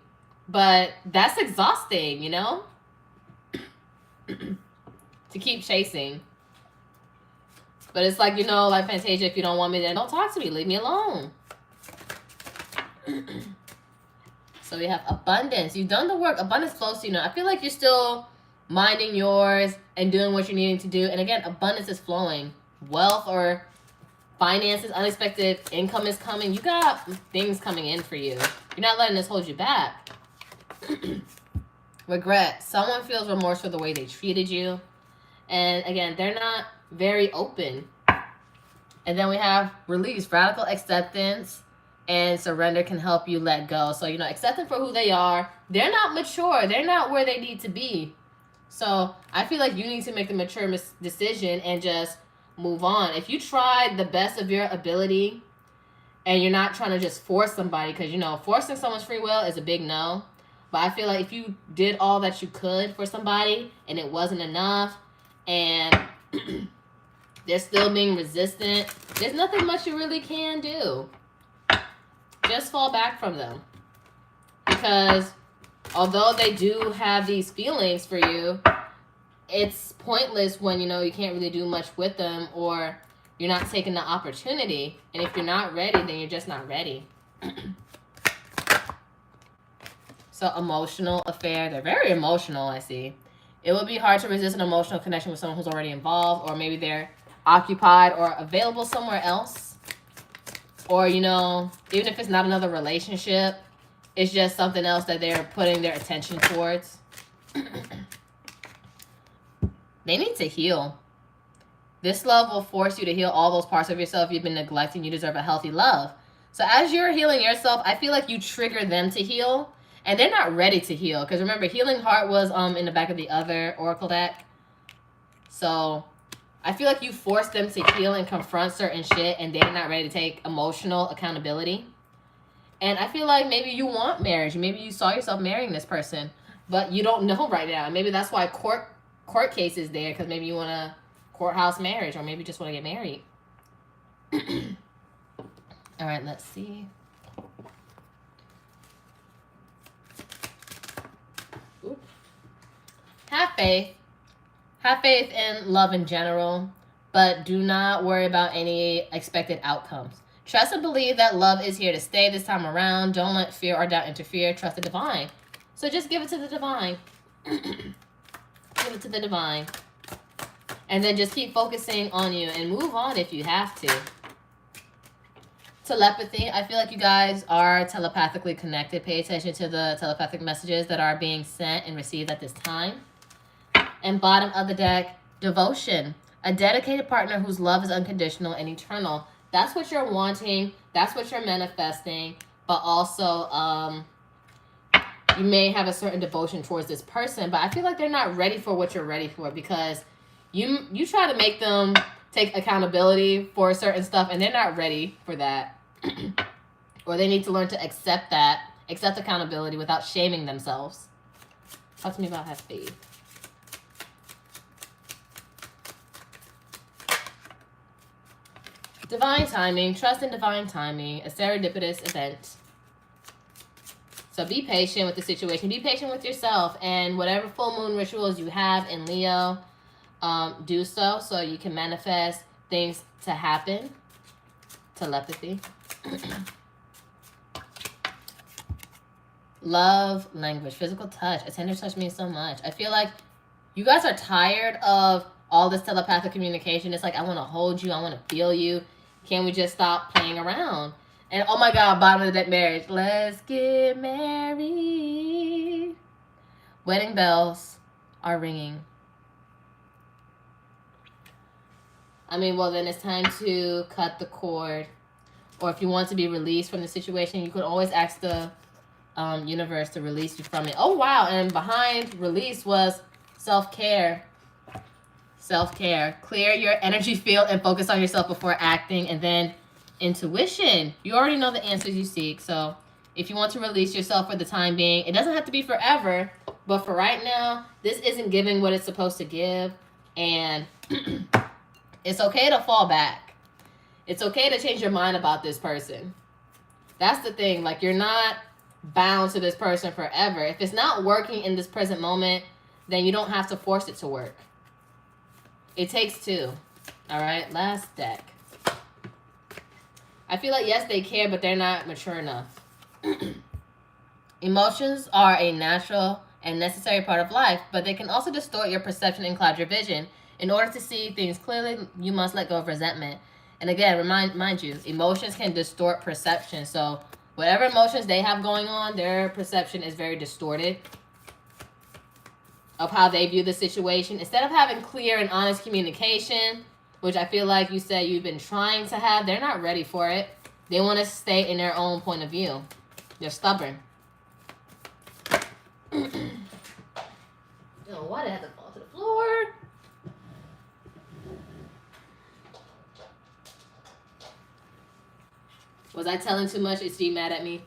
But that's exhausting, you know? To keep chasing. But it's like, you know, like Fantasia, if you don't want me, then don't talk to me. Leave me alone. So we have abundance. You've done the work. Abundance flows to you now. I feel like you're still minding yours and doing what you're needing to do. And again, abundance is flowing. Wealth or finances, unexpected income is coming. You got things coming in for you. You're not letting this hold you back. Regret. Someone feels remorse for the way they treated you. And again, they're not very open. And then we have release. Radical acceptance and surrender can help you let go. So, you know, accept them for who they are. They're not mature. They're not where they need to be. So I feel like you need to make the mature decision and just move on. If you tried the best of your ability and you're not trying to just force somebody, because, you know, forcing someone's free will is a big no. But I feel like if you did all that you could for somebody and it wasn't enough and they're still being resistant, there's nothing much you really can do. Just fall back from them. Because although they do have these feelings for you, it's pointless when, you know, you can't really do much with them or you're not taking the opportunity. And if you're not ready, then you're just not ready. So emotional affair. They're very emotional, I see. It would be hard to resist an emotional connection with someone who's already involved, or maybe they're occupied or available somewhere else. Or, you know, even if it's not another relationship, it's just something else that they're putting their attention towards. They need to heal. This love will force you to heal all those parts of yourself you've been neglecting. You deserve a healthy love. So as you're healing yourself, I feel like you trigger them to heal. And they're not ready to heal. Because remember, healing heart was in the back of the other oracle deck. So I feel like you force them to heal and confront certain shit. And they're not ready to take emotional accountability. And I feel like maybe you want marriage. Maybe you saw yourself marrying this person. But you don't know right now. Maybe that's why court case is there. Because maybe you want a courthouse marriage. Or maybe you just want to get married. All right, let's see. Have faith. Have faith in love in general, but do not worry about any expected outcomes. Trust and believe that love is here to stay this time around. Don't let fear or doubt interfere. Trust the divine. So just give it to the divine. Give it to the divine. And then just keep focusing on you and move on if you have to. Telepathy. I feel like you guys are telepathically connected. Pay attention to the telepathic messages that are being sent and received at this time. And bottom of the deck, devotion. A dedicated partner whose love is unconditional and eternal. That's what you're wanting. That's what you're manifesting. But also, you may have a certain devotion towards this person. But I feel like they're not ready for what you're ready for. Because you try to make them take accountability for certain stuff. And they're not ready for that. Or they need to learn to accept that. Accept accountability without shaming themselves. Talk to me about have faith. Divine timing. Trust in divine timing. A serendipitous event. So be patient with the situation. Be patient with yourself. And whatever full moon rituals you have in Leo, do so you can manifest things to happen. Telepathy. Love language. Physical touch. A tender touch means so much. I feel like you guys are tired of all this telepathic communication. It's like, I want to hold you. I want to feel you. Can we just stop playing around? And oh my God, bottom of the deck, marriage. Let's get married. Wedding bells are ringing. I mean, well, then it's time to cut the cord. Or if you want to be released from the situation, you could always ask the universe to release you from it. Oh, wow. And behind release was self-care. Self-care. Clear your energy field and focus on yourself before acting. And then intuition. You already know the answers you seek. So if you want to release yourself for the time being, it doesn't have to be forever. But for right now, this isn't giving what it's supposed to give. And it's okay to fall back. It's okay to change your mind about this person. That's the thing. Like, you're not bound to this person forever. If it's not working in this present moment, then you don't have to force it to work. It takes two. All right, last deck. I feel like, yes, they care, but they're not mature enough. Emotions are a natural and necessary part of life, but they can also distort your perception and cloud your vision. In order to see things clearly, you must let go of resentment. And again, mind you, emotions can distort perception. So whatever emotions they have going on, their perception is very distorted of how they view the situation. Instead of having clear and honest communication, which I feel like you said you've been trying to have, they're not ready for it. They want to stay in their own point of view. They're stubborn. Oh, why did I have to fall to the floor? Was I telling too much? Is she mad at me?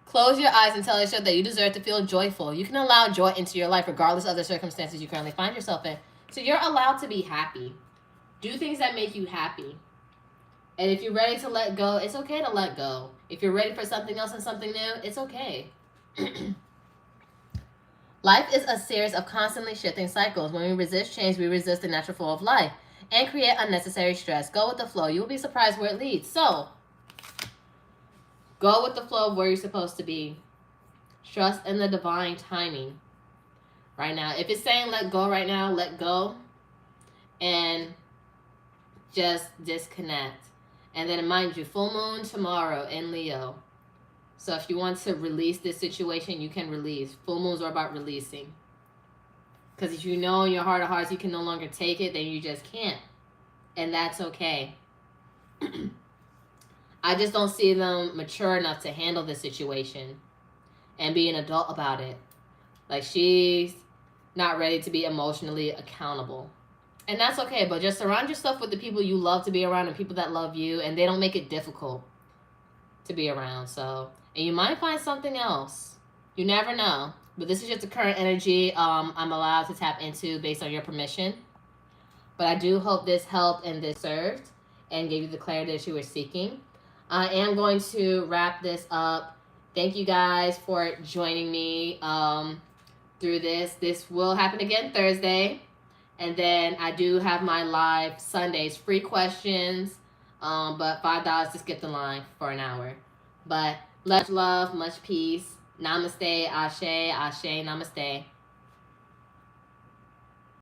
Close your eyes and tell yourself that you deserve to feel joyful. You can allow joy into your life regardless of the circumstances you currently find yourself in. So you're allowed to be happy. Do things that make you happy. And if you're ready to let go, it's okay to let go. If you're ready for something else and something new, it's okay. Life is a series of constantly shifting cycles. When we resist change, we resist the natural flow of life and create unnecessary stress. Go with the flow. You will be surprised where it leads. So, go with the flow of where you're supposed to be. Trust in the divine timing right now. If it's saying let go right now, let go. And just disconnect. And then mind you, full moon tomorrow in Leo. So if you want to release this situation, you can release. Full moons are about releasing. Because if you know in your heart of hearts you can no longer take it, then you just can't. And that's okay. I just don't see them mature enough to handle this situation and be an adult about it. Like, she's not ready to be emotionally accountable. And that's okay, but just surround yourself with the people you love to be around and people that love you, and they don't make it difficult to be around. So, and you might find something else. You never know. But this is just the current energy I'm allowed to tap into based on your permission. But I do hope this helped and this served and gave you the clarity that you were seeking. I am going to wrap this up. Thank you guys for joining me through this. This will happen again Thursday. And then I do have my live Sundays, free questions, but $5 to skip the line for an hour. But much love, much peace. Namaste, ashe, ashe, namaste.